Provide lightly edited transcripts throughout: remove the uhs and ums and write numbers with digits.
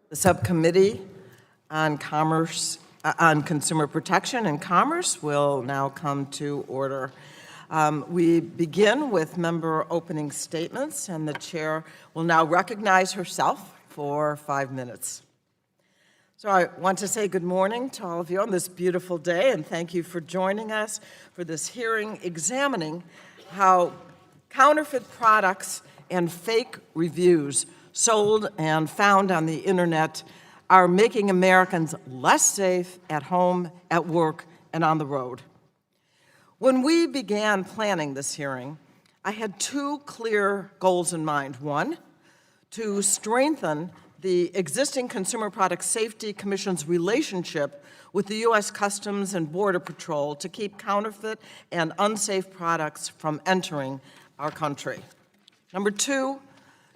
The Subcommittee on Consumer Protection and Commerce will now come to order. We begin with member opening statements, and the chair will now recognize herself for 5 minutes. So I want to say good morning to all of you on this beautiful day, and thank you for joining us for this hearing examining how counterfeit products and fake reviews sold and found on the internet are making Americans less safe at home, at work, and on the road. When we began planning this hearing, I had two clear goals in mind. One, to strengthen the existing Consumer Product Safety Commission's relationship with the U.S. Customs and Border Patrol to keep counterfeit and unsafe products from entering our country. Number two,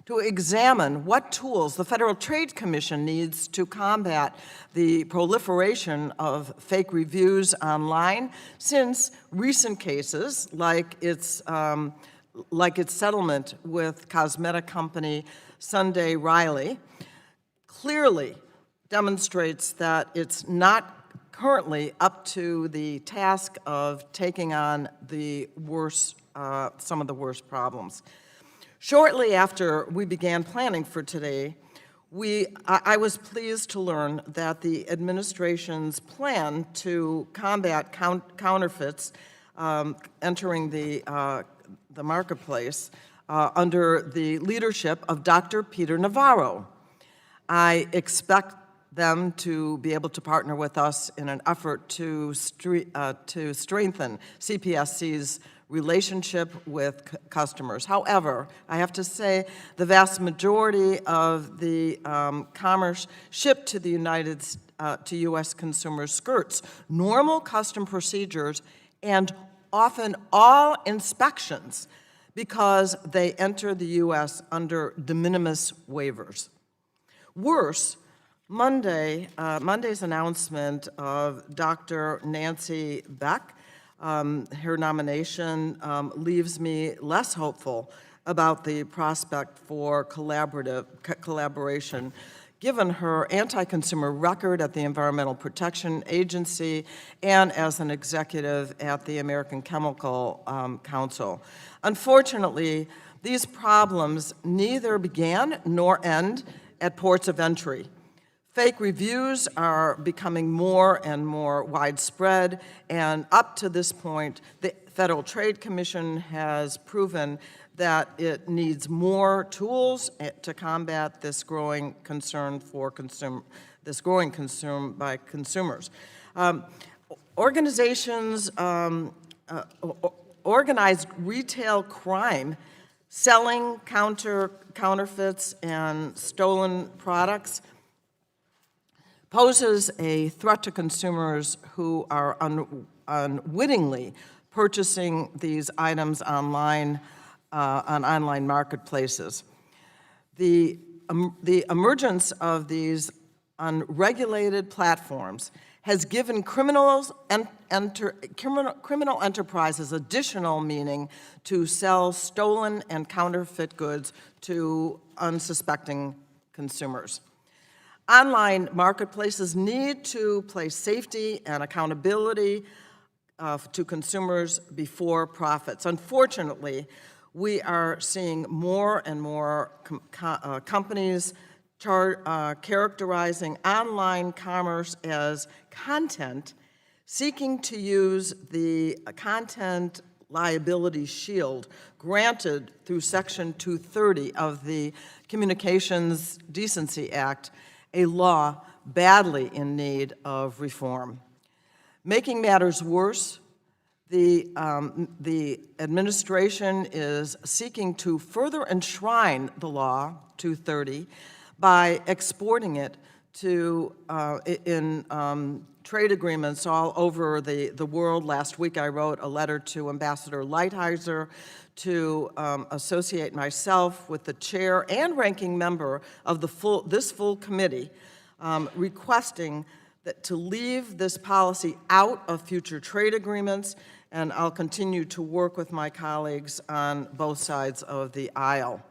to examine what tools the Federal Trade Commission needs to combat the proliferation of fake reviews online, since recent cases, like its settlement with cosmetic company Sunday Riley, clearly demonstrates that it's not currently up to the task of taking on the worst, some of the worst problems. Shortly after we began planning for today, I was pleased to learn that the administration's plan to combat counterfeits entering the marketplace under the leadership of Dr. Peter Navarro. I expect them to be able to partner with us in an effort to strengthen CPSC's relationship with customers. However, I have to say the vast majority of the commerce shipped to the U.S. consumers skirts normal custom procedures and often all inspections because they enter the U.S. under de minimis waivers. Worse, Monday's announcement of Dr. Nancy Beck, her nomination leaves me less hopeful about the prospect for collaboration, given her anti-consumer record at the Environmental Protection Agency and as an executive at the American Chemical Council. Unfortunately, these problems neither began nor end at ports of entry. Fake reviews are becoming more and more widespread, and up to this point, the Federal Trade Commission has proven that it needs more tools to combat this growing concern by consumers. Organized retail crime selling counterfeits and stolen products poses a threat to consumers who are unwittingly purchasing these items online on online marketplaces. The emergence of these unregulated platforms has given criminal enterprises additional meaning to sell stolen and counterfeit goods to unsuspecting consumers. Online marketplaces need to place safety and accountability to consumers before profits. Unfortunately, we are seeing more and more companies characterizing online commerce as content, seeking to use the content liability shield granted through Section 230 of the Communications Decency Act, a law badly in need of reform. Making matters worse, the administration is seeking to further enshrine the law 230 by exporting it to trade agreements all over the world. Last week I wrote a letter to Ambassador Lighthizer to associate myself with the chair and ranking member of this full committee, requesting that to leave this policy out of future trade agreements, and I'll continue to work with my colleagues on both sides of the aisle.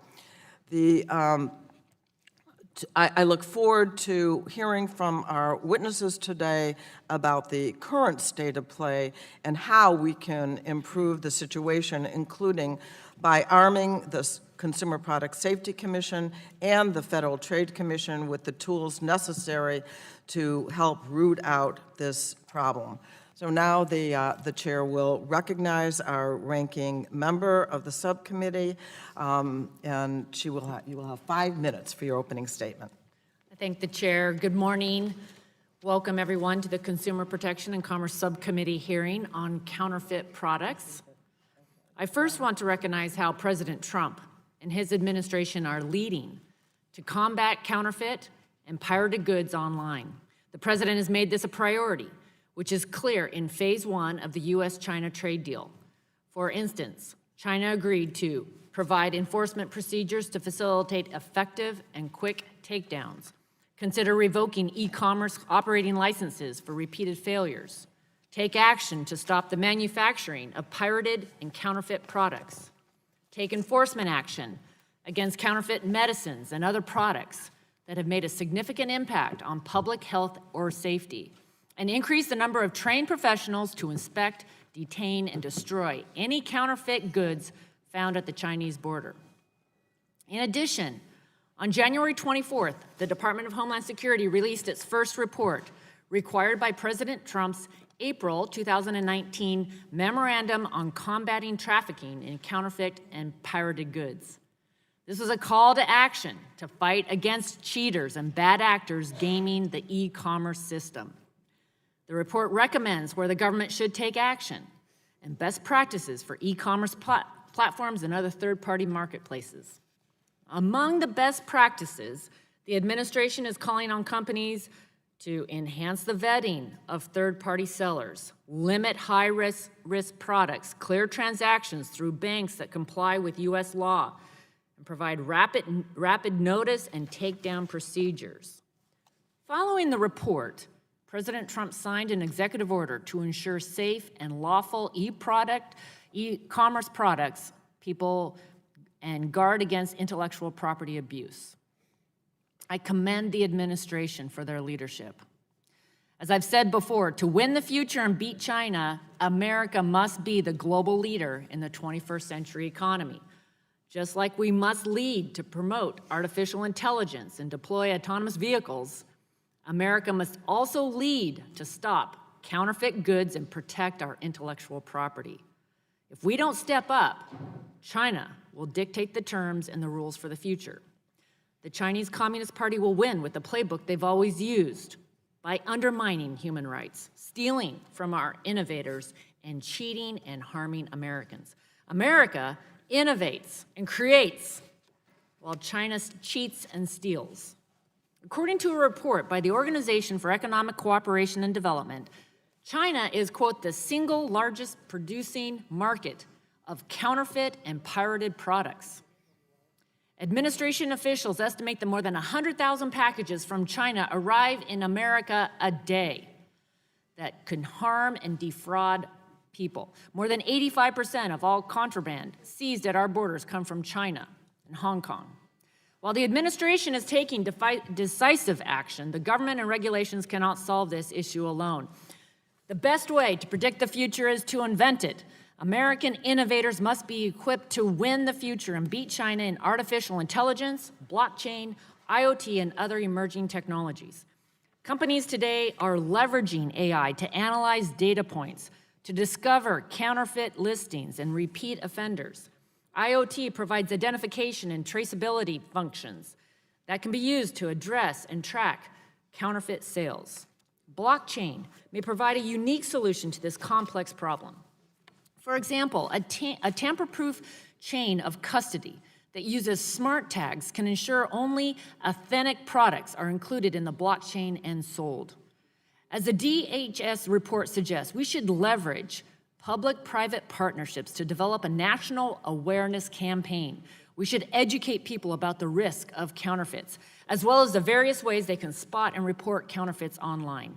I look forward to hearing from our witnesses today about the current state of play and how we can improve the situation, including by arming the Consumer Product Safety Commission and the Federal Trade Commission with the tools necessary to help root out this problem. So now the chair will recognize our ranking member of the subcommittee, and you will have 5 minutes for your opening statement. I thank the chair. Good morning. Welcome everyone to the Consumer Protection and Commerce Subcommittee hearing on counterfeit products. I first want to recognize how President Trump and his administration are leading to combat counterfeit and pirated goods online. The president has made this a priority, which is clear in phase 1 of the U.S.-China trade deal. For instance, China agreed to provide enforcement procedures to facilitate effective and quick takedowns, consider revoking e-commerce operating licenses for repeated failures, take action to stop the manufacturing of pirated and counterfeit products, take enforcement action against counterfeit medicines and other products that have made a significant impact on public health or safety, and increase the number of trained professionals to inspect, detain, and destroy any counterfeit goods found at the Chinese border. In addition, on January 24th, the Department of Homeland Security released its first report, required by President Trump's April 2019 Memorandum on Combating Trafficking in Counterfeit and Pirated Goods. This was a call to action to fight against cheaters and bad actors gaming the e-commerce system. The report recommends where the government should take action and best practices for e-commerce platforms and other third-party marketplaces. Among the best practices, the administration is calling on companies to enhance the vetting of third-party sellers, limit high-risk products, clear transactions through banks that comply with U.S. law, and provide rapid notice and takedown procedures. Following the report, President Trump signed an executive order to ensure safe and lawful e-commerce products, and guard against intellectual property abuse. I commend the administration for their leadership. As I've said before, to win the future and beat China, America must be the global leader in the 21st century economy. Just like we must lead to promote artificial intelligence and deploy autonomous vehicles, America must also lead to stop counterfeit goods and protect our intellectual property. If we don't step up, China will dictate the terms and the rules for the future. The Chinese Communist Party will win with the playbook they've always used, by undermining human rights, stealing from our innovators, and cheating and harming Americans. America innovates and creates, while China cheats and steals. According to a report by the Organization for Economic Cooperation and Development, China is, quote, the single largest producing market of counterfeit and pirated products. Administration officials estimate that more than 100,000 packages from China arrive in America a day that can harm and defraud people. More than 85% of all contraband seized at our borders come from China and Hong Kong. While the administration is taking decisive action, the government and regulations cannot solve this issue alone. The best way to predict the future is to invent it. American innovators must be equipped to win the future and beat China in artificial intelligence, blockchain, IoT, and other emerging technologies. Companies today are leveraging AI to analyze data points, to discover counterfeit listings and repeat offenders. IoT provides identification and traceability functions that can be used to address and track counterfeit sales. Blockchain may provide a unique solution to this complex problem. For example, a tamper-proof chain of custody that uses smart tags can ensure only authentic products are included in the blockchain and sold. As the DHS report suggests, we should leverage public-private partnerships to develop a national awareness campaign. We should educate people about the risk of counterfeits, as well as the various ways they can spot and report counterfeits online.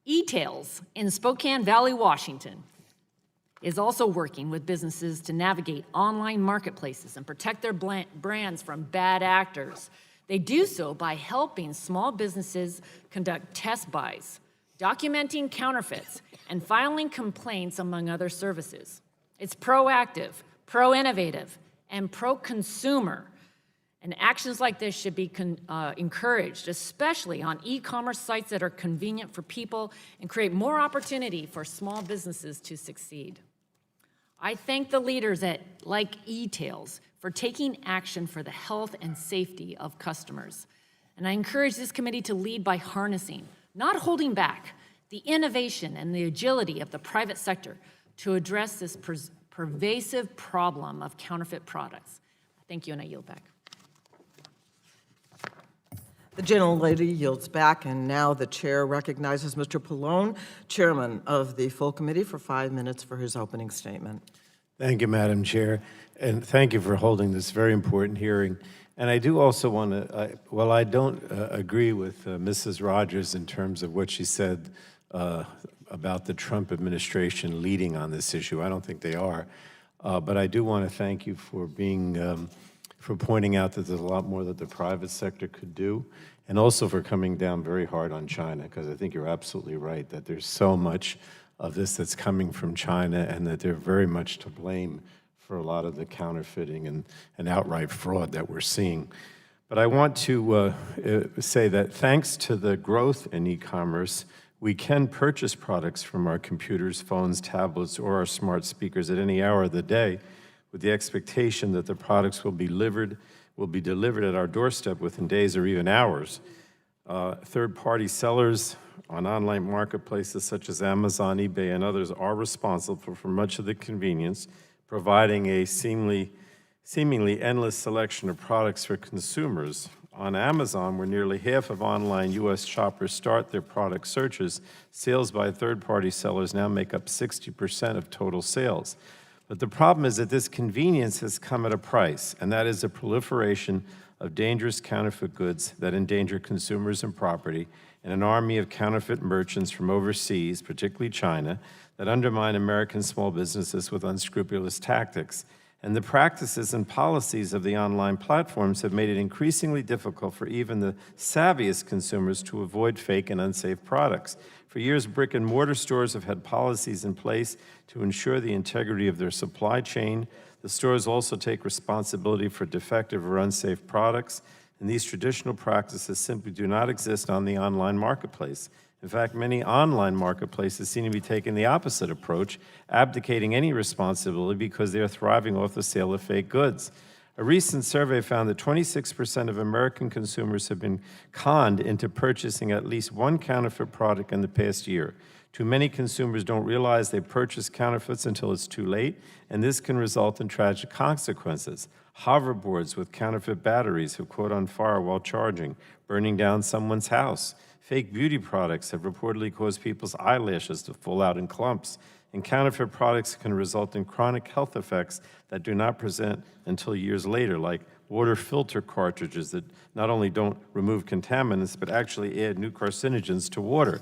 eTails in Spokane Valley, Washington, is also working with businesses to navigate online marketplaces and protect their brands from bad actors. They do so by helping small businesses conduct test buys, documenting counterfeits, and filing complaints, among other services. It's proactive, pro-innovative, and pro-consumer. And actions like this should be encouraged, especially on e-commerce sites that are convenient for people and create more opportunity for small businesses to succeed. I thank the leaders at like e-tails for taking action for the health and safety of customers. And I encourage this committee to lead by harnessing, not holding back, the innovation and the agility of the private sector to address this pervasive problem of counterfeit products. Thank you, and I yield back. The gentlelady yields back, and now the chair recognizes Mr. Pallone, chairman of the full committee, for 5 minutes for his opening statement. Thank you, Madam Chair, and thank you for holding this very important hearing. And I do also want to, well, I don't agree with Mrs. Rogers in terms of what she said about the Trump administration leading on this issue. I don't think they are. But I do want to thank you for being, for pointing out that there's a lot more that the private sector could do, and also for coming down very hard on China, because I think you're absolutely right that there's so much of this that's coming from China, and that they're very much to blame for a lot of the counterfeiting and outright fraud that we're seeing. But I want to say that thanks to the growth in e-commerce, we can purchase products from our computers, phones, tablets, or our smart speakers at any hour of the day, with the expectation that the products will be delivered at our doorstep within days or even hours. Third-party sellers on online marketplaces such as Amazon, eBay, and others are responsible for much of the convenience, providing a seemingly endless selection of products for consumers. On Amazon, where nearly half of online U.S. shoppers start their product searches, sales by third-party sellers now make up 60% of total sales. But the problem is that this convenience has come at a price, and that is the proliferation of dangerous counterfeit goods that endanger consumers and property, and an army of counterfeit merchants from overseas, particularly China, that undermine American small businesses with unscrupulous tactics. And the practices and policies of the online platforms have made it increasingly difficult for even the savviest consumers to avoid fake and unsafe products. For years, brick and mortar stores have had policies in place to ensure the integrity of their supply chain. The stores also take responsibility for defective or unsafe products, and these traditional practices simply do not exist on the online marketplace. In fact, many online marketplaces seem to be taking the opposite approach, abdicating any responsibility because they are thriving off the sale of fake goods. A recent survey found that 26% of American consumers have been conned into purchasing at least one counterfeit product in the past year. Too many consumers don't realize they purchase counterfeits until it's too late, and this can result in tragic consequences. Hoverboards with counterfeit batteries have caught on fire while charging, burning down someone's house. Fake beauty products have reportedly caused people's eyelashes to fall out in clumps, and counterfeit products can result in chronic health effects that do not present until years later, like water filter cartridges that not only don't remove contaminants, but actually add new carcinogens to water.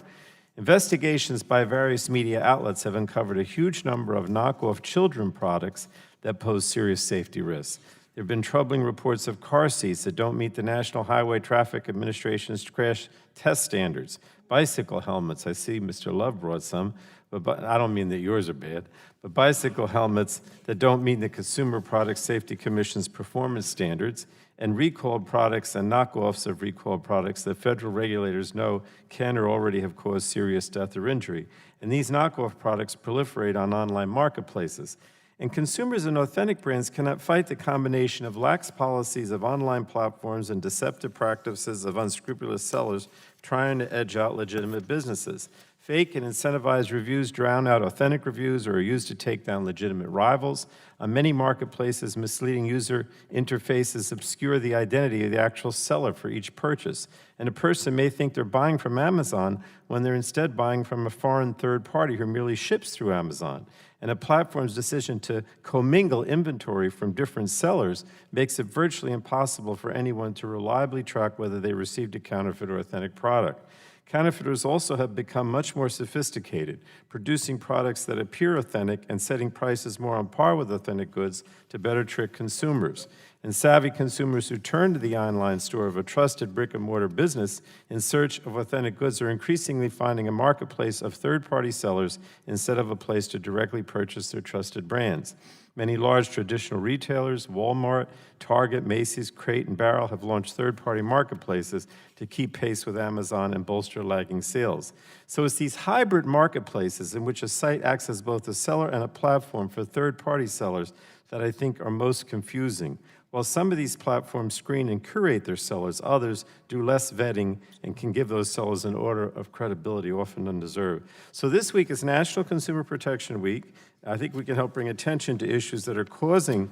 Investigations by various media outlets have uncovered a huge number of knockoff children products that pose serious safety risks. There have been troubling reports of car seats that don't meet the National Highway Traffic Administration's crash test standards. Bicycle helmets, I see Mr. Love brought some, but I don't mean that yours are bad, but bicycle helmets that don't meet the Consumer Product Safety Commission's performance standards, and recalled products and knockoffs of recalled products that federal regulators know can or already have caused serious death or injury. And these knockoff products proliferate on online marketplaces. And consumers and authentic brands cannot fight the combination of lax policies of online platforms and deceptive practices of unscrupulous sellers trying to edge out legitimate businesses. Fake and incentivized reviews drown out authentic reviews or are used to take down legitimate rivals. On many marketplaces, misleading user interfaces obscure the identity of the actual seller for each purchase. And a person may think they're buying from Amazon when they're instead buying from a foreign third party who merely ships through Amazon. And a platform's decision to commingle inventory from different sellers makes it virtually impossible for anyone to reliably track whether they received a counterfeit or authentic product. Counterfeiters also have become much more sophisticated, producing products that appear authentic and setting prices more on par with authentic goods to better trick consumers. and savvy consumers who turn to the online store of a trusted brick-and-mortar business in search of authentic goods are increasingly finding a marketplace of third-party sellers instead of a place to directly purchase their trusted brands. Many large traditional retailers, Walmart, Target, Macy's, Crate and Barrel, have launched third-party marketplaces to keep pace with Amazon and bolster lagging sales. So it's these hybrid marketplaces in which a site acts as both a seller and a platform for third-party sellers that I think are most confusing. While some of these platforms screen and curate their sellers, others do less vetting and can give those sellers an order of credibility, often undeserved. So this week is National Consumer Protection Week. I think we can help bring attention to issues that are causing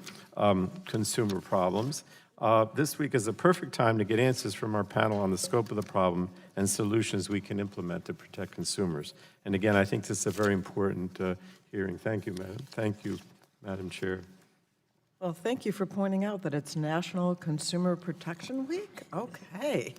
consumer problems. This week is a perfect time to get answers from our panel on the scope of the problem and solutions we can implement to protect consumers. And again, I think this is a very important hearing. Thank you, Madam. Thank you, Madam Chair. Well, thank you for pointing out that it's National Consumer Protection Week. Okay.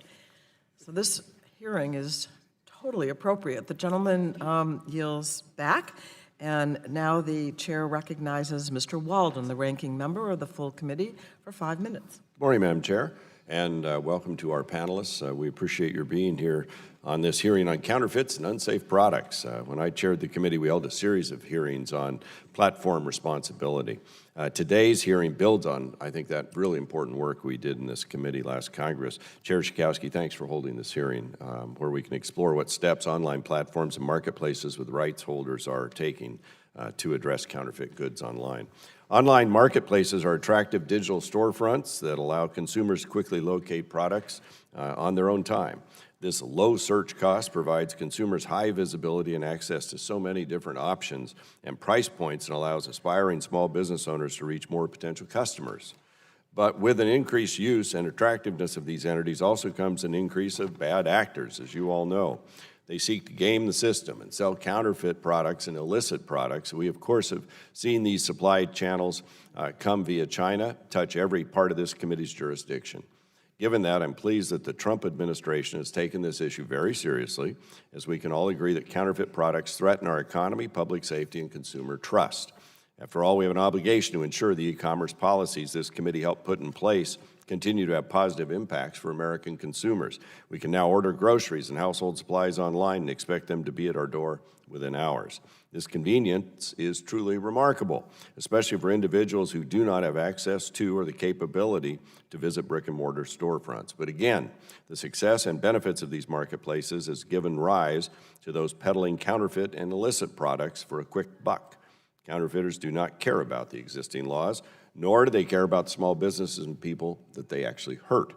So this hearing is totally appropriate. The gentleman yields back, and now the chair recognizes Mr. Walden, the ranking member of the full committee, for 5 minutes. Good morning, Madam Chair, and welcome to our panelists. We appreciate your being here on this hearing on counterfeits and unsafe products. When I chaired the committee, we held a series of hearings on platform responsibility. Today's hearing builds on, I think, that really important work we did in this committee last Congress. Chair Schakowsky, thanks for holding this hearing where we can explore what steps online platforms and marketplaces with rights holders are taking to address counterfeit goods online. Online marketplaces are attractive digital storefronts that allow consumers to quickly locate products on their own time. This low search cost provides consumers high visibility and access to so many different options and price points and allows aspiring small business owners to reach more potential customers. But with an increased use and attractiveness of these entities also comes an increase of bad actors, as you all know. They seek to game the system and sell counterfeit products and illicit products. We, of course, have seen these supply channels come via China, touch every part of this committee's jurisdiction. Given that, I'm pleased that the Trump administration has taken this issue very seriously, as we can all agree that counterfeit products threaten our economy, public safety, and consumer trust. After all, we have an obligation to ensure the e-commerce policies this committee helped put in place continue to have positive impacts for American consumers. We can now order groceries and household supplies online and expect them to be at our door within hours. This convenience is truly remarkable, especially for individuals who do not have access to or the capability to visit brick-and-mortar storefronts. But again, the success and benefits of these marketplaces has given rise to those peddling counterfeit and illicit products for a quick buck. Counterfeiters do not care about the existing laws, nor do they care about the small businesses and people that they actually hurt.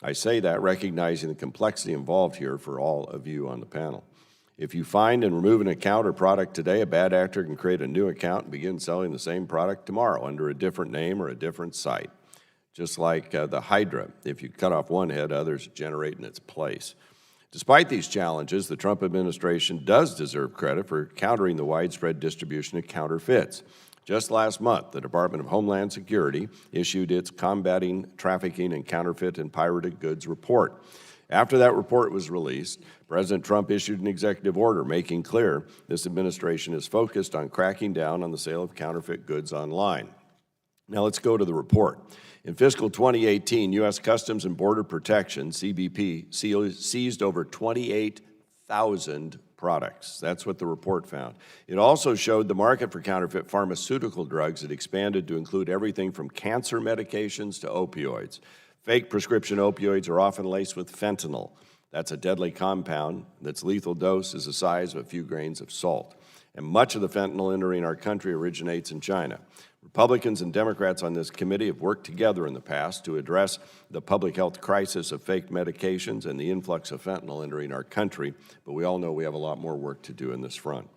I say that recognizing the complexity involved here for all of you on the panel. If you find and remove an account or product today, a bad actor can create a new account and begin selling the same product tomorrow under a different name or a different site. Just like the Hydra, if you cut off one head, others generate in its place. Despite these challenges, the Trump administration does deserve credit for countering the widespread distribution of counterfeits. Just last month, the Department of Homeland Security issued its Combating Trafficking in Counterfeit and Pirated Goods report. After that report was released, President Trump issued an executive order making clear this administration is focused on cracking down on the sale of counterfeit goods online. Now let's go to the report. In fiscal 2018, U.S. Customs and Border Protection, CBP, seized over 28,000 products. That's what the report found. It also showed the market for counterfeit pharmaceutical drugs had expanded to include everything from cancer medications to opioids. Fake prescription opioids are often laced with fentanyl. That's a deadly compound that's lethal dose is the size of a few grains of salt. And much of the fentanyl entering our country originates in China. Republicans and Democrats on this committee have worked together in the past to address the public health crisis of fake medications and the influx of fentanyl entering our country, but we all know we have a lot more work to do in this front.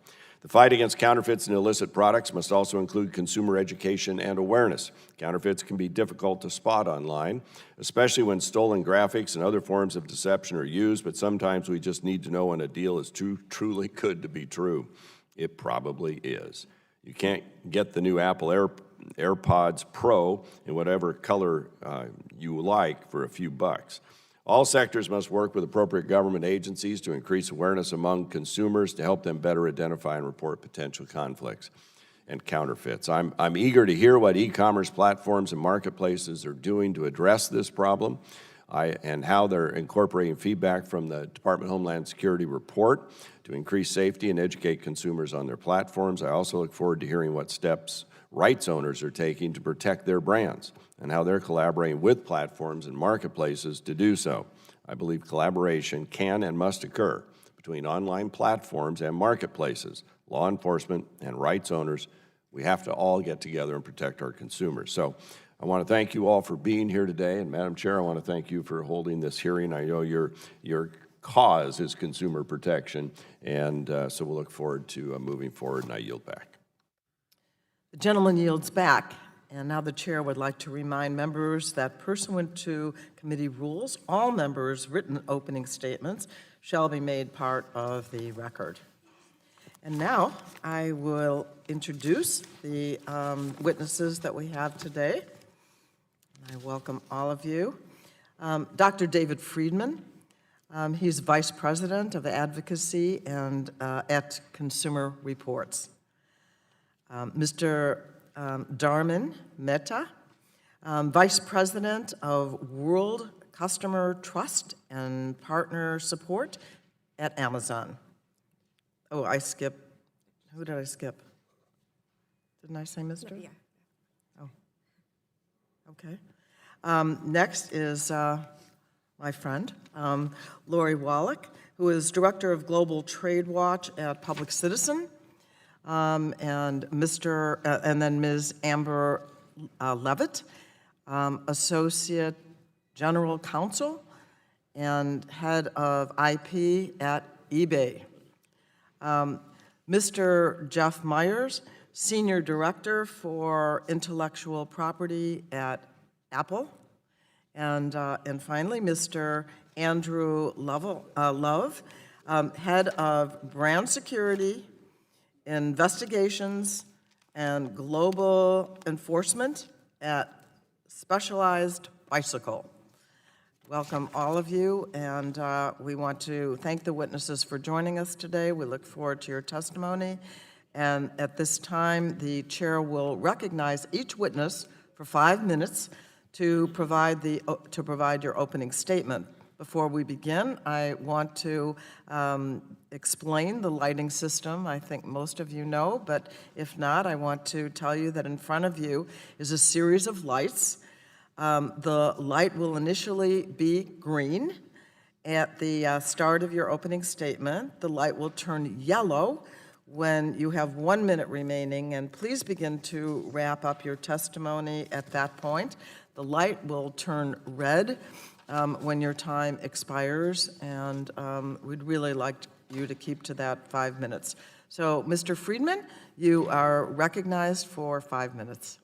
The fight against counterfeits and illicit products must also include consumer education and awareness. Counterfeits can be difficult to spot online, especially when stolen graphics and other forms of deception are used, but sometimes we just need to know when a deal is truly good to be true. It probably is. You can't get the new Apple AirPods Pro in whatever color you like for a few bucks. All sectors must work with appropriate government agencies to increase awareness among consumers to help them better identify and report potential conflicts. and counterfeits. I'm eager to hear what e-commerce platforms and marketplaces are doing to address this problem and how they're incorporating feedback from the Department of Homeland Security report to increase safety and educate consumers on their platforms. I also look forward to hearing what steps rights owners are taking to protect their brands and how they're collaborating with platforms and marketplaces to do so. I believe collaboration can and must occur between online platforms and marketplaces, law enforcement, and rights owners. We have to all get together and protect our consumers. So I want to thank you all for being here today, and Madam Chair, I want to thank you for holding this hearing. I know your cause is consumer protection, and so we'll look forward to moving forward, and I yield back. The gentleman yields back, and now the chair would like to remind members that pursuant to committee rules, all members' written opening statements shall be made part of the record. And now I will introduce the witnesses that we have today. I welcome all of you. Dr. David Friedman. He's Vice President of Advocacy and at Consumer Reports. Mr. Dharman Mehta, Vice President of World Customer Trust and Partner Support at Amazon. Oh, I skipped. Who did I skip? Didn't I say Mr.? Yeah. Oh, okay. Next is my friend, Lori Wallach, who is Director of Global Trade Watch at Public Citizen, and then Ms. Amber Levitt, Associate General Counsel and Head of IP at eBay. Mr. Jeff Myers, Senior Director for Intellectual Property at Apple. And finally, Mr. Andrew Love, Head of Brand Security, Investigations, and Global Enforcement at Specialized Bicycle. Welcome, all of you, and we want to thank the witnesses for joining us today. We look forward to your testimony. And at this time, the chair will recognize each witness for 5 minutes to provide your opening statement. Before we begin, I want to explain the lighting system. I think most of you know, but if not, I want to tell you that in front of you is a series of lights. The light will initially be green. At the start of your opening statement, the light will turn yellow when you have 1 minute remaining, and please begin to wrap up your testimony at that point. The light will turn red when your time expires, and we'd really like you to keep to that 5 minutes. So, Mr. Friedman, you are recognized for 5 minutes.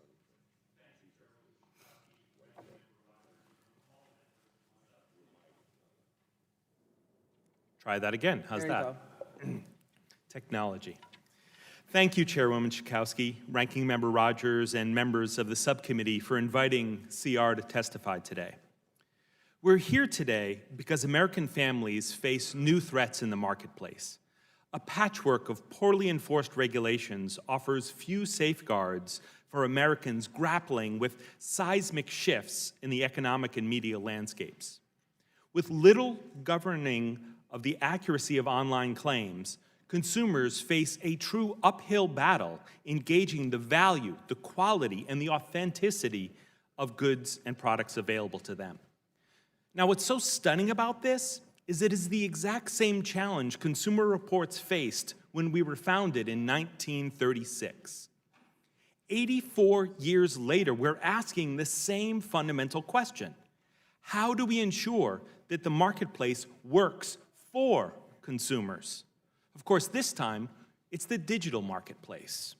Try that again. How's There you that? go. Technology. Thank you, Chairwoman Schakowsky, Ranking Member Rogers, and members of the subcommittee for inviting CR to testify today. We're here today because American families face new threats in the marketplace. A patchwork of poorly enforced regulations offers few safeguards for Americans grappling with seismic shifts in the economic and media landscapes. With little governing of the accuracy of online claims, consumers face a true uphill battle engaging the value, the quality, and the authenticity of goods and products available to them. Now, what's so stunning about this is it is the exact same challenge Consumer Reports faced when we were founded in 1936. 84 years later, we're asking the same fundamental question. How do we ensure that the marketplace works for consumers? Of course, this time, it's the digital marketplace.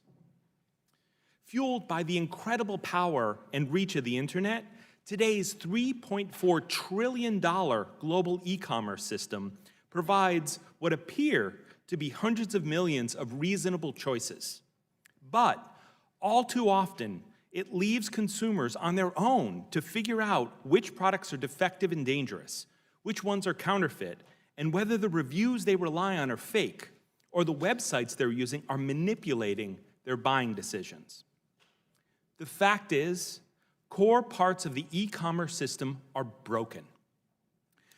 Fueled by the incredible power and reach of the internet, today's $3.4 trillion global e-commerce system provides what appear to be hundreds of millions of reasonable choices. But all too often, it leaves consumers on their own to figure out which products are defective and dangerous, which ones are counterfeit, and whether the reviews they rely on are fake, or the websites they're using are manipulating their buying decisions. The fact is, core parts of the e-commerce system are broken.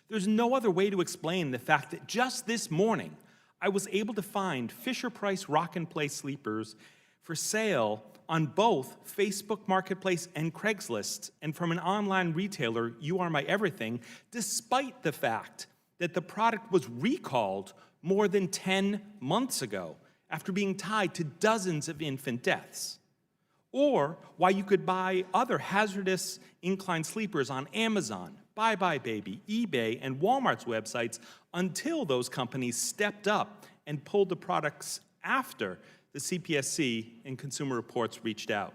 There's no other way to explain the fact that just this morning, I was able to find Fisher-Price Rock and Play sleepers for sale on both Facebook Marketplace and Craigslist, and from an online retailer, You Are My Everything, despite the fact that the product was recalled more than 10 months ago after being tied to dozens of infant deaths. Or why you could buy other hazardous incline sleepers on Amazon, Buy Buy Baby, eBay, and Walmart's websites until those companies stepped up and pulled the products after the CPSC and Consumer Reports reached out.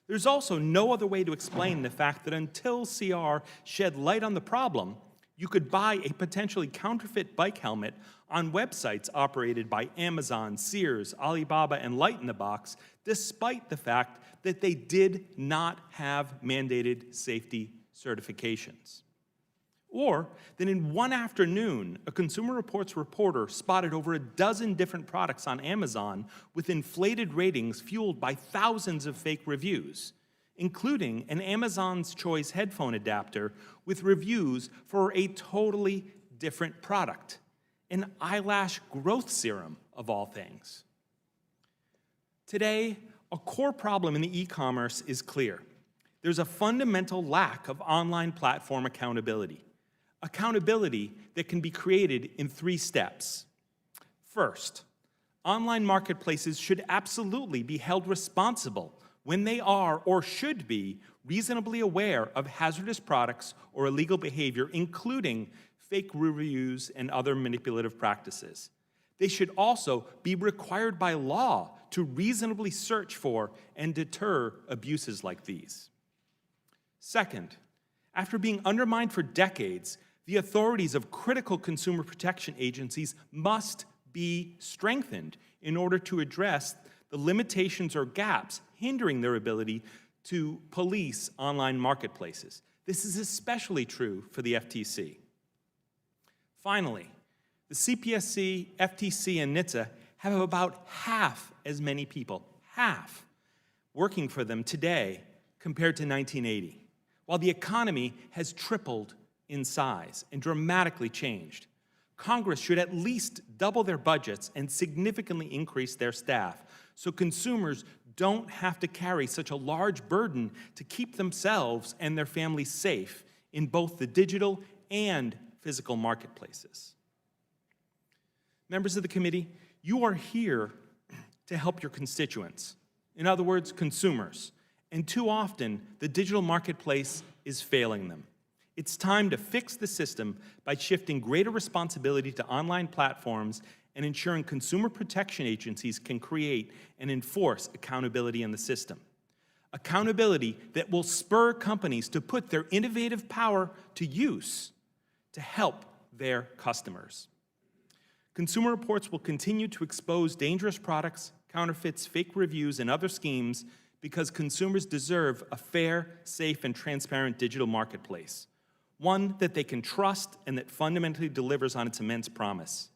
There's also no other way to explain the fact that until CR shed light on the problem, you could buy a potentially counterfeit bike helmet on websites operated by Amazon, Sears, Alibaba, and Light in the Box, despite the fact that they did not have mandated safety certifications. Or that in one afternoon, a Consumer Reports reporter spotted over a dozen different products on Amazon with inflated ratings fueled by thousands of fake reviews, including an Amazon's Choice headphone adapter with reviews for a totally different product, an eyelash growth serum of all things. Today, a core problem in the e-commerce is clear. There's a fundamental lack of online platform accountability. Accountability that can be created in 3 steps. First, online marketplaces should absolutely be held responsible when they are or should be reasonably aware of hazardous products or illegal behavior, including fake reviews and other manipulative practices. They should also be required by law to reasonably search for and deter abuses like these. Second, after being undermined for decades, the authorities of critical consumer protection agencies must be strengthened in order to address the limitations or gaps hindering their ability to police online marketplaces. This is especially true for the FTC. Finally, the CPSC, FTC, and NHTSA have about half as many people, working for them today compared to 1980, while the economy has tripled in size and dramatically changed. Congress should at least double their budgets and significantly increase their staff so consumers don't have to carry such a large burden to keep themselves and their families safe in both the digital and physical marketplaces. Members of the committee, you are here to help your constituents. In other words, consumers. And too often, the digital marketplace is failing them. It's time to fix the system by shifting greater responsibility to online platforms and ensuring consumer protection agencies can create and enforce accountability in the system. Accountability that will spur companies to put their innovative power to use to help their customers. Consumer Reports will continue to expose dangerous products, counterfeits, fake reviews, and other schemes because consumers deserve a fair, safe, and transparent digital marketplace, one that they can trust and that fundamentally delivers on its immense promise.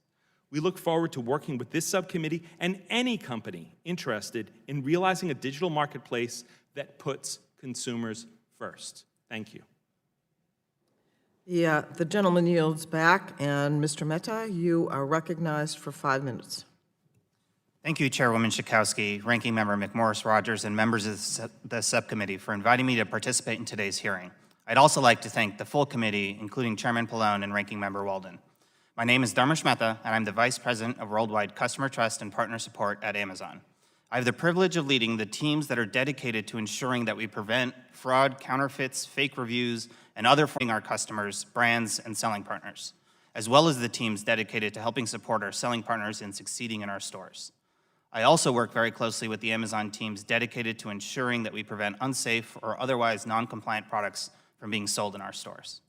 We look forward to working with this subcommittee and any company interested in realizing a digital marketplace that puts consumers first. Thank you. Yeah, the gentleman yields back, and Mr. Mehta, you are recognized for 5 minutes. Thank you, Chairwoman Schakowsky, Ranking Member McMorris-Rogers, and members of the subcommittee for inviting me to participate in today's hearing. I'd also like to thank the full committee, including Chairman Pallone and Ranking Member Walden. My name is Dharmesh Mehta, and I'm the Vice President of Worldwide Customer Trust and Partner Support at Amazon. I have the privilege of leading the teams that are dedicated to ensuring that we prevent fraud, counterfeits, fake reviews, and other for our customers, brands, and selling partners, as well as the teams dedicated to helping support our selling partners in succeeding in our stores. I also work very closely with the Amazon teams dedicated to ensuring that we prevent unsafe or otherwise non-compliant products from being sold in our stores.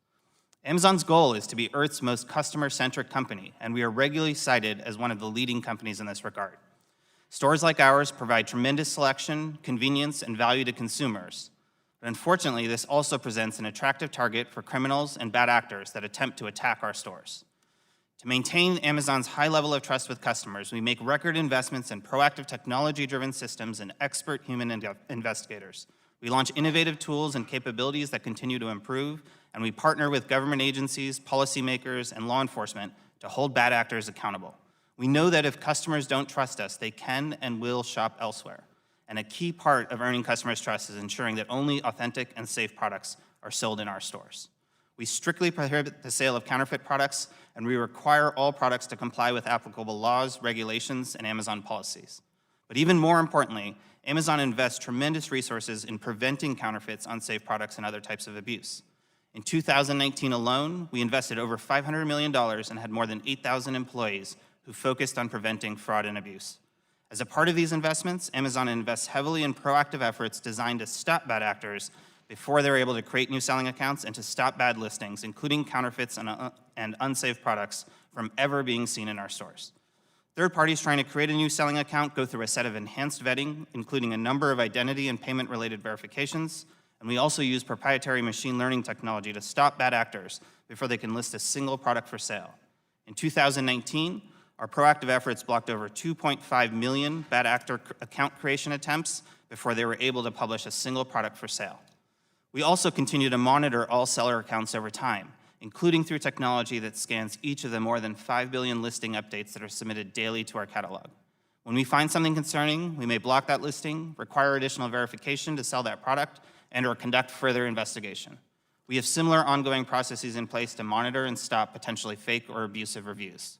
Amazon's goal is to be Earth's most customer-centric company, and we are regularly cited as one of the leading companies in this regard. Stores like ours provide tremendous selection, convenience, and value to consumers. But unfortunately, this also presents an attractive target for criminals and bad actors that attempt to attack our stores. To maintain Amazon's high level of trust with customers, we make record investments in proactive technology-driven systems and expert human investigators. We launch innovative tools and capabilities that continue to improve, and we partner with government agencies, policymakers, and law enforcement to hold bad actors accountable. We know that if customers don't trust us, they can and will shop elsewhere. And a key part of earning customers' trust is ensuring that only authentic and safe products are sold in our stores. We strictly prohibit the sale of counterfeit products, and we require all products to comply with applicable laws, regulations, and Amazon policies. But even more importantly, Amazon invests tremendous resources in preventing counterfeits, unsafe products, and other types of abuse. In 2019 alone, we invested over $500 million and had more than 8,000 employees who focused on preventing fraud and abuse. As a part of these investments, Amazon invests heavily in proactive efforts designed to stop bad actors before they're able to create new selling accounts and to stop bad listings, including counterfeits and unsafe products, from ever being seen in our stores. Third parties trying to create a new selling account go through a set of enhanced vetting, including a number of identity and payment-related verifications, and we also use proprietary machine learning technology to stop bad actors before they can list a single product for sale. In 2019, our proactive efforts blocked over 2.5 million bad actor account creation attempts before they were able to publish a single product for sale. We also continue to monitor all seller accounts over time, including through technology that scans each of the more than 5 billion listing updates that are submitted daily to our catalog. When we find something concerning, we may block that listing, require additional verification to sell that product, and/or conduct further investigation. We have similar ongoing processes in place to monitor and stop potentially fake or abusive reviews.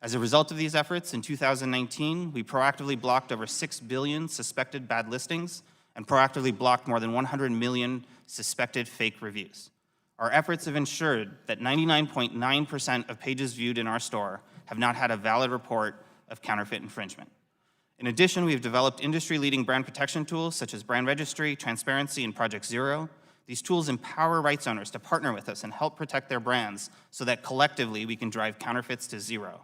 As a result of these efforts, in 2019, we proactively blocked over 6 billion suspected bad listings and proactively blocked more than 100 million suspected fake reviews. Our efforts have ensured that 99.9% of pages viewed in our store have not had a valid report of counterfeit infringement. In addition, we have developed industry-leading brand protection tools such as Brand Registry, Transparency, and Project Zero. These tools empower rights owners to partner with us and help protect their brands so that collectively we can drive counterfeits to zero.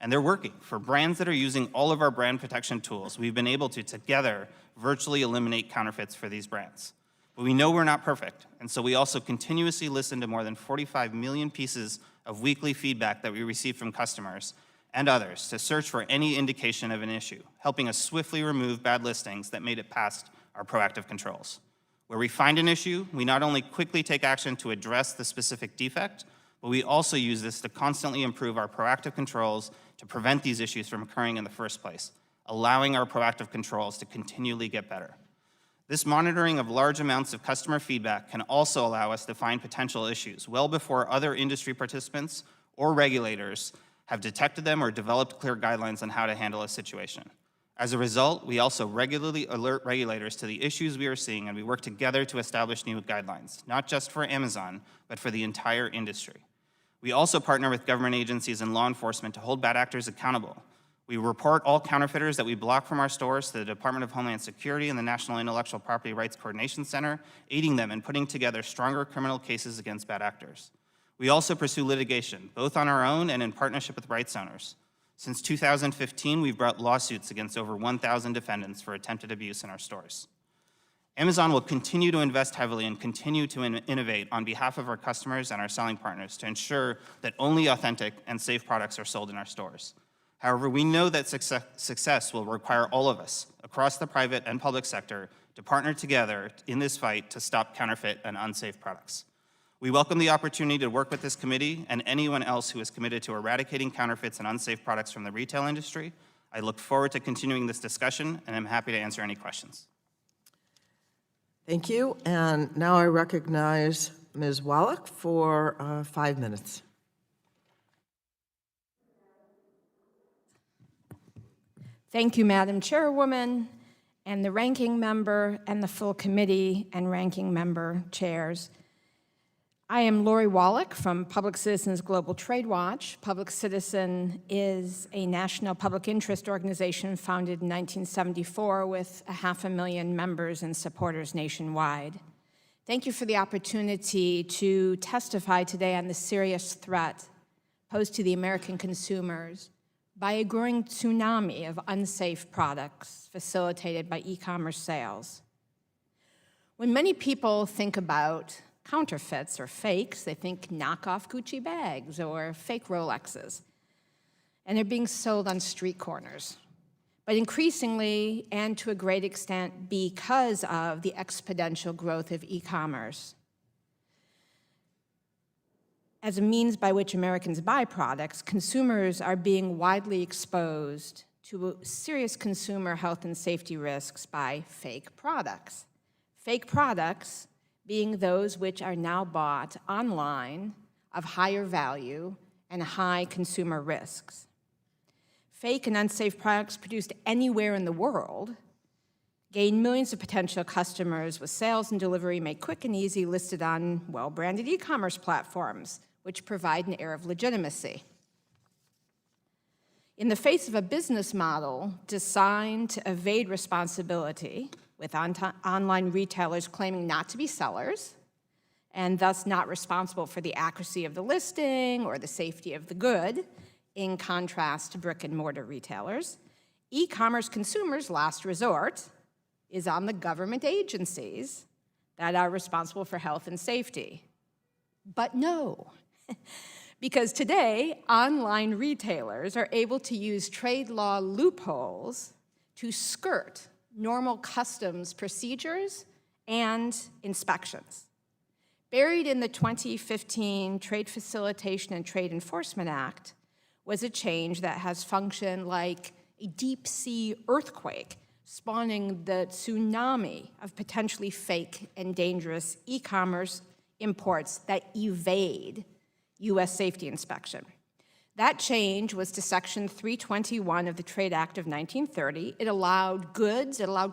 And they're working. For brands that are using all of our brand protection tools, we've been able to together virtually eliminate counterfeits for these brands. But we know we're not perfect, and so we also continuously listen to more than 45 million pieces of weekly feedback that we receive from customers and others to search for any indication of an issue, helping us swiftly remove bad listings that made it past our proactive controls. Where we find an issue, we not only quickly take action to address the specific defect, but we also use this to constantly improve our proactive controls to prevent these issues from occurring in the first place, allowing our proactive controls to continually get better. This monitoring of large amounts of customer feedback can also allow us to find potential issues well before other industry participants or regulators have detected them or developed clear guidelines on how to handle a situation. As a result, we also regularly alert regulators to the issues we are seeing, and we work together to establish new guidelines, not just for Amazon, but for the entire industry. We also partner with government agencies and law enforcement to hold bad actors accountable. We report all counterfeiters that we block from our stores to the Department of Homeland Security and the National Intellectual Property Rights Coordination Center, aiding them in putting together stronger criminal cases against bad actors. We also pursue litigation, both on our own and in partnership with rights owners. Since 2015, we've brought lawsuits against over 1,000 defendants for attempted abuse in our stores. Amazon will continue to invest heavily and continue to innovate on behalf of our customers and our selling partners to ensure that only authentic and safe products are sold in our stores. However, we know that success will require all of us across the private and public sector to partner together in this fight to stop counterfeit and unsafe products. We welcome the opportunity to work with this committee and anyone else who is committed to eradicating counterfeits and unsafe products from the retail industry. I look forward to continuing this discussion, and I'm happy to answer any questions. Thank you. And now I recognize Ms. Wallach for 5 minutes. Thank you, Madam Chairwoman, and the ranking member and the full committee and ranking member chairs. I am Lori Wallach from Public Citizens Global Trade Watch. Public Citizen is a national public interest organization founded in 1974 with 500,000 members and supporters nationwide. Thank you for the opportunity to testify today on the serious threat posed to the American consumers by a growing tsunami of unsafe products facilitated by e-commerce sales. When many people think about counterfeits or fakes, they think knockoff Gucci bags or fake Rolexes. and they're being sold on street corners. But increasingly, and to a great extent, because of the exponential growth of e-commerce, as a means by which Americans buy products, consumers are being widely exposed to serious consumer health and safety risks by fake products. Fake products being those which are now bought online of higher value and high consumer risks. Fake and unsafe products produced anywhere in the world gain millions of potential customers with sales and delivery made quick and easy, listed on well-branded e-commerce platforms, which provide an air of legitimacy. In the face of a business model designed to evade responsibility, with online retailers claiming not to be sellers, and thus not responsible for the accuracy of the listing or the safety of the good, in contrast to brick-and-mortar retailers, e-commerce consumers' last resort is on the government agencies that are responsible for health and safety. But no, because today, online retailers are able to use trade law loopholes to skirt normal customs procedures and inspections. Buried in the 2015 Trade Facilitation and Trade Enforcement Act was a change that has functioned like a deep-sea earthquake, spawning the tsunami of potentially fake and dangerous e-commerce imports that evade U.S. safety inspection. That change was to Section 321 of the Trade Act of 1930. It allowed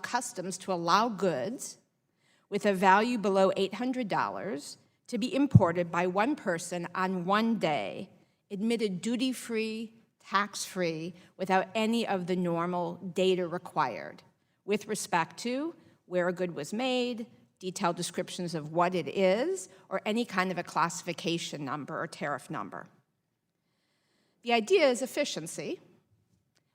customs to allow goods with a value below $800 to be imported by one person on one day, admitted duty-free, tax-free, without any of the normal data required, with respect to where a good was made, detailed descriptions of what it is, or any kind of a classification number or tariff number. The idea is efficiency.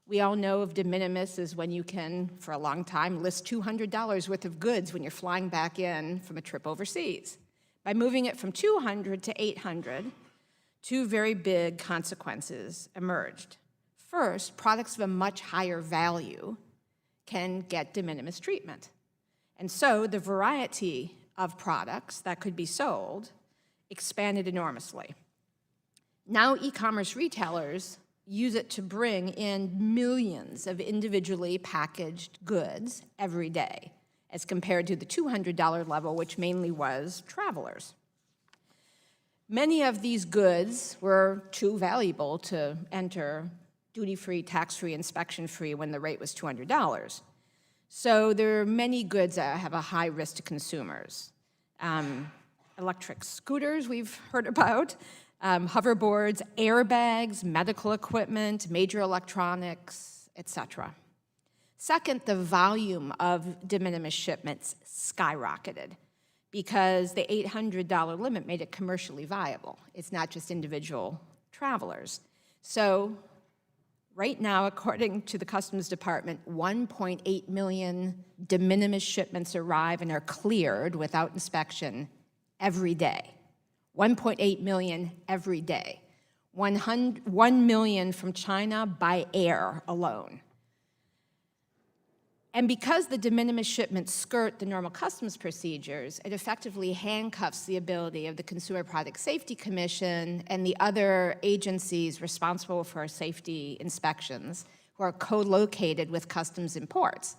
We all know of de minimis is when you can, for a long time, list $200 worth of goods when you're flying back in from a trip overseas. By moving it from 200 to 800, two very big consequences emerged. First, products of a much higher value can get de minimis treatment. And so the variety of products that could be sold expanded enormously. Now e-commerce retailers use it to bring in millions of individually packaged goods every day, as compared to the $200 level, which mainly was travelers. Many of these goods were too valuable to enter duty-free, tax-free, inspection-free when the rate was $200. So there are many goods that have a high risk to consumers. Electric scooters we've heard about, hoverboards, airbags, medical equipment, major electronics, etc. Second, the volume of de minimis shipments skyrocketed because the $800 limit made it commercially viable. It's not just individual travelers. So right now, according to the Customs Department, 1.8 million de minimis shipments arrive and are cleared without inspection every day. 1.8 million every day. 1 million from China by air alone. And because the de minimis shipments skirt the normal customs procedures, it effectively handcuffs the ability of the Consumer Product Safety Commission and the other agencies responsible for safety inspections, who are co-located with customs imports,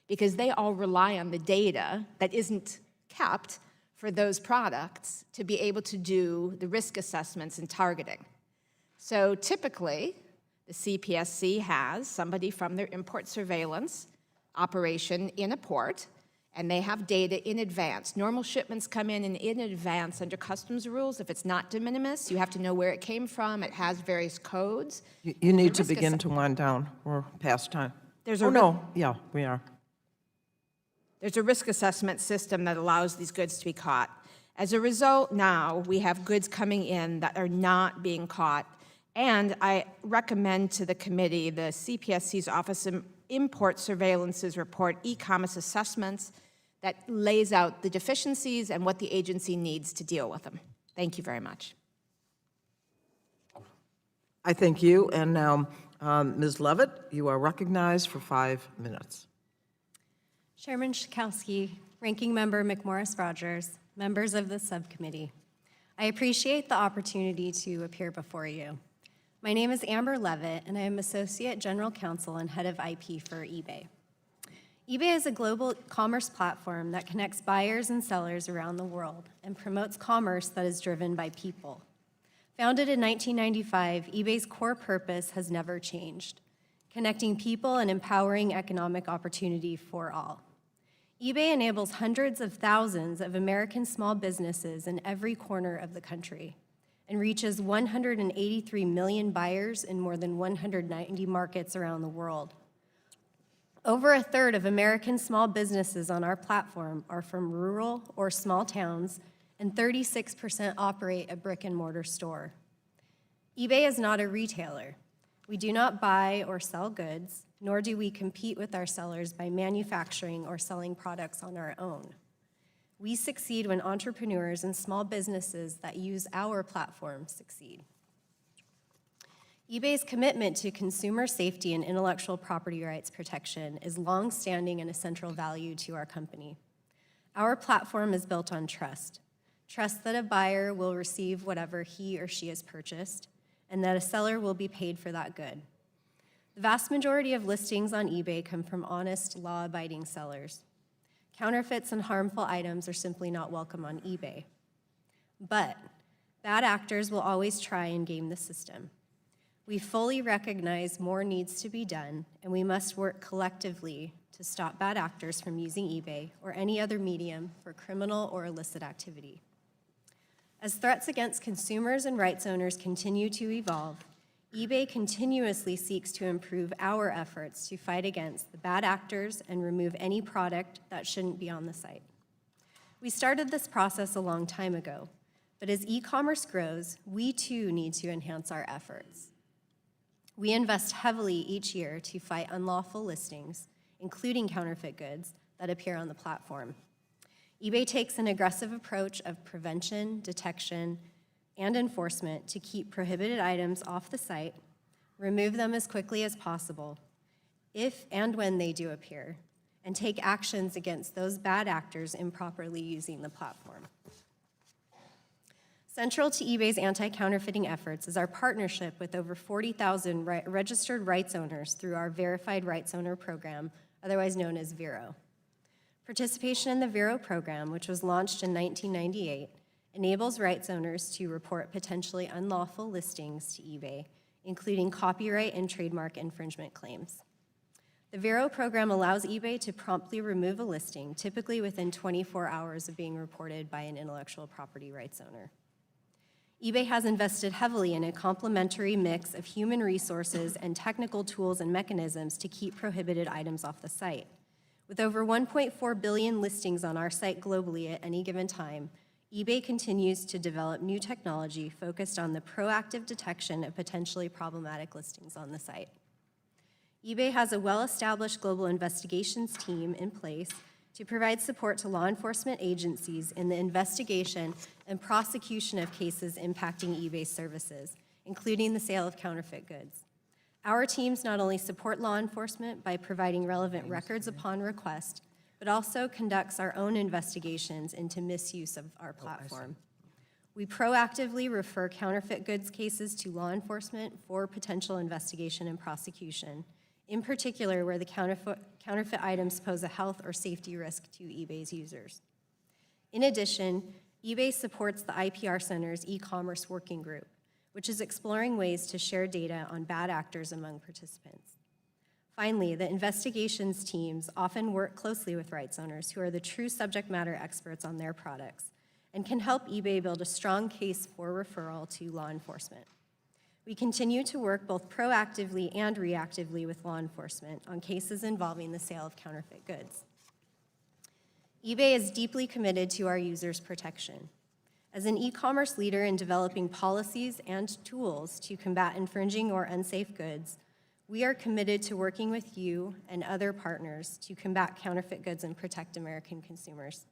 because they all rely on the data that isn't kept for those products to be able to do the risk assessments and targeting. So typically, the CPSC has somebody from their import surveillance operation in a port, and they have data in advance. Normal shipments come in advance under customs rules. If it's not de minimis, you have to know where it came from. It has various codes. You need to begin to wind down. We're past time. There's Yeah, we are. There's a risk assessment system that allows these goods to be caught. As a result, now we have goods coming in that are not being caught. And I recommend to the committee the CPSC's Office of Import Surveillance's report, e-commerce assessments, that lays out the deficiencies and what the agency needs to deal with them. Thank you very much. I thank you, and now, Ms. Levitt, you are recognized for 5 minutes. Chairman Schakowsky, Ranking Member McMorris-Rogers, members of the subcommittee. I appreciate the opportunity to appear before you. My name is Amber Levitt, and I am Associate General Counsel and Head of IP for eBay. eBay is a global commerce platform that connects buyers and sellers around the world and promotes commerce that is driven by people. Founded in 1995, eBay's core purpose has never changed, connecting people and empowering economic opportunity for all. eBay enables hundreds of thousands of American small businesses in every corner of the country and reaches 183 million buyers in more than 190 markets around the world. Over a third of American small businesses on our platform are from rural or small towns, and 36% operate a brick-and-mortar store. eBay is not a retailer. We do not buy or sell goods, nor do we compete with our sellers by manufacturing or selling products on our own. We succeed when entrepreneurs and small businesses that use our platform succeed. eBay's commitment to consumer safety and intellectual property rights protection is long-standing and a central value to our company. Our platform is built on trust. Trust that a buyer will receive whatever he or she has purchased, and that a seller will be paid for that good. The vast majority of listings on eBay come from honest, law-abiding sellers. Counterfeits and harmful items are simply not welcome on eBay. But bad actors will always try and game the system. We fully recognize more needs to be done, and we must work collectively to stop bad actors from using eBay or any other medium for criminal or illicit activity. As threats against consumers and rights owners continue to evolve, eBay continuously seeks to improve our efforts to fight against the bad actors and remove any product that shouldn't be on the site. We started this process a long time ago, but as e-commerce grows, we too need to enhance our efforts. We invest heavily each year to fight unlawful listings, including counterfeit goods, that appear on the platform. eBay takes an aggressive approach of prevention, detection, and enforcement to keep prohibited items off the site, remove them as quickly as possible, if and when they do appear, and take actions against those bad actors improperly using the platform. Central to eBay's anti-counterfeiting efforts is our partnership with over 40,000 registered rights owners through our Verified Rights Owner Program, otherwise known as Vero. Participation in the Vero program, which was launched in 1998, enables rights owners to report potentially unlawful listings to eBay, including copyright and trademark infringement claims. The Vero program allows eBay to promptly remove a listing, typically within 24 hours of being reported by an intellectual property rights owner. eBay has invested heavily in a complementary mix of human resources and technical tools and mechanisms to keep prohibited items off the site. With over 1.4 billion listings on our site globally at any given time, eBay continues to develop new technology focused on the proactive detection of potentially problematic listings on the site. eBay has a well-established global investigations team in place to provide support to law enforcement agencies in the investigation and prosecution of cases impacting eBay services, including the sale of counterfeit goods. Our teams not only support law enforcement by providing relevant records upon request, but also conducts our own investigations into misuse of our platform. We proactively refer counterfeit goods cases to law enforcement for potential investigation and prosecution, in particular where the counterfeit items pose a health or safety risk to eBay's users. In addition, eBay supports the IPR Center's e-commerce working group, which is exploring ways to share data on bad actors among participants. Finally, the investigations teams often work closely with rights owners who are the true subject matter experts on their products and can help eBay build a strong case for referral to law enforcement. We continue to work both proactively and reactively with law enforcement on cases involving the sale of counterfeit goods. eBay is deeply committed to our users' protection. As an e-commerce leader in developing policies and tools to combat infringing or unsafe goods, we are committed to working with you and other partners to combat counterfeit goods and protect American consumers.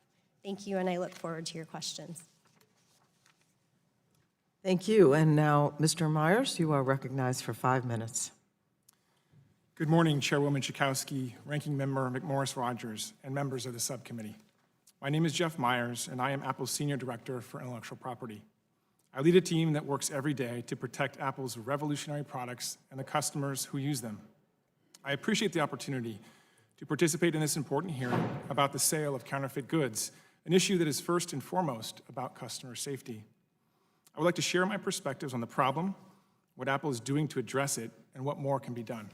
Thank you, and I look forward to your questions. Thank you. And now, Mr. Myers, you are recognized for 5 minutes. Good morning, Chairwoman Schakowsky, Ranking Member McMorris Rogers, and members of the subcommittee. My name is Jeff Myers, and I am Apple's Senior Director for Intellectual Property. I lead a team that works every day to protect Apple's revolutionary products and the customers who use them. I appreciate the opportunity to participate in this important hearing about the sale of counterfeit goods, an issue that is first and foremost about customer safety. I would like to share my perspectives on the problem, what Apple is doing to address it, and what more can be done.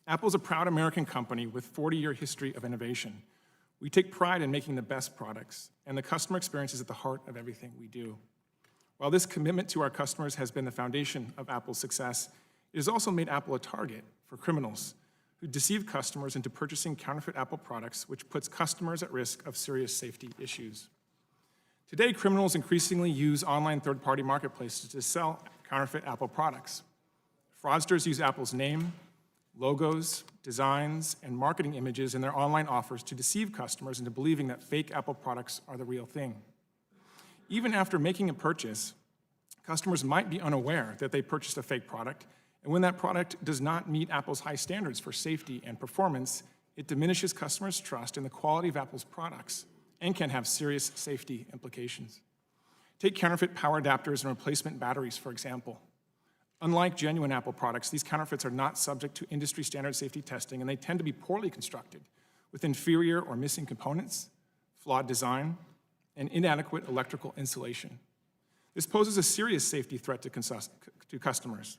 Apple is a proud American company with a 40-year history of innovation. We take pride in making the best products, and the customer experience is at the heart of everything we do. While this commitment to our customers has been the foundation of Apple's success, it has also made Apple a target for criminals who deceive customers into purchasing counterfeit Apple products, which puts customers at risk of serious safety issues. Today, criminals increasingly use online third-party marketplaces to sell counterfeit Apple products. Fraudsters use Apple's name, logos, designs, and marketing images in their online offers to deceive customers into believing that fake Apple products are the real thing. Even after making a purchase, customers might be unaware that they purchased a fake product, and when that product does not meet Apple's high standards for safety and performance, it diminishes customers' trust in the quality of Apple's products and can have serious safety implications. Take counterfeit power adapters and replacement batteries, for example. Unlike genuine Apple products, these counterfeits are not subject to industry standard safety testing, and they tend to be poorly constructed with inferior or missing components, flawed design, and inadequate electrical insulation. This poses a serious safety threat to customers.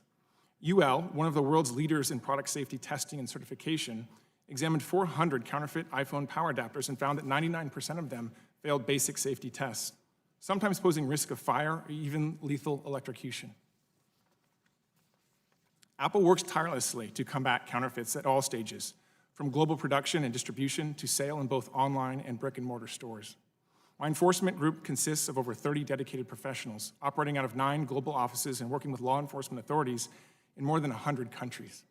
UL, one of the world's leaders in product safety testing and certification, examined 400 counterfeit iPhone power adapters and found that 99% of them failed basic safety tests, sometimes posing risk of fire or even lethal electrocution. Apple works tirelessly to combat counterfeits at all stages, from global production and distribution to sale in both online and brick-and-mortar stores. My enforcement group consists of over 30 dedicated professionals operating out of 9 global offices and working with law enforcement authorities in more than 100 countries.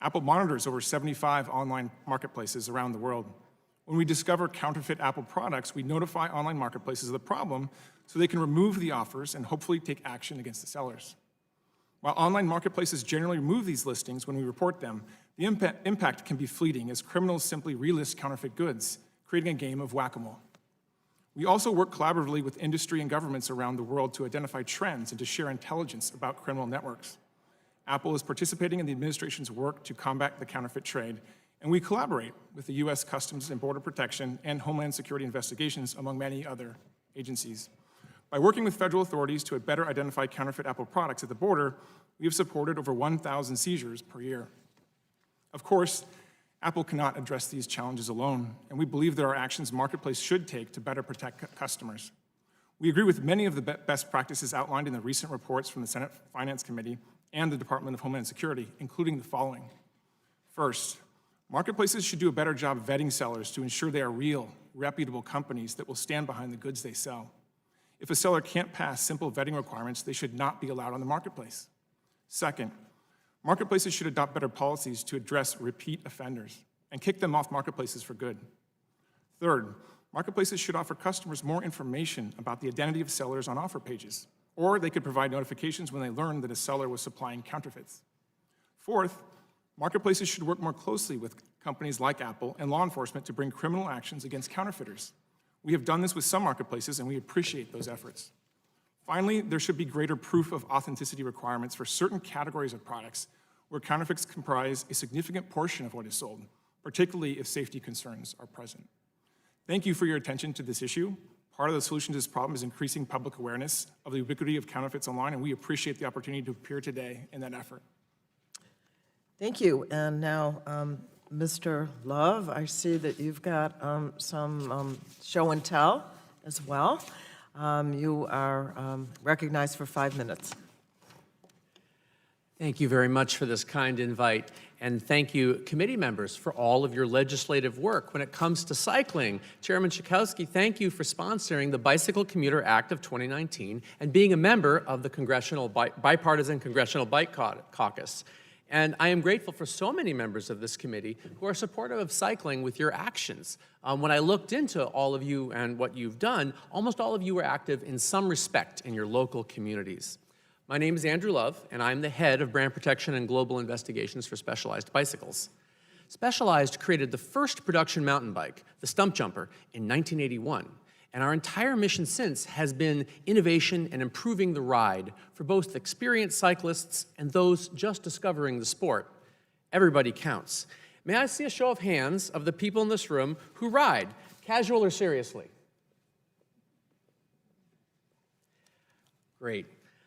Apple monitors over 75 online marketplaces around the world. When we discover counterfeit Apple products, we notify online marketplaces of the problem so they can remove the offers and hopefully take action against the sellers. While online marketplaces generally remove these listings when we report them, the impact can be fleeting as criminals simply relist counterfeit goods, creating a game of whack-a-mole. We also work collaboratively with industry and governments around the world to identify trends and to share intelligence about criminal networks. Apple is participating in the administration's work to combat the counterfeit trade, and we collaborate with the U.S. Customs and Border Protection and Homeland Security investigations, among many other agencies. By working with federal authorities to better identify counterfeit Apple products at the border, we have supported over 1,000 seizures per year. Of course, Apple cannot address these challenges alone, and we believe there are actions marketplace should take to better protect customers. We agree with many of the best practices outlined in the recent reports from the Senate Finance Committee and the Department of Homeland Security, including the following. First, marketplaces should do a better job vetting sellers to ensure they are real, reputable companies that will stand behind the goods they sell. If a seller can't pass simple vetting requirements, they should not be allowed on the marketplace. Second, marketplaces should adopt better policies to address repeat offenders and kick them off marketplaces for good. Third, marketplaces should offer customers more information about the identity of sellers on offer pages, or they could provide notifications when they learn that a seller was supplying counterfeits. Fourth, marketplaces should work more closely with companies like Apple and law enforcement to bring criminal actions against counterfeiters. We have done this with some marketplaces, and we appreciate those efforts. Finally, there should be greater proof of authenticity requirements for certain categories of products where counterfeits comprise a significant portion of what is sold, particularly if safety concerns are present. Thank you for your attention to this issue. Part of the solution to this problem is increasing public awareness of the ubiquity of counterfeits online, and we appreciate the opportunity to appear today in that effort. Thank you. And now, Mr. Love, I see that you've got some show and tell as well. You are recognized for 5 minutes. Thank you very much for this kind invite, and thank you, committee members, for all of your legislative work. When it comes to cycling, Chairman Schakowsky, thank you for sponsoring the Bicycle Commuter Act of 2019 and being a member of the Bipartisan Congressional Bike Caucus. And I am grateful for so many members of this committee who are supportive of cycling with your actions. When I looked into all of you and what you've done, almost all of you were active in some respect in your local communities. My name is Andrew Love, and I'm the head of Brand Protection and Global Investigations for Specialized Bicycles. Specialized created the first production mountain bike, the Stump Jumper, in 1981. And our entire mission since has been innovation and improving the ride for both experienced cyclists and those just discovering the sport. Everybody counts. May I see a show of hands of the people in this room who ride, casual or seriously? Great.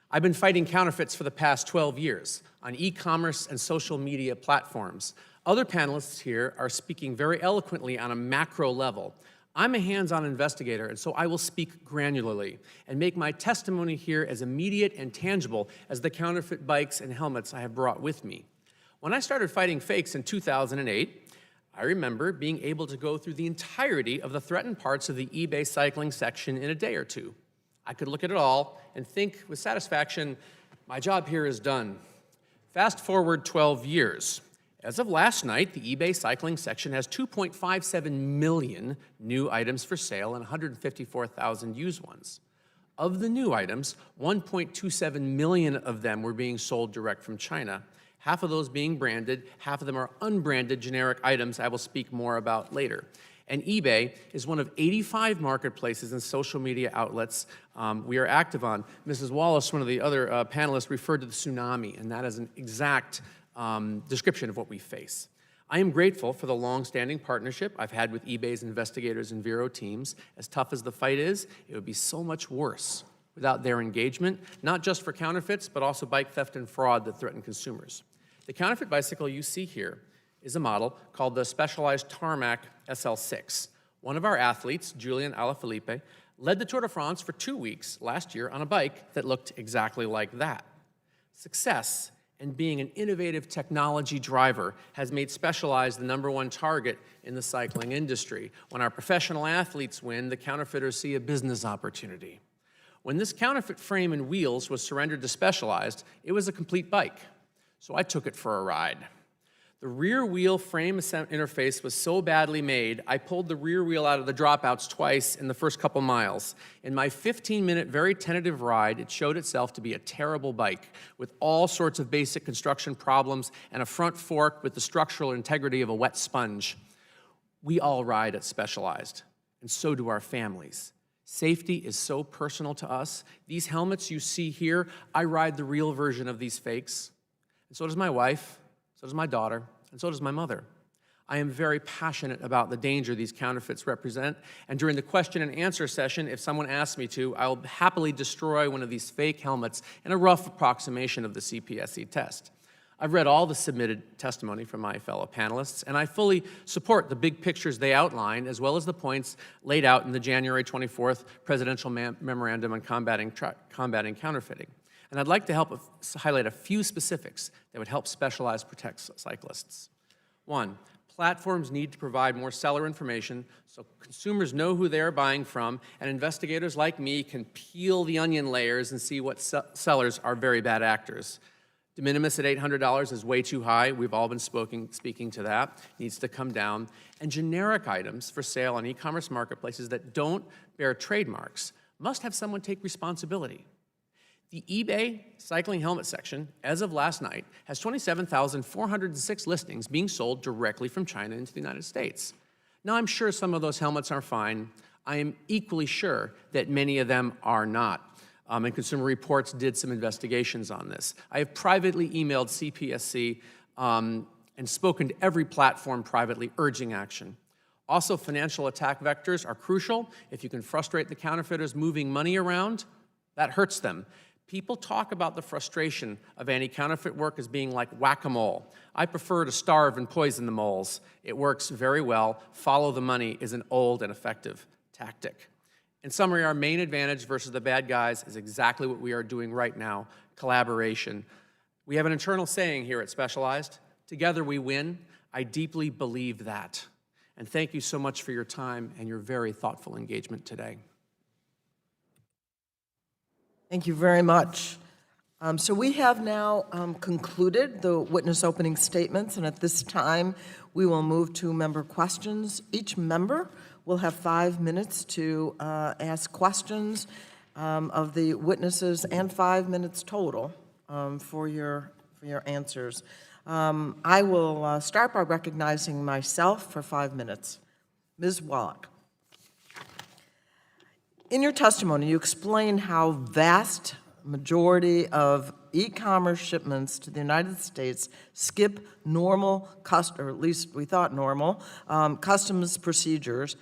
I've been fighting counterfeits for the past 12 years on e-commerce and social media platforms. Other panelists here are speaking very eloquently on a macro level. I'm a hands-on investigator, and so I will speak granularly and make my testimony here as immediate and tangible as the counterfeit bikes and helmets I have brought with me. When I started fighting fakes in 2008, I remember being able to go through the entirety of the threatened parts of the eBay cycling section in a day or two. I could look at it all and think with satisfaction, my job here is done. Fast forward 12 years. As of last night, the eBay cycling section has 2.57 million new items for sale and 154,000 used ones. Of the new items, 1.27 million of them were being sold direct from China. Half of those being branded, half of them are unbranded generic items I will speak more about later. And eBay is one of 85 marketplaces and social media outlets we are active on. Mrs. Wallace, one of the other panelists, referred to the tsunami, and that is an exact description of what we face. I am grateful for the long-standing partnership I've had with eBay's investigators and Vero teams. As tough as the fight is, it would be so much worse without their engagement, not just for counterfeits, but also bike theft and fraud that threaten consumers. The counterfeit bicycle you see here is a model called the Specialized Tarmac SL6. One of our athletes, Julian Alaphilippe, led the Tour de France for 2 weeks last year on a bike that looked exactly like that. Success and being an innovative technology driver has made Specialized the #1 target in the cycling industry. When our professional athletes win, the counterfeiters see a business opportunity. When this counterfeit frame and wheels was surrendered to Specialized, it was a complete bike, so I took it for a ride. The rear wheel frame interface was so badly made, I pulled the rear wheel out of the dropouts twice in the first couple miles. In my 15-minute, very tentative ride, it showed itself to be a terrible bike with all sorts of basic construction problems and a front fork with the structural integrity of a wet sponge. We all ride at Specialized, and so do our families. Safety is so personal to us. These helmets you see here, I ride the real version of these fakes, and so does my wife. So does my daughter, and so does my mother. I am very passionate about the danger these counterfeits represent, and during the question and answer session, if someone asks me to, I will happily destroy one of these fake helmets in a rough approximation of the CPSC test. I've read all the submitted testimony from my fellow panelists, and I fully support the big pictures they outline, as well as the points laid out in the January 24th Presidential Memorandum on Combating Counterfeiting. And I'd like to highlight a few specifics that would help Specialized protect cyclists. One, platforms need to provide more seller information so consumers know who they are buying from, and investigators like me can peel the onion layers and see what sellers are very bad actors. De minimis at $800 is way too high. We've all been speaking to that. It needs to come down. And generic items for sale on e-commerce marketplaces that don't bear trademarks must have someone take responsibility. The eBay cycling helmet section, as of last night, has 27,406 listings being sold directly from China into the United States. Now, I'm sure some of those helmets are fine. I am equally sure that many of them are not. And Consumer Reports did some investigations on this. I have privately emailed CPSC and spoken to every platform privately urging action. Also, financial attack vectors are crucial. If you can frustrate the counterfeiters moving money around, that hurts them. People talk about the frustration of anti-counterfeit work as being like whack-a-mole. I prefer to starve and poison the moles. It works very well. Follow the money is an old and effective tactic. In summary, our main advantage versus the bad guys is exactly what we are doing right now, collaboration. We have an internal saying here at Specialized, together we win. I deeply believe that. And thank you so much for your time and your very thoughtful engagement today. Thank you very much. So we have now concluded the witness opening statements, and at this time, we will move to member questions. Each member will have 5 minutes to ask questions of the witnesses and 5 minutes total for your answers. I will start by recognizing myself for 5 minutes. Ms. Wallach. In your testimony, you explained how vast majority of e-commerce shipments to the United States skip normal, or at least we thought normal, customs procedures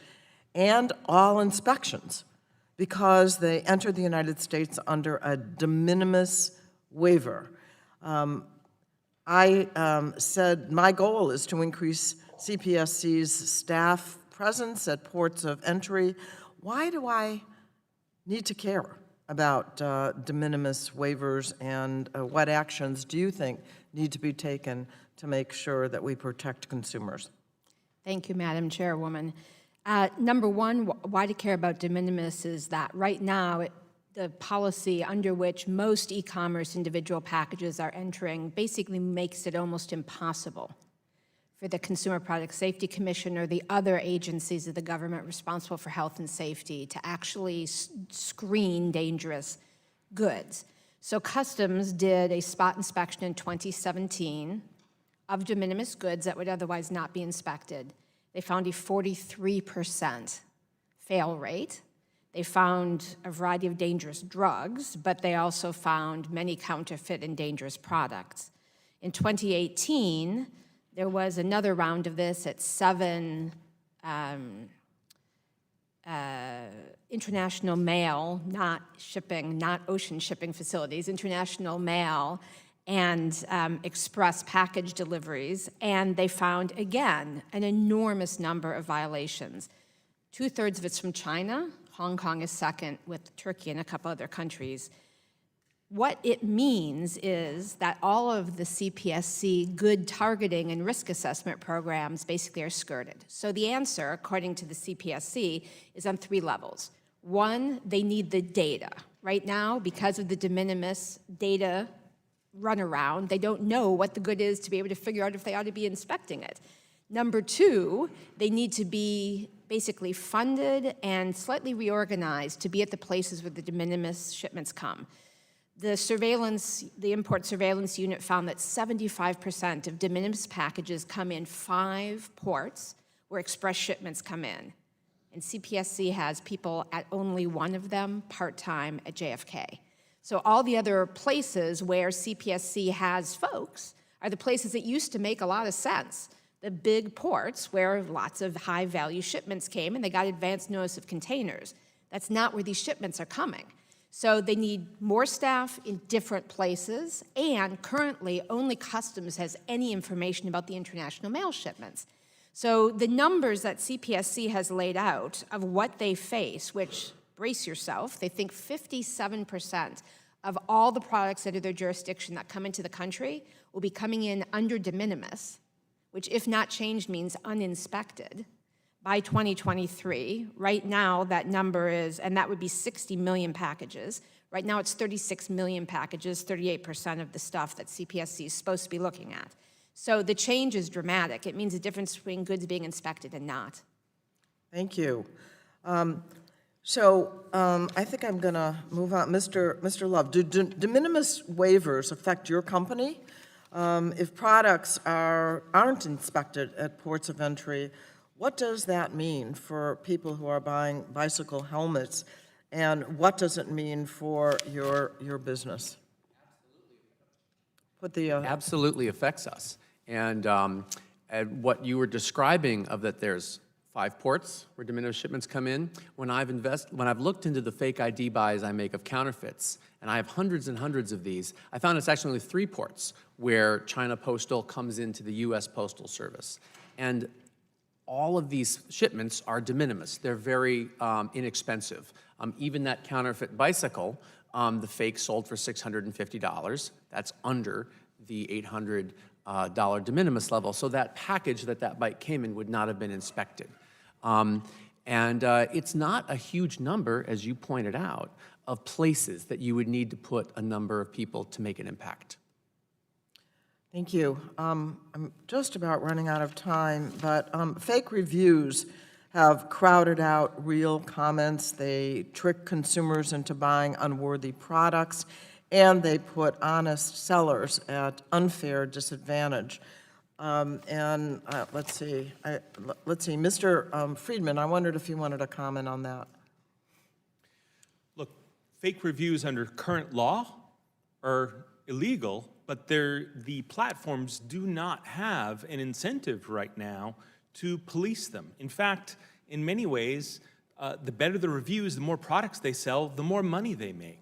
and all inspections because they enter the United States under a de minimis waiver. I said my goal is to increase CPSC's staff presence at ports of entry. Why do I need to care about de minimis waivers, and what actions do you think need to be taken to make sure that we protect consumers? Thank you, Madam Chairwoman. Number one, why to care about de minimis is that right now, the policy under which most e-commerce individual packages are entering basically makes it almost impossible for the Consumer Product Safety Commission or the other agencies of the government responsible for health and safety to actually screen dangerous goods. So Customs did a spot inspection in 2017 of de minimis goods that would otherwise not be inspected. They found a 43% fail rate. They found a variety of dangerous drugs, but they also found many counterfeit and dangerous products. In 2018, there was another round of this at 7 international mail, not ocean shipping facilities, international mail and express package deliveries, and they found, again, an enormous number of violations. 2/3 of it's from China. Hong Kong is second, with Turkey and a couple other countries. What it means is that all of the CPSC good targeting and risk assessment programs basically are skirted. So the answer, according to the CPSC, is on 3 levels. One, they need the data. Right now, because of the de minimis data runaround, they don't know what the good is to be able to figure out if they ought to be inspecting it. Number 2, they need to be basically funded and slightly reorganized to be at the places where the de minimis shipments come. The import surveillance unit found that 75% of de minimis packages come in 5 ports where express shipments come in. And CPSC has people at only one of them, part-time at JFK. So all the other places where CPSC has folks are the places that used to make a lot of sense. The big ports where lots of high-value shipments came and they got advance notice of containers. That's not where these shipments are coming. So they need more staff in different places, and currently only Customs has any information about the international mail shipments. So the numbers that CPSC has laid out of what they face, which, brace yourself, they think 57% of all the products under their jurisdiction that come into the country will be coming in under de minimis, which if not changed means uninspected, by 2023. Right now, that number is, and that would be 60 million packages. Right now, it's 36 million packages, 38% of the stuff that CPSC is supposed to be looking at. So the change is dramatic. It means a difference between goods being inspected and not. Thank you. I think I'm going to move on. Mr. Love, do de minimis waivers affect your company? If products aren't inspected at ports of entry, what does that mean for people who are buying bicycle helmets, and what does it mean for your business? Absolutely affects us. And what you were describing of that there's 5 ports where de minimis shipments come in, when I've looked into the fake ID buys I make of counterfeits, and I have hundreds and hundreds of these, I found it's actually only 3 ports where China Postal comes into the U.S. Postal Service. And all of these shipments are de minimis. They're very inexpensive. Even that counterfeit bicycle, the fake sold for $650. That's under the $800 de minimis level. So that package that bike came in would not have been inspected. It's not a huge number, as you pointed out, of places that you would need to put a number of people to make an impact. Thank you. I'm just about running out of time, but fake reviews have crowded out real comments. They trick consumers into buying unworthy products, and they put honest sellers at unfair disadvantage. Let's see, Mr. Friedman, I wondered if you wanted to comment on that. Look, fake reviews under current law are illegal, but the platforms do not have an incentive right now to police them. In fact, in many ways, the better the reviews, the more products they sell, the more money they make.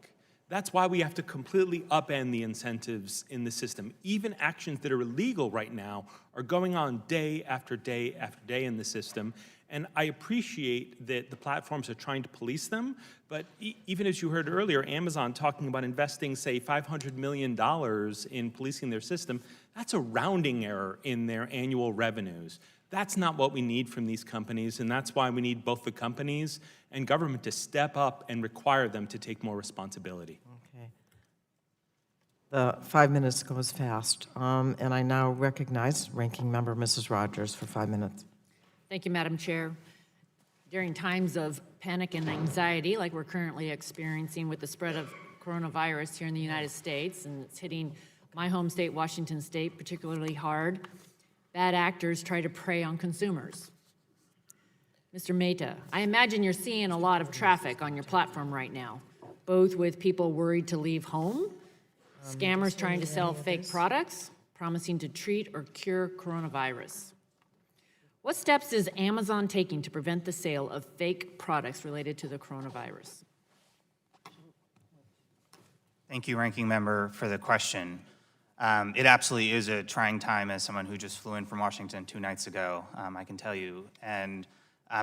That's why we have to completely upend the incentives in the system. Even actions that are illegal right now are going on day after day after day in the system. And I appreciate that the platforms are trying to police them, but even as you heard earlier, Amazon talking about investing, say, $500 million in policing their system, that's a rounding error in their annual revenues. That's not what we need from these companies, and that's why we need both the companies and government to step up and require them to take more responsibility. Okay. The 5 minutes goes fast, and I now recognize Ranking Member Mrs. Rogers for 5 minutes. Thank you, Madam Chair. During times of panic and anxiety, like we're currently experiencing with the spread of coronavirus here in the United States, and it's hitting my home state, Washington State, particularly hard, bad actors try to prey on consumers. Mr. Mehta, I imagine you're seeing a lot of traffic on your platform right now, both with people worried to leave home, scammers trying to sell fake products, promising to treat or cure coronavirus. What steps is Amazon taking to prevent the sale of fake products related to the coronavirus? Thank you, Ranking Member, for the question. It absolutely is a trying time as someone who just flew in from Washington 2 nights ago, I can tell you. And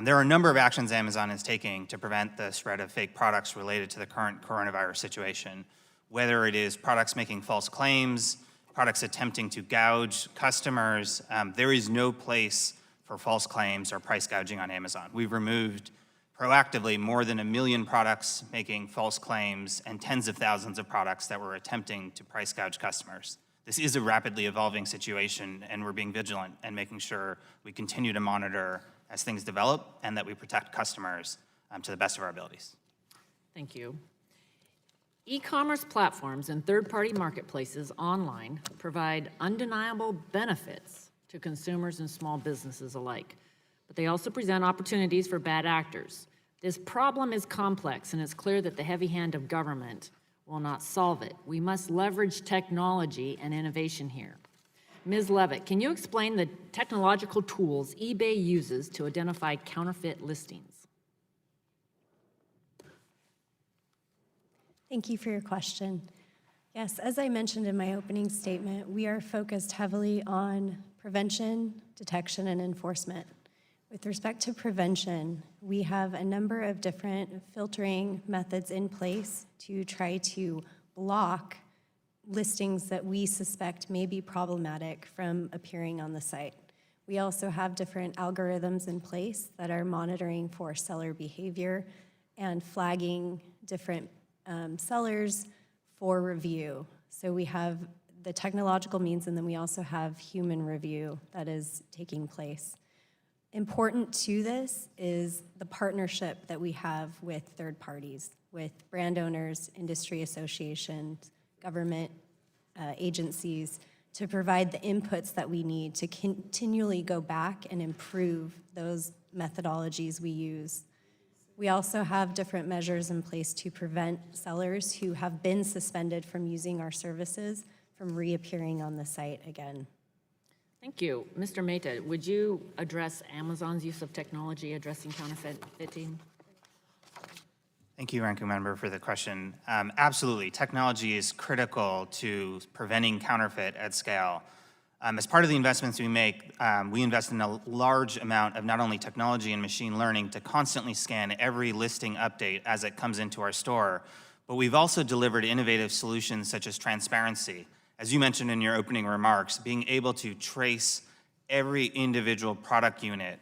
there are a number of actions Amazon is taking to prevent the spread of fake products related to the current coronavirus situation, whether it is products making false claims, products attempting to gouge customers. There is no place for false claims or price gouging on Amazon. We've removed proactively more than 1 million products making false claims and tens of thousands of products that were attempting to price gouge customers. This is a rapidly evolving situation, and we're being vigilant and making sure we continue to monitor as things develop and that we protect customers to the best of our abilities. Thank you. E-commerce platforms and third-party marketplaces online provide undeniable benefits to consumers and small businesses alike, but they also present opportunities for bad actors. This problem is complex, and it's clear that the heavy hand of government will not solve it. We must leverage technology and innovation here. Ms. Levitt, can you explain the technological tools eBay uses to identify counterfeit listings? Thank you for your question. Yes, as I mentioned in my opening statement, we are focused heavily on prevention, detection, and enforcement. With respect to prevention, we have a number of different filtering methods in place to try to block listings that we suspect may be problematic from appearing on the site. We also have different algorithms in place that are monitoring for seller behavior and flagging different sellers for review. So we have the technological means, and then we also have human review that is taking place. Important to this is the partnership that we have with third parties, with brand owners, industry associations, government agencies, to provide the inputs that we need to continually go back and improve those methodologies we use. We also have different measures in place to prevent sellers who have been suspended from using our services from reappearing on the site again. Thank you. Mr. Mehta, would you address Amazon's use of technology addressing counterfeiting? Thank you, Ranking Member, for the question. Absolutely, technology is critical to preventing counterfeit at scale. As part of the investments we make, we invest in a large amount of not only technology and machine learning to constantly scan every listing update as it comes into our store, but we've also delivered innovative solutions such as transparency. As you mentioned in your opening remarks, being able to trace every individual product unit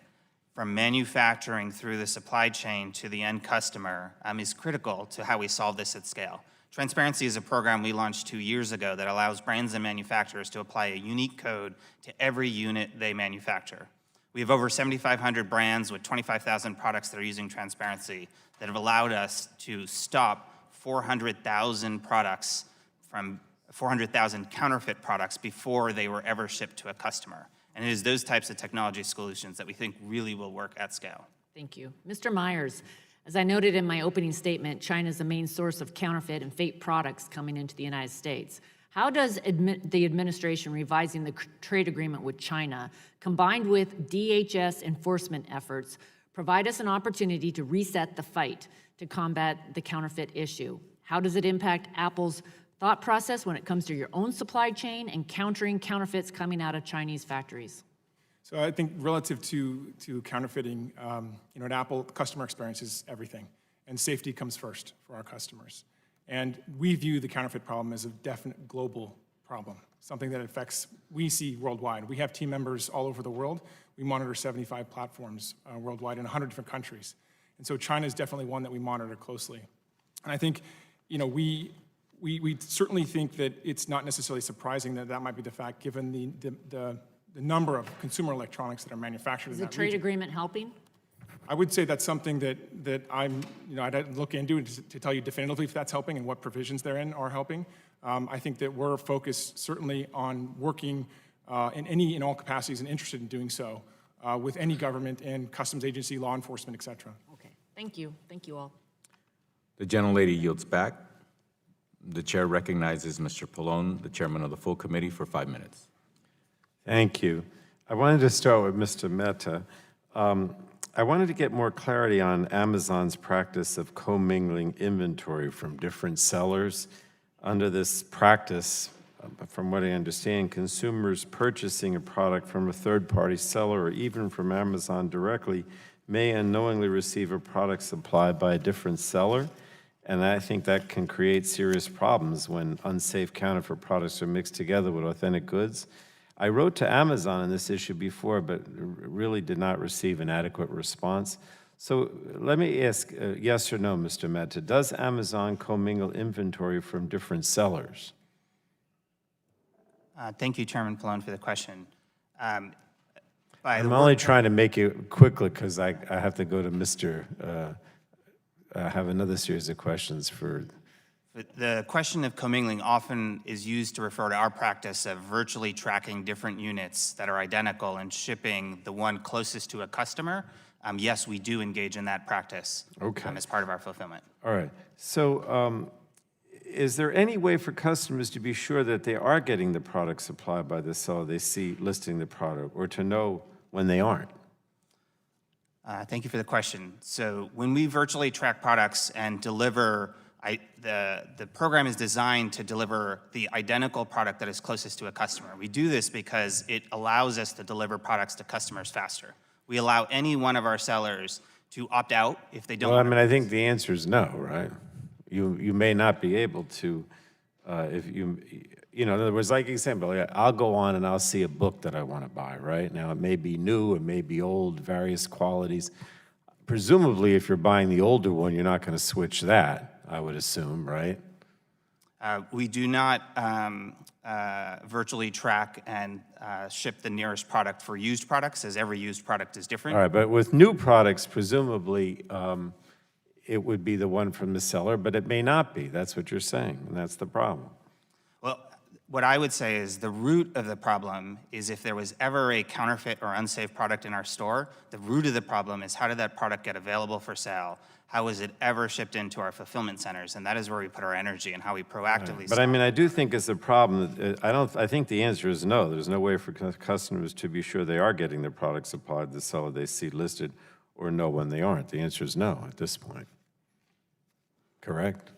from manufacturing through the supply chain to the end customer is critical to how we solve this at scale. Transparency is a program we launched 2 years ago that allows brands and manufacturers to apply a unique code to every unit they manufacture. We have over 7,500 brands with 25,000 products that are using transparency that have allowed us to stop 400,000 products from 400,000 counterfeit products before they were ever shipped to a customer. And it is those types of technology solutions that we think really will work at scale. Thank you. Mr. Myers, as I noted in my opening statement, China is the main source of counterfeit and fake products coming into the United States. How does the administration revising the trade agreement with China, combined with DHS enforcement efforts, provide us an opportunity to reset the fight to combat the counterfeit issue? How does it impact Apple's thought process when it comes to your own supply chain and countering counterfeits coming out of Chinese factories? So I think relative to counterfeiting, at Apple, customer experience is everything, and safety comes first for our customers. And we view the counterfeit problem as a definite global problem, something that affects, we see worldwide. We have team members all over the world. We monitor 75 platforms worldwide in 100 different countries. And so China is definitely one that we monitor closely. And I think, we certainly think that it's not necessarily surprising that that might be the fact, given the number of consumer electronics that are manufactured in that region. Is the trade agreement helping? I would say that's something that I'd look into to tell you definitively if that's helping and what provisions therein are helping. I think that we're focused certainly on working in all capacities and interested in doing so with any government and customs agency, law enforcement, et cetera. Okay, thank you. Thank you all. The gentlelady yields back. The chair recognizes Mr. Pallone, the chairman of the full committee, for 5 minutes. Thank you. I wanted to start with Mr. Mehta. I wanted to get more clarity on Amazon's practice of commingling inventory from different sellers. Under this practice, from what I understand, consumers purchasing a product from a third-party seller or even from Amazon directly may unknowingly receive a product supplied by a different seller. And I think that can create serious problems when unsafe counterfeit products are mixed together with authentic goods. I wrote to Amazon on this issue before, but really did not receive an adequate response. So let me ask, yes or no, Mr. Mehta, does Amazon commingle inventory from different sellers? Thank you, Chairman Pallone, for the question. I'm only trying to make it quickly because I have to go to Mr. Have another series of questions for. The question of commingling often is used to refer to our practice of virtually tracking different units that are identical and shipping the one closest to a customer. Yes, we do engage in that practice as part of our fulfillment. All right. So is there any way for customers to be sure that they are getting the product supplied by the seller they see listing the product, or to know when they aren't? Thank you for the question. So when we virtually track products and deliver, the program is designed to deliver the identical product that is closest to a customer. We do this because it allows us to deliver products to customers faster. We allow any one of our sellers to opt out if they don't. Well, I think the answer is no, right? You may not be able to, if in other words, like example, I'll go on and I'll see a book that I want to buy, right? Now, it may be new, it may be old, various qualities. Presumably, if you're buying the older one, you're not going to switch that, I would assume, right? We do not virtually track and ship the nearest product for used products, as every used product is different. All right, but with new products, presumably, it would be the one from the seller, but it may not be. That's what you're saying, and that's the problem. Well, what I would say is the root of the problem is if there was ever a counterfeit or unsafe product in our store, the root of the problem is how did that product get available for sale? How was it ever shipped into our fulfillment centers? And that is where we put our energy and how we proactively. Right. But I do think it's a problem. I think the answer is no. There's no way for customers to be sure they are getting their product supplied to the seller they see listed, or know when they aren't. The answer is no at this point. Correct?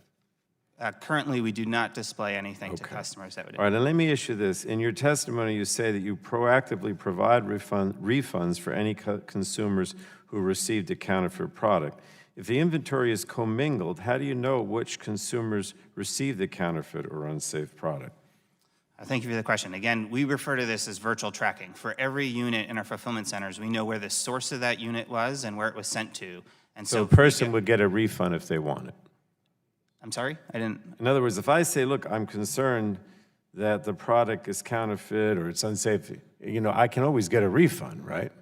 Currently, we do not display anything to customers that would. All right, and let me issue this. In your testimony, you say that you proactively provide refunds for any consumers who received a counterfeit product. If the inventory is commingled, how do you know which consumers received the counterfeit or unsafe product? Thank you for the question. Again, we refer to this as virtual tracking. For every unit in our fulfillment centers, we know where the source of that unit was and where it was sent to. And So a if we person get- would get a refund if they want it. I'm sorry? I didn't. In other words, if I say, look, I'm concerned that the product is counterfeit or it's unsafe, I can always get a refund, right?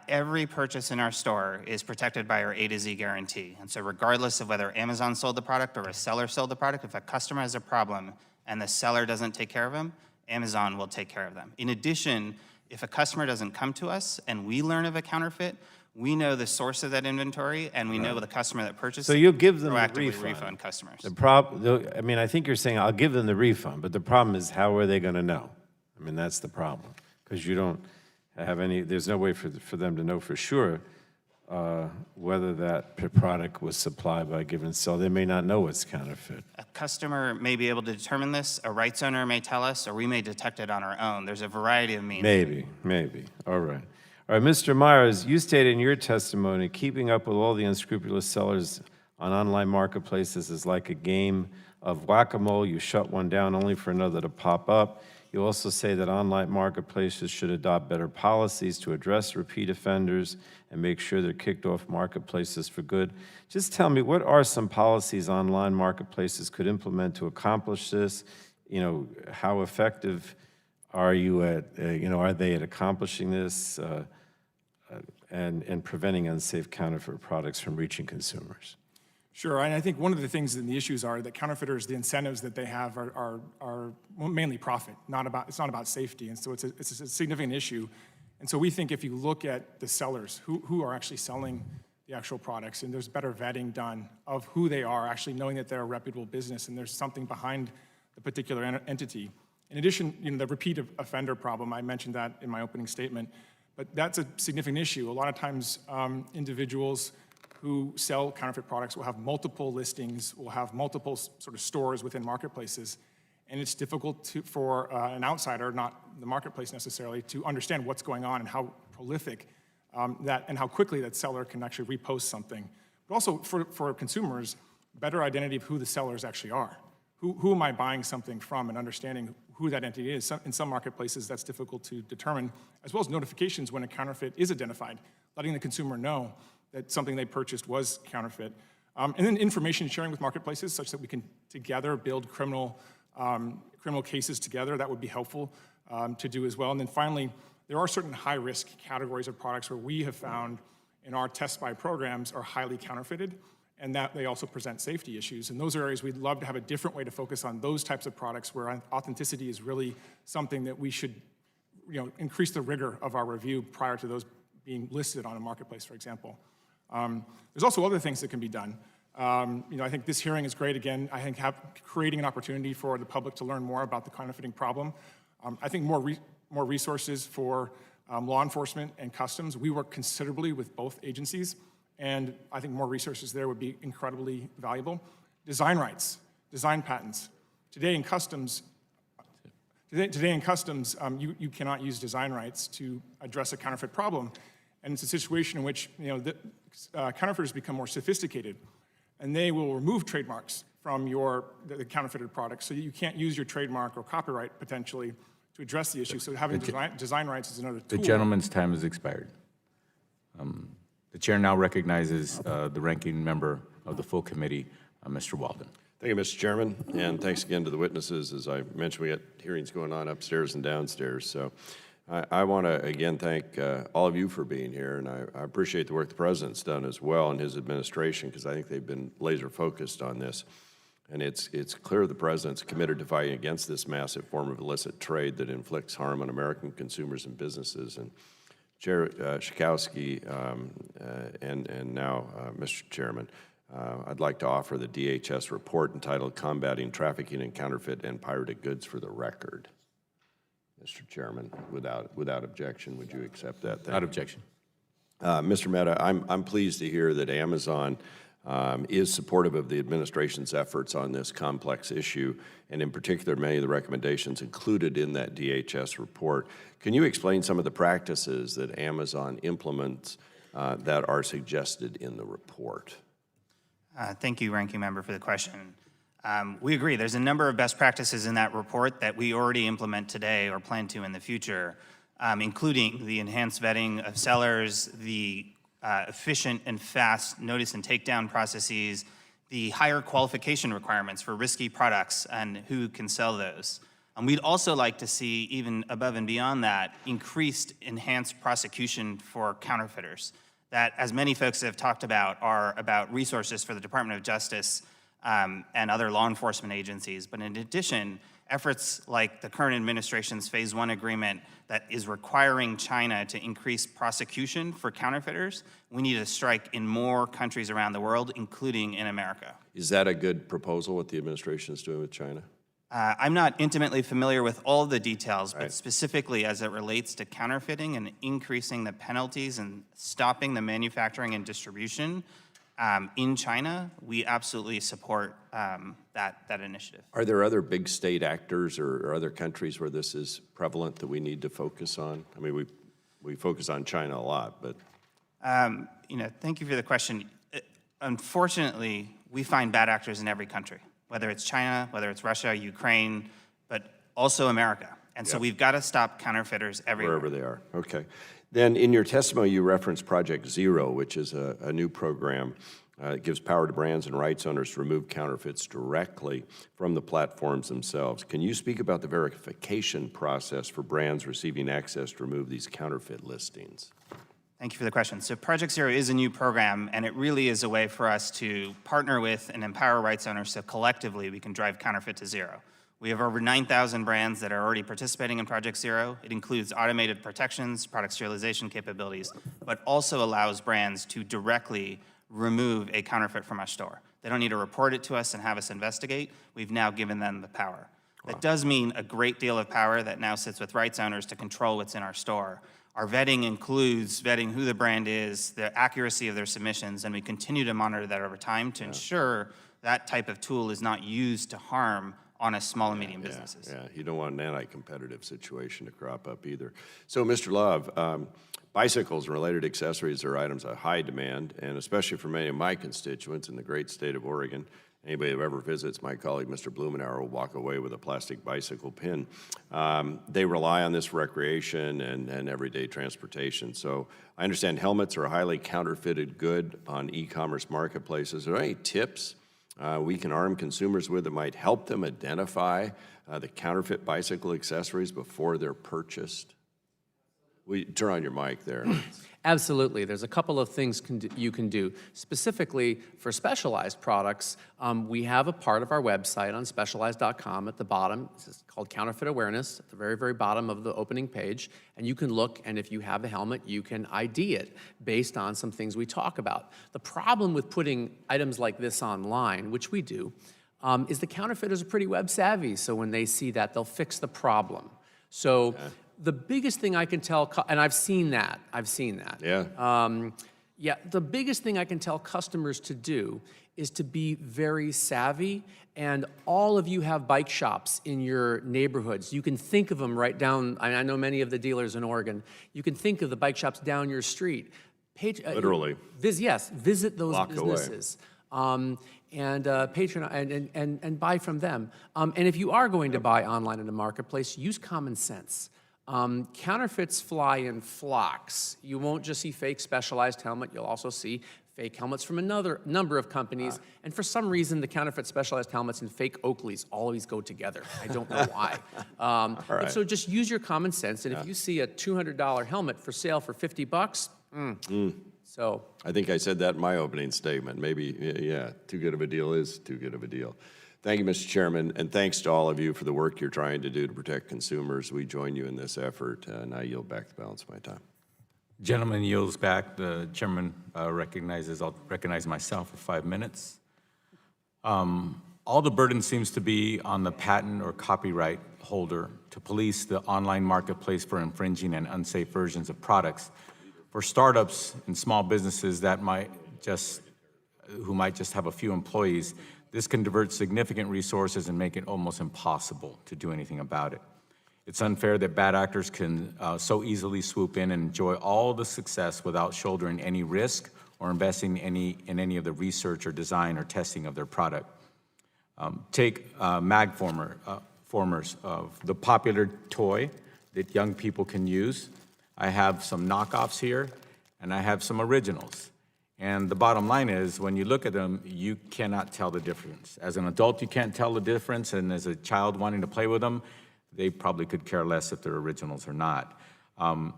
Every purchase in our store is protected by our A to Z guarantee. And so regardless of whether Amazon sold the product or a seller sold the product, if a customer has a problem and the seller doesn't take care of them, Amazon will take care of them. In addition, if a customer doesn't come to us and we learn of a counterfeit, we know the source of that inventory and we know the customer that purchased So it. you'll give them a proactively refund. customers. I think you're saying I'll give them the refund, but the problem is how are they going to know? I mean, that's the problem, because you don't have there's no way for them to know for sure whether that product was supplied by a given seller. They may not know it's counterfeit. A customer may be able to determine this, a rights owner may tell us, or we may detect it on our own. There's a variety of means. Maybe. All right. All right, Mr. Myers, you stated in your testimony, keeping up with all the unscrupulous sellers on online marketplaces is like a game of whack-a-mole. You shut one down only for another to pop up. You also say that online marketplaces should adopt better policies to address repeat offenders and make sure they're kicked off marketplaces for good. Just tell me, what are some policies online marketplaces could implement to accomplish this? How effective are you at, are they at accomplishing this and preventing unsafe counterfeit products from reaching consumers? Sure, and I think one of the things and the issues are that counterfeiters, the incentives that they have are mainly profit, it's not about safety, and so it's a significant issue. And so we think if you look at the sellers, who are actually selling the actual products, and there's better vetting done of who they are, actually knowing that they're a reputable business and there's something behind the particular entity. In addition, the repeat offender problem, I mentioned that in my opening statement, but that's a significant issue. A lot of times individuals who sell counterfeit products will have multiple listings, will have multiple sort of stores within marketplaces, and it's difficult for an outsider, not the marketplace necessarily, to understand what's going on and how prolific and how quickly that seller can actually repost something. But also for consumers, better identity of who the sellers actually are. Who am I buying something from, and understanding who that entity is. In some marketplaces, that's difficult to determine, as well as notifications when a counterfeit is identified, letting the consumer know that something they purchased was counterfeit. And then information sharing with marketplaces such that we can together build criminal cases together. That would be helpful to do as well. And then finally, there are certain high-risk categories of products where we have found in our test buy programs are highly counterfeited, and that they also present safety issues. In those areas, we'd love to have a different way to focus on those types of products where authenticity is really something that we should increase the rigor of our review prior to those being listed on a marketplace, for example. There's also other things that can be done. I think this hearing is great. Again, I think creating an opportunity for the public to learn more about the counterfeiting problem. I think more resources for law enforcement and customs. We work considerably with both agencies, and I think more resources there would be incredibly valuable. Design rights, design patents. Today in customs, you cannot use design rights to address a counterfeit problem. And it's a situation in which counterfeiters become more sophisticated, and they will remove trademarks from the counterfeited products, so that you can't use your trademark or copyright potentially to address the issue. So having design rights is another tool. The gentleman's time has expired. The chair now recognizes the ranking member of the full committee, Mr. Walden. Thank you, Mr. Chairman, and thanks again to the witnesses. As I mentioned, we got hearings going on upstairs and downstairs. So I want to again thank all of you for being here, and I appreciate the work the President's done as well in his administration, because I think they've been laser focused on this. And it's clear the President's committed to fighting against this massive form of illicit trade that inflicts harm on American consumers and businesses. And Chair Schakowsky and now Mr. Chairman, I'd like to offer the DHS report entitled Combating Trafficking in Counterfeit and Pirated Goods for the record. Mr. Chairman, without objection, would you accept that? Without objection. Mr. Mehta, I'm pleased to hear that Amazon is supportive of the administration's efforts on this complex issue, and in particular, many of the recommendations included in that DHS report. Can you explain some of the practices that Amazon implements that are suggested in the report? Thank you, Ranking Member, for the question. We agree. There's a number of best practices in that report that we already implement today or plan to in the future, including the enhanced vetting of sellers, the efficient and fast notice and takedown processes, the higher qualification requirements for risky products and who can sell those. We'd also like to see, even above and beyond that, increased enhanced prosecution for counterfeiters that, as many folks have talked about, are about resources for the Department of Justice and other law enforcement agencies. But in addition, efforts like the current administration's Phase 1 agreement that is requiring China to increase prosecution for counterfeiters, we need to strike in more countries around the world, including in America. Is that a good proposal, what the administration is doing with China? I'm not intimately familiar with all the details, but Right. specifically as it relates to counterfeiting and increasing the penalties and stopping the manufacturing and distribution in China, we absolutely support that initiative. Are there other big state actors or other countries where this is prevalent that we need to focus on? I mean, we focus on China a lot, but Thank you for the question. Unfortunately, we find bad actors in every country, whether it's China, whether it's Russia, Ukraine, but also America. And so we've got to stop counterfeiters everywhere. wherever they are. Okay. Then in your testimony, you referenced Project Zero, which is a new program. It gives power to brands and rights owners to remove counterfeits directly from the platforms themselves. Can you speak about the verification process for brands receiving access to remove these counterfeit listings? Thank you for the question. So Project Zero is a new program, and it really is a way for us to partner with and empower rights owners so collectively we can drive counterfeit to zero. We have over 9,000 brands that are already participating in Project Zero. It includes automated protections, product sterilization capabilities, but also allows brands to directly remove a counterfeit from our store. They don't need to report it to us and have us investigate. We've now given them the power. That does mean a great deal of power that now sits with rights owners to control what's in our store. Our vetting includes vetting who the brand is, the accuracy of their submissions, and we continue to monitor that over time to ensure that type of tool is not used to harm honest small and medium businesses. Yeah, you don't want an anti-competitive situation to crop up either. So, Mr. Love, bicycles and related accessories are items of high demand, and especially for many of my constituents in the great state of Oregon. Anybody who ever visits my colleague, Mr. Blumenauer, will walk away with a plastic bicycle pin. They rely on this for recreation and everyday transportation. So I understand helmets are a highly counterfeited good on e-commerce marketplaces. Are there any tips we can arm consumers with that might help them identify the counterfeit bicycle accessories before they're purchased? Turn on your mic there. Absolutely. There's a couple of things you can do. Specifically for specialized products, we have a part of our website on specialized.com at the bottom. It's called Counterfeit Awareness at the very, very bottom of the opening page. And you can look, and if you have a helmet, you can ID it based on some things we talk about. The problem with putting items like this online, which we do, is the counterfeiters are pretty web savvy. So when they see that, they'll fix the problem. So the biggest thing I can tell, and I've seen that. Yeah. The biggest thing I can tell customers to do is to be very savvy, and all of you have bike shops in your neighborhoods. You can think of them right down, I know many of the dealers in Oregon, you can think of the bike shops down your street. Literally. Visit those Block away. businesses. And patronize and buy from them. And if you are going to buy online in the marketplace, use common sense. Counterfeits fly in flocks. You won't just see fake Specialized helmet, you'll also see fake helmets from another number of companies. And for some reason, the counterfeit Specialized helmets and fake Oakleys always go together. I don't know why. right. So just use your common sense. And if you see a $200 helmet for sale for $50, so. I think I said that in my opening statement. Maybe, too good of a deal is too good of a deal. Thank you, Mr. Chairman, and thanks to all of you for the work you're trying to do to protect consumers. We join you in this effort, and I yield back the balance of my time. Gentleman yields back. The chairman I'll recognize myself for 5 minutes. All the burden seems to be on the patent or copyright holder to police the online marketplace for infringing and unsafe versions of products. For startups and small businesses who might just have a few employees, this can divert significant resources and make it almost impossible to do anything about it. It's unfair that bad actors can so easily swoop in and enjoy all the success without shouldering any risk or investing in any of the research or design or testing of their product. Take mag formers of the popular toy that young people can use. I have some knockoffs here, and I have some originals. And the bottom line is, when you look at them, you cannot tell the difference. As an adult, you can't tell the difference, and as a child wanting to play with them, they probably could care less if they're originals or not. And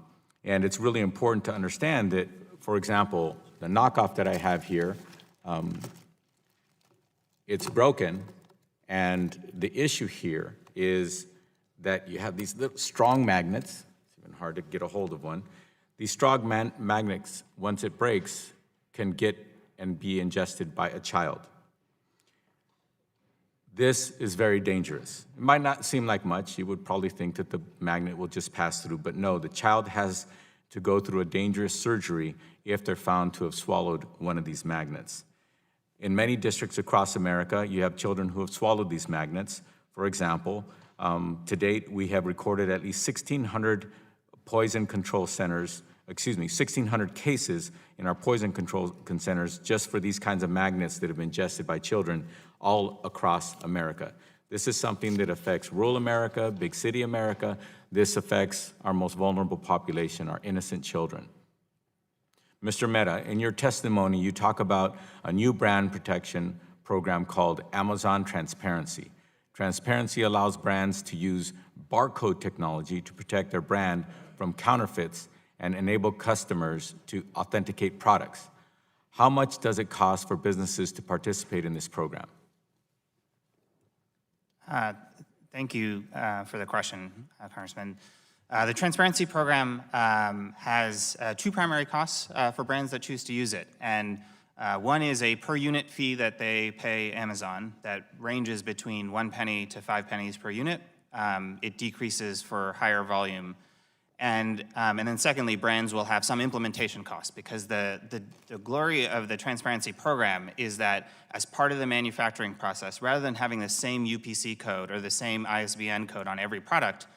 it's really important to understand that, for example, the knockoff that I have here, it's broken, and the issue here is that you have these little strong magnets. It's even hard to get a hold of one. These strong magnets, once it breaks, can get and be ingested by a child. This is very dangerous. It might not seem like much. You would probably think that the magnet will just pass through, but no, the child has to go through a dangerous surgery if they're found to have swallowed one of these magnets. In many districts across America, you have children who have swallowed these magnets. For example, to date, we have recorded at least 1,600 poison control centers, 1,600 cases in our poison control centers just for these kinds of magnets that have been ingested by children all across America. This is something that affects rural America, big city America. This affects our most vulnerable population, our innocent children. Mr. Mehta, in your testimony, you talk about a new brand protection program called Amazon Transparency. Transparency allows brands to use barcode technology to protect their brand from counterfeits and enable customers to authenticate products. How much does it cost for businesses to participate in this program? Thank you for the question, Congressman. The Transparency Program has two primary costs for brands that choose to use it. And one is a per unit fee that they pay Amazon that ranges between 1 penny to 5 pennies per unit. It decreases for higher volume. And then secondly, brands will have some implementation costs, because the glory of the Transparency Program is that as part of the manufacturing process, rather than having the same UPC code or the same ISBN code on every product,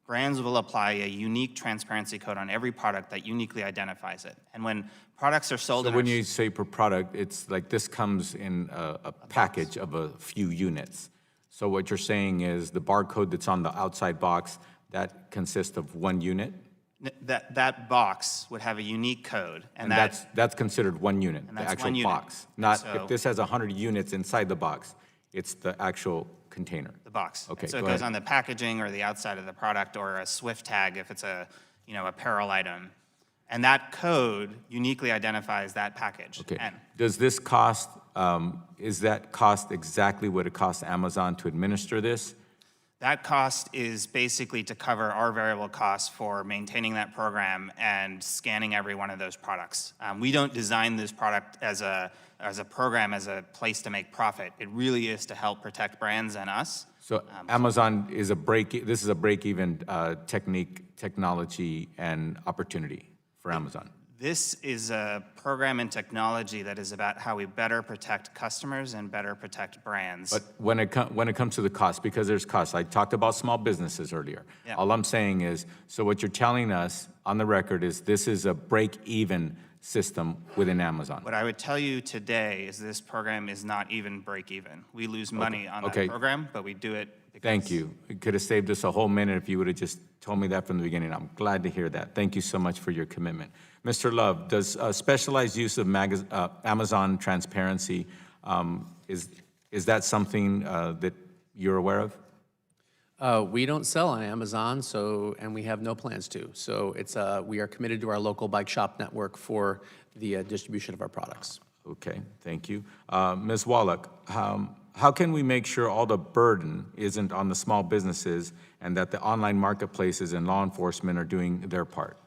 brands will apply a unique transparency code on every product that uniquely identifies it. And when products are sold So when you say per product, it's like this comes in a package of a few units. So what you're saying is the barcode that's on the outside box, that consists of 1 unit? That box would have a unique code. And that's considered 1 unit, the actual box. Not So if this has 100 units inside the box, it's the actual container. the box. Okay, So it go goes ahead. on the packaging or the outside of the product, or a Swift tag if it's a apparel item. And that code uniquely identifies that package. Okay. And Does this cost, is that cost exactly what it costs Amazon to administer this? that cost is basically to cover our variable costs for maintaining that program and scanning every one of those products. We don't design this product as a program, as a place to make profit. It really is to help protect brands and us. So Amazon is this is a break-even technology and opportunity for Amazon. This is a program and technology that is about how we better protect customers and better protect brands. But when it comes to the cost, because there's costs, I talked about small businesses earlier. Yeah. All I'm saying is, so what you're telling us on the record is this is a break-even system within Amazon. What I would tell you today is this program is not even break even. We lose money on that Okay. program, but we do it because... Thank you. It could have saved us a whole minute if you would have just told me that from the beginning. I'm glad to hear that. Thank you so much for your commitment. Mr. Love, does specialized use of Amazon Transparency, is that something that you're aware of? We don't sell on Amazon, and we have no plans to. So we are committed to our local bike shop network for the distribution of our products. Okay, thank you. Ms. Wallach, how can we make sure all the burden isn't on the small businesses and that the online marketplaces and law enforcement are doing their part?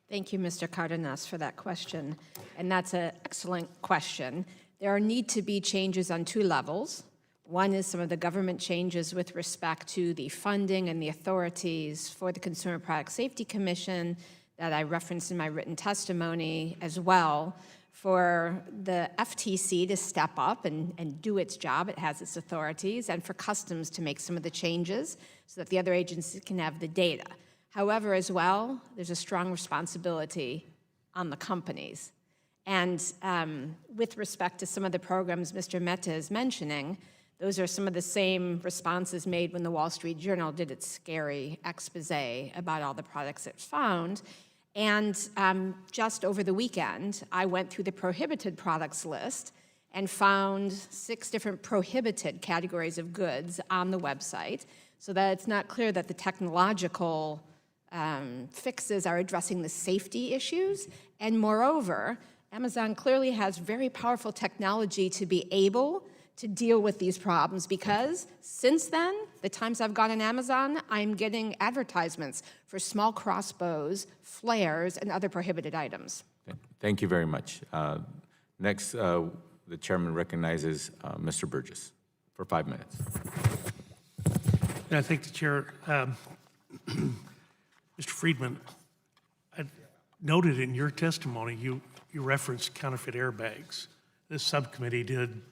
Thank you, Mr. Cardenas, for that question. And that's an excellent question. There need to be changes on 2 levels. One is some of the government changes with respect to the funding and the authorities for the Consumer Product Safety Commission that I referenced in my written testimony, as well for the FTC to step up and do its job. It has its authorities, and for Customs to make some of the changes so that the other agencies can have the data. However, as well, there's a strong responsibility on the companies. And with respect to some of the programs Mr. Mehta is mentioning, Those are some of the same responses made when the Wall Street Journal did its scary expose about all the products it found. And just over the weekend, I went through the prohibited products list and found 6 different prohibited categories of goods on the website, so that it's not clear that the technological fixes are addressing the safety issues. And moreover, Amazon clearly has very powerful technology to be able to deal with these problems, because since then, the times I've gone on Amazon, I'm getting advertisements for small crossbows, flares, and other prohibited items. Thank you very much. Next, the chairman recognizes Mr. Burgess for 5 minutes. I thank the chair. Mr. Friedman, I noted in your testimony you referenced counterfeit airbags. This subcommittee did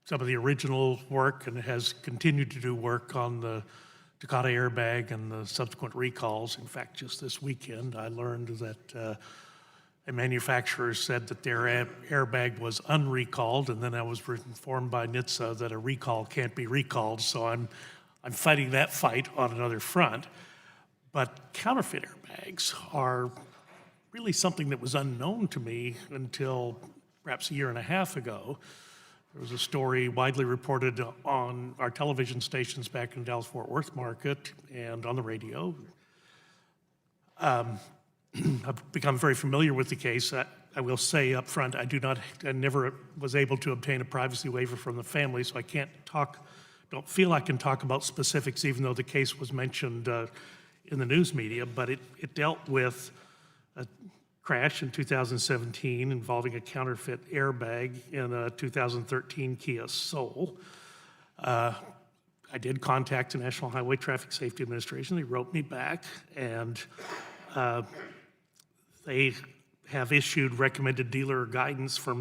some of the original work and has continued to do work on the Takata airbag and the subsequent recalls. In fact, just this weekend, I learned that a manufacturer said that their airbag was unrecalled, and then I was informed by NHTSA that a recall can't be recalled, so I'm fighting that fight on another front. But counterfeit airbags are really something that was unknown to me until perhaps a year and a half ago. There was a story widely reported on our television stations back in the Dallas-Fort Worth market and on the radio. I've become very familiar with the case. I will say up front, I never was able to obtain a privacy waiver from the family, so I don't feel I can talk about specifics, even though the case was mentioned in the news media, but it dealt with a crash in 2017 involving a counterfeit airbag in a 2013 Kia Soul. I did contact the National Highway Traffic Safety Administration. They wrote me back, and they have issued recommended dealer guidance for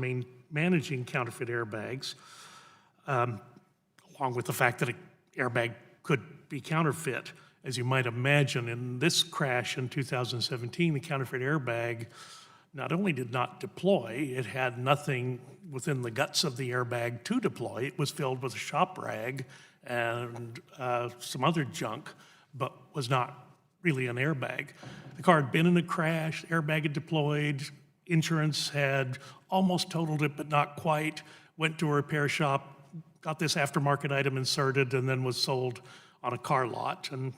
managing counterfeit airbags, along with the fact that an airbag could be counterfeit. As you might imagine, in this crash in 2017, the counterfeit airbag not only did not deploy, it had nothing within the guts of the airbag to deploy. It was filled with a shop rag and some other junk, but was not really an airbag. The car had been in a crash, the airbag had deployed, insurance had almost totaled it, but not quite, went to a repair shop, got this aftermarket item inserted, and then was sold on a car lot. And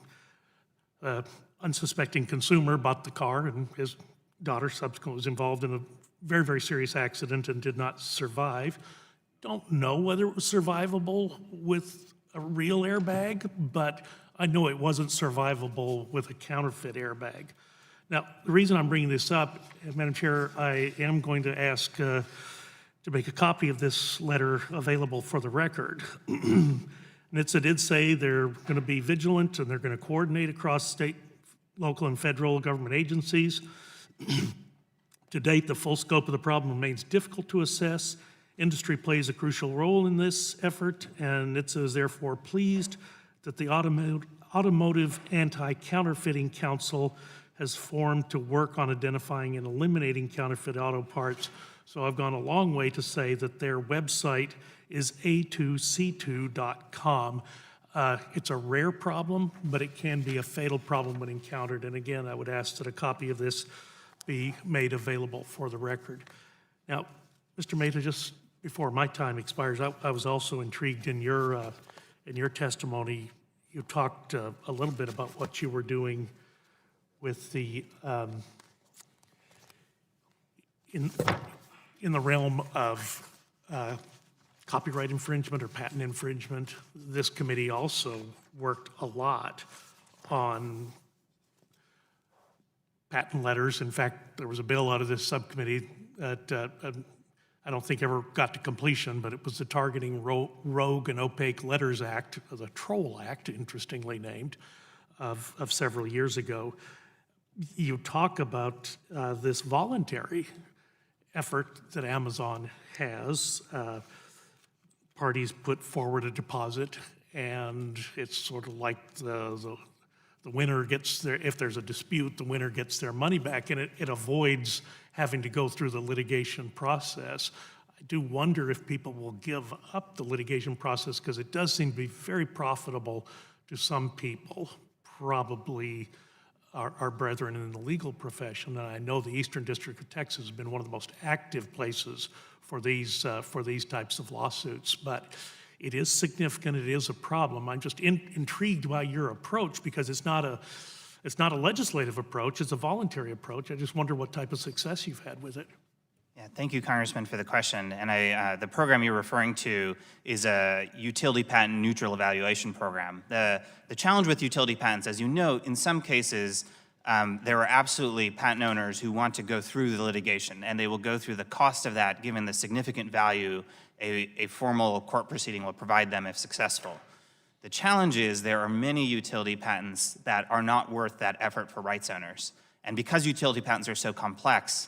unsuspecting consumer bought the car, and his daughter subsequently was involved in a very, very serious accident and did not survive. Don't know whether it was survivable with a real airbag, but I know it wasn't survivable with a counterfeit airbag. Now, the reason I'm bringing this up, Madam Chair, I am going to ask to make a copy of this letter available for the record. NHTSA did say they're going to be vigilant and they're going to coordinate across state, local, and federal government agencies. To date, the full scope of the problem remains difficult to assess. Industry plays a crucial role in this effort, and NHTSA is therefore pleased that the Automotive Anti-Counterfeiting Council has formed to work on identifying and eliminating counterfeit auto parts. So I've gone a long way to say that their website is a2c2.com. It's a rare problem, but it can be a fatal problem when encountered. And again, I would ask that a copy of this be made available for the record. Now, Mr. Mehta, just before my time expires, I was also intrigued in your testimony. You talked a little bit about what you were doing with the in the realm of copyright infringement or patent infringement. This committee also worked a lot on patent letters. In fact, there was a bill out of this subcommittee that I don't think ever got to completion, but it was the Targeting Rogue and Opaque Letters Act, the Troll Act, interestingly named, of several years ago. You talk about this voluntary effort that Amazon has. Parties put forward a deposit, and it's sort of like the winner gets their, if there's a dispute, the winner gets their money back, and it avoids having to go through the litigation process. I do wonder if people will give up the litigation process because it does seem to be very profitable to some people, probably our brethren in the legal profession. And I know the Eastern District of Texas has been one of the most active places for these types of lawsuits. But it is significant, it is a problem. I'm just intrigued by your approach because it's not a legislative approach, it's a voluntary approach. I just wonder what type of success you've had with it. Yeah, thank you, Congressman, for the question. And the program you're referring to is a utility patent neutral evaluation program. The challenge with utility patents, as you note, in some cases, there are absolutely patent owners who want to go through the litigation, and they will go through the cost of that given the significant value a formal court proceeding will provide them if successful. The challenge is there are many utility patents that are not worth that effort for rights owners. And because utility patents are so complex,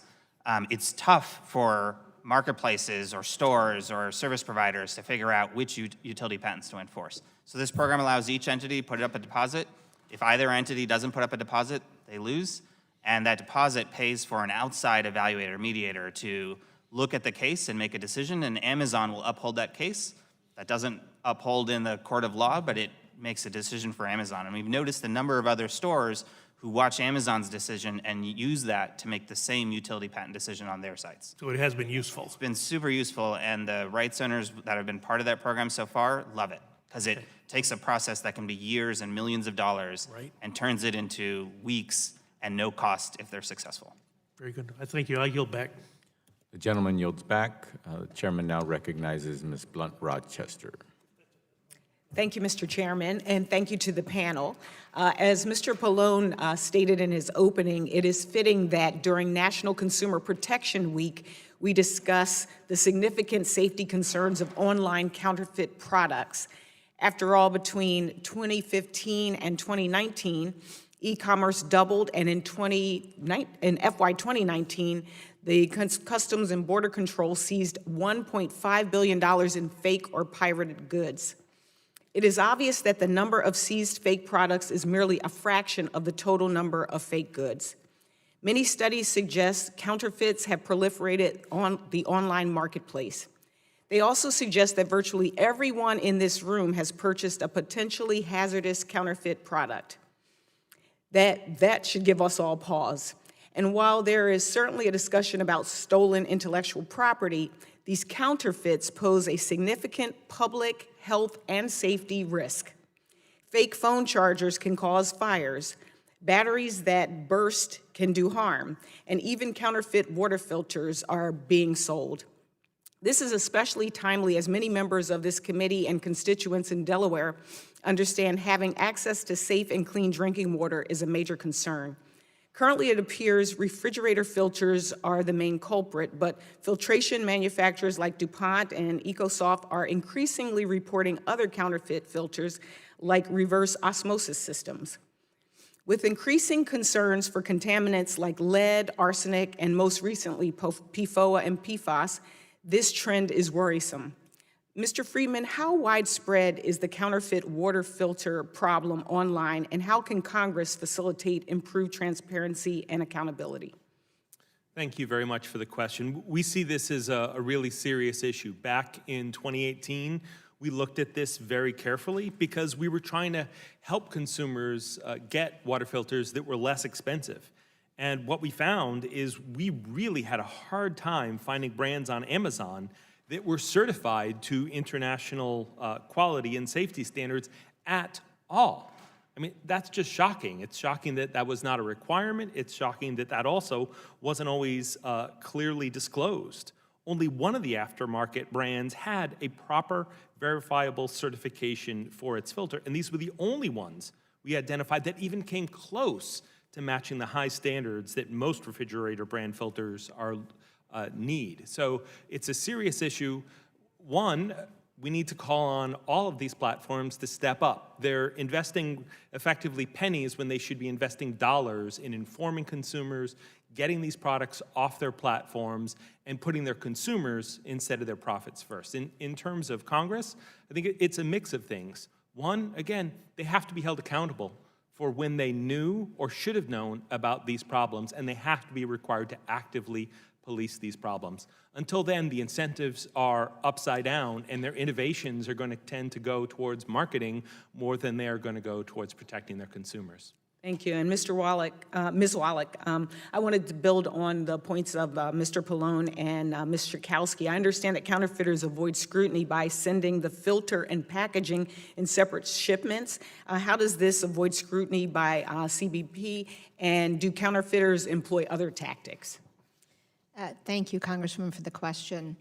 it's tough for marketplaces or stores or service providers to figure out which utility patents to enforce. So this program allows each entity to put up a deposit. If either entity doesn't put up a deposit, they lose. And that deposit pays for an outside evaluator, mediator, to look at the case and make a decision, and Amazon will uphold that case. That doesn't uphold in the court of law, but it makes a decision for Amazon. And we've noticed a number of other stores who watch Amazon's decision and use that to make the same utility patent decision on their sites. So it has been useful. It's been super useful, and the rights owners that have been part of that program so far love it, because it takes a process that can be years and millions of dollars and turns it into weeks and no cost if they're successful. Very good. I thank you. I yield back. The gentleman yields back. The chairman now recognizes Ms. Blunt Rochester. Thank you, Mr. Chairman, and thank you to the panel. As Mr. Pallone stated in his opening, it is fitting that during National Consumer Protection Week, we discuss the significant safety concerns of online counterfeit products. After all, between 2015 and 2019, e-commerce doubled, and in FY 2019, the Customs and Border Control seized $1.5 billion in fake or pirated goods. It is obvious that the number of seized fake products is merely a fraction of the total number of fake goods. Many studies suggest counterfeits have proliferated on the online marketplace. They also suggest that virtually everyone in this room has purchased a potentially hazardous counterfeit product. That should give us all pause. And while there is certainly a discussion about stolen intellectual property, these counterfeits pose a significant public health and safety risk. Fake phone chargers can cause fires, batteries that burst can do harm, and even counterfeit water filters are being sold. This is especially timely as many members of this committee and constituents in Delaware understand having access to safe and clean drinking water is a major concern. Currently, it appears refrigerator filters are the main culprit, but filtration manufacturers like DuPont and EcoSoft are increasingly reporting other counterfeit filters like reverse osmosis systems. With increasing concerns for contaminants like lead, arsenic, and most recently PFOA and PFAS, this trend is worrisome. Mr. Friedman, how widespread is the counterfeit water filter problem online, and how can Congress facilitate improved transparency and accountability? Thank you very much for the question. We see this as a really serious issue. Back in 2018, we looked at this very carefully because we were trying to help consumers get water filters that were less expensive. And what we found is we really had a hard time finding brands on Amazon that were certified to international quality and safety standards at all. I mean, that's just shocking. It's shocking that that was not a requirement. It's shocking that that also wasn't always clearly disclosed. Only one of the aftermarket brands had a proper verifiable certification for its filter, and these were the only ones we identified that even came close to matching the high standards that most refrigerator brand filters are need. So it's a serious issue. One, we need to call on all of these platforms to step up. They're investing effectively pennies when they should be investing dollars in informing consumers, getting these products off their platforms, and putting their consumers instead of their profits first. In terms of Congress, I think it's a mix of things. One, again, they have to be held accountable for when they knew or should have known about these problems, and they have to be required to actively police these problems. Until then, the incentives are upside down, and their innovations are going to tend to go towards marketing more than they are going to go towards protecting their consumers. Thank you. And Mr. Wallach, Ms. Wallach, I wanted to build on the points of Mr. Pallone and Mr. Kowski. I understand that counterfeiters avoid scrutiny by sending the filter and packaging in separate shipments. How does this avoid scrutiny by CBP, and do counterfeiters employ other tactics? Thank you, Congresswoman, for the question.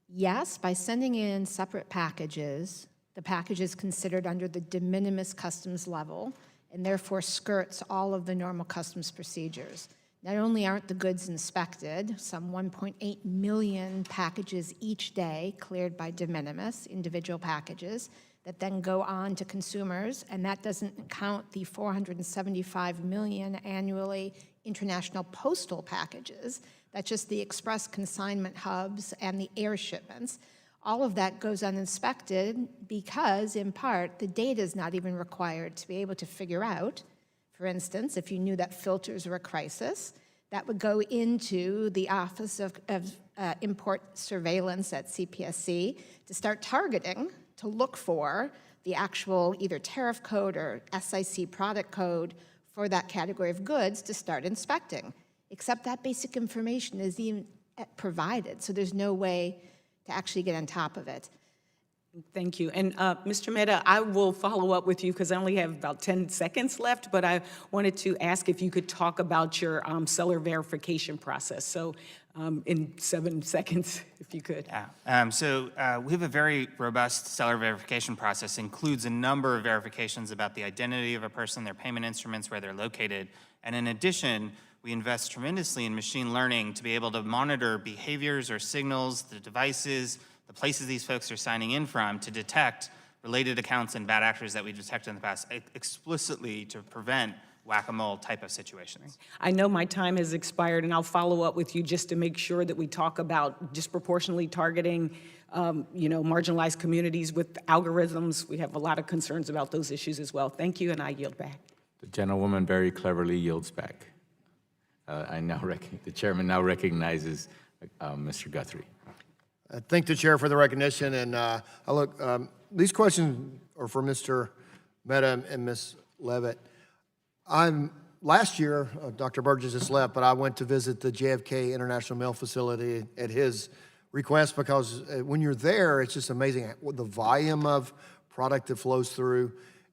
Yes, by sending in separate packages, the package is considered under the de minimis customs level, and therefore skirts all of the normal customs procedures. Not only aren't the goods inspected, some 1.8 million packages each day cleared by de minimis, individual packages, that then go on to consumers, and that doesn't count the 475 million annually international postal packages. That's just the express consignment hubs and the air shipments. All of that goes uninspected because, in part, the data is not even required to be able to figure out. For instance, if you knew that filters were a crisis, that would go into the Office of Import Surveillance at CPSC to start targeting, to look for the actual either tariff code or SIC product code for that category of goods to start inspecting. Except that basic information is even provided, so there's no way to actually get on top of it. Thank you. And Mr. Mehta, I will follow up with you because I only have about 10 seconds left, but I wanted to ask if you could talk about your seller verification process. So in 7 seconds, if you could. Yeah. We have a very robust seller verification process. Includes a number of verifications about the identity of a person, their payment instruments, where they're located. And in addition, we invest tremendously in machine learning to be able to monitor behaviors or signals, the devices, the places these folks are signing in from, to detect related accounts and bad actors that we detected in the past, explicitly to prevent whack-a-mole type of situations. I know my time has expired, and I'll follow up with you just to make sure that we talk about disproportionately targeting marginalized communities with algorithms. We have a lot of concerns about those issues as well. Thank you, and I yield back. The gentlewoman very cleverly yields back. The chairman now recognizes Mr. Guthrie. I thank the chair for the recognition, and these questions are for Mr. Mehta and Ms. Levitt. Last year, Dr. Burgess just left, but I went to visit the JFK International Mail Facility at his request, because when you're there, it's just amazing the volume of product that flows through,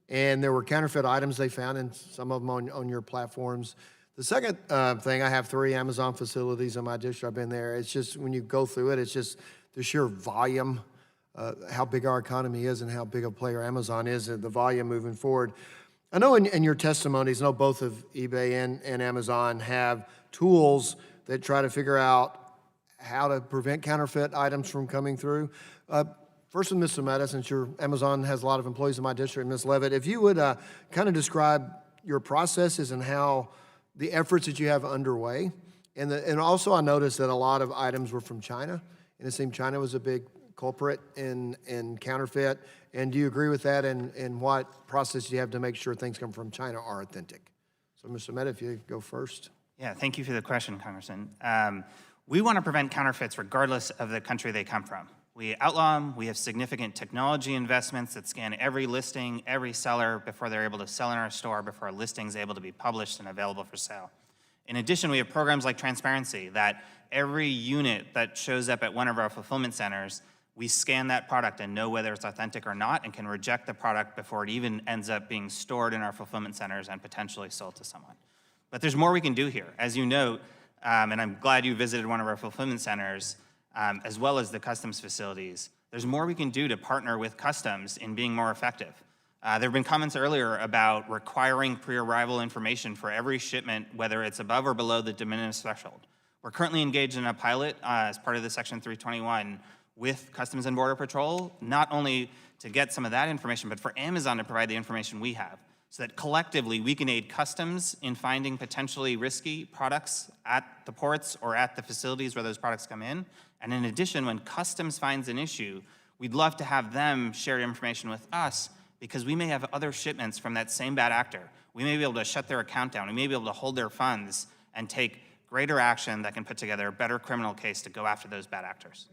and there were counterfeit items they found, and some of them on your platforms. The second thing, I have 3 Amazon facilities in my district. I've been there. It's just, when you go through it, it's just the sheer volume, how big our economy is and how big a player Amazon is, and the volume moving forward. I know in your testimonies, I know both of eBay and Amazon have tools that try to figure out how to prevent counterfeit items from coming through. First with Mr. Mehta, since Amazon has a lot of employees in my district, Ms. Levitt, if you would kind of describe your processes and how the efforts that you have underway. And also I noticed that a lot of items were from China, and it seemed China was a big culprit in counterfeit. And do you agree with that, and what process do you have to make sure things come from China are authentic? So Mr. Mehta, if you go first. Yeah, thank you for the question, Congressman. We want to prevent counterfeits regardless of the country they come from. We outlaw them. We have significant technology investments that scan every listing, every seller before they're able to sell in our store, before a listing is able to be published and available for sale. In addition, we have programs like Transparency, that every unit that shows up at one of our fulfillment centers, we scan that product and know whether it's authentic or not, and can reject the product before it even ends up being stored in our fulfillment centers and potentially sold to someone. But there's more we can do here. As you note, and I'm glad you visited one of our fulfillment centers, as well as the customs facilities, there's more we can do to partner with customs in being more effective. There have been comments earlier about requiring pre-arrival information for every shipment, whether it's above or below the de minimis threshold. We're currently engaged in a pilot as part of the Section 321 with Customs and Border Patrol, not only to get some of that information, but for Amazon to provide the information we have, so that collectively we can aid customs in finding potentially risky products at the ports or at the facilities where those products come in. And in addition, when customs finds an issue, we'd love to have them share information with us, because we may have other shipments from that same bad actor. We may be able to shut their account down. We may be able to hold their funds and take greater action that can put together a better criminal case to go after those bad actors.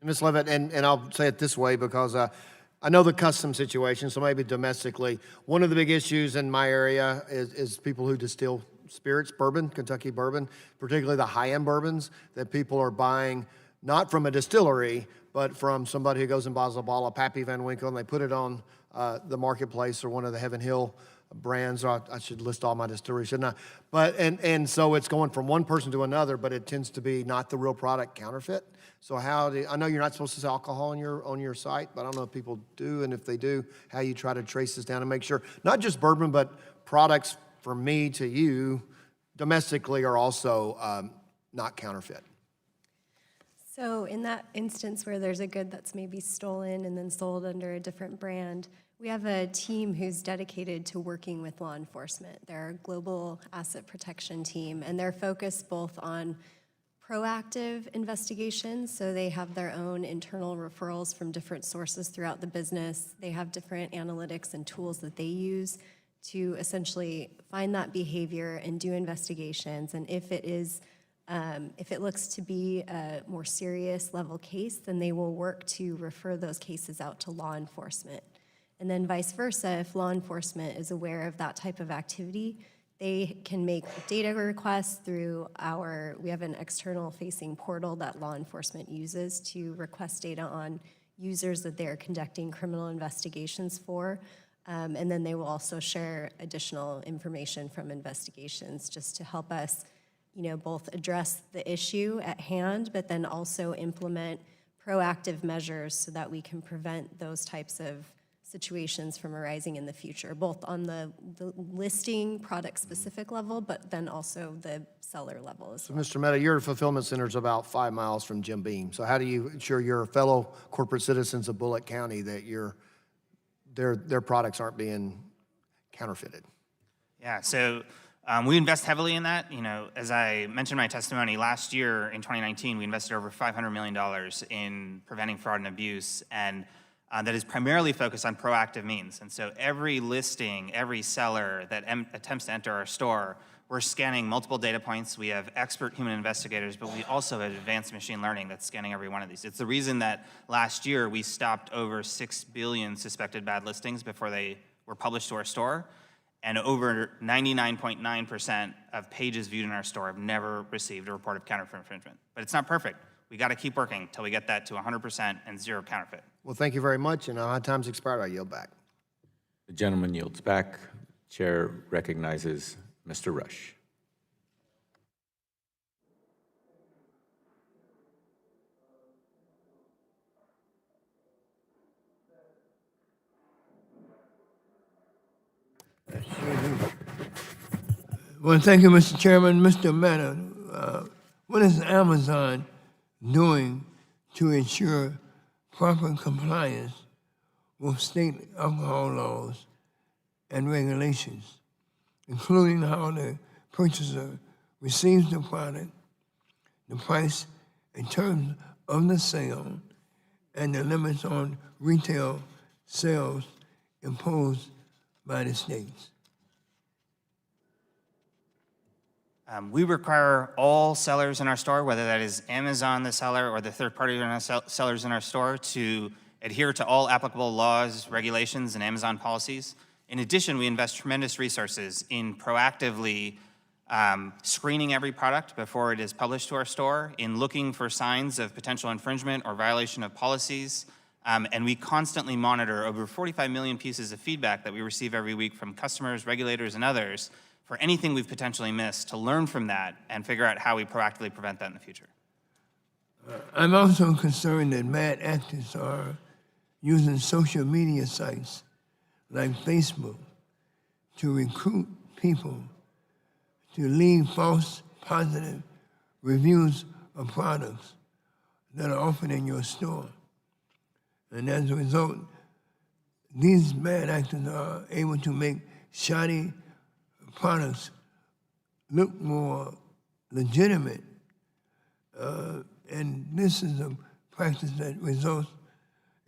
Ms. Levitt, and I'll say it this way because I know the custom situation, so maybe domestically. One of the big issues in my area is people who distill spirits, bourbon, Kentucky bourbon, particularly the high-end bourbons that people are buying not from a distillery, but from somebody who goes and buys a bottle of Pappy Van Winkle and they put it on the marketplace or one of the Heaven Hill brands. Or I should list all my distilleries, shouldn't I? But and so it's going from one person to another, but it tends to be not the real product, counterfeit. So I know you're not supposed to sell alcohol on your site, but I don't know if people do, and if they do, how you try to trace this down and make sure not just bourbon, but products from me to you domestically are also not counterfeit. So in that instance where there's a good that's maybe stolen and then sold under a different brand, we have a team who's dedicated to working with law enforcement. They're a global asset protection team, and they're focused both on proactive investigations, so they have their own internal referrals from different sources throughout the business. They have different analytics and tools that they use to essentially find that behavior and do investigations. And if it looks to be a more serious level case, then they will work to refer those cases out to law enforcement. And then vice versa, if law enforcement is aware of that type of activity, they can make data requests through we have an external facing portal that law enforcement uses to request data on users that they're conducting criminal investigations for. And then they will also share additional information from investigations just to help us, both address the issue at hand, but then also implement proactive measures so that we can prevent those types of situations from arising in the future, both on the listing product-specific level, but then also the seller level as well. So, Mr. Mehta, your fulfillment center is about 5 miles from Jim Beam. So how do you ensure your fellow corporate citizens of Bullitt County that their products aren't being counterfeited? Yeah, so we invest heavily in that. As I mentioned in my testimony, last year in 2019, we invested over $500 million in preventing fraud and abuse, and that is primarily focused on proactive means. And so every listing, every seller that attempts to enter our store, we're scanning multiple data points. We have expert human investigators, but we also have advanced machine learning that's scanning every one of these. It's the reason that last year we stopped over 6 billion suspected bad listings before they were published to our store. And over 99.9% of pages viewed in our store have never received a report of counterfeit infringement. But it's not perfect. We got to keep working until we get that to 100% and zero counterfeit. Well, thank you very much, and our time's expired. I yield back. The gentleman yields back. Chair recognizes Mr. Rush. Well, thank you, Mr. Chairman. Mr. Mehta, what is Amazon doing to ensure proper compliance with state alcohol laws and regulations, including how the purchaser receives the product, the price and terms of the sale, and the limits on retail sales imposed by the states? We require all sellers in our store, whether that is Amazon, the seller, or the third-party sellers in our store, to adhere to all applicable laws, regulations, and Amazon policies. In addition, we invest tremendous resources in proactively screening every product before it is published to our store, in looking for signs of potential infringement or violation of policies, and we constantly monitor over 45 million pieces of feedback that we receive every week from customers, regulators, and others for anything we've potentially missed, to learn from that and figure out how we proactively prevent that in the future. I'm also concerned that bad actors are using social media sites like Facebook to recruit people to leave false positive reviews of products that are offered in your store. And as a result, these bad actors are able to make shoddy products look more legitimate. And this is a practice that results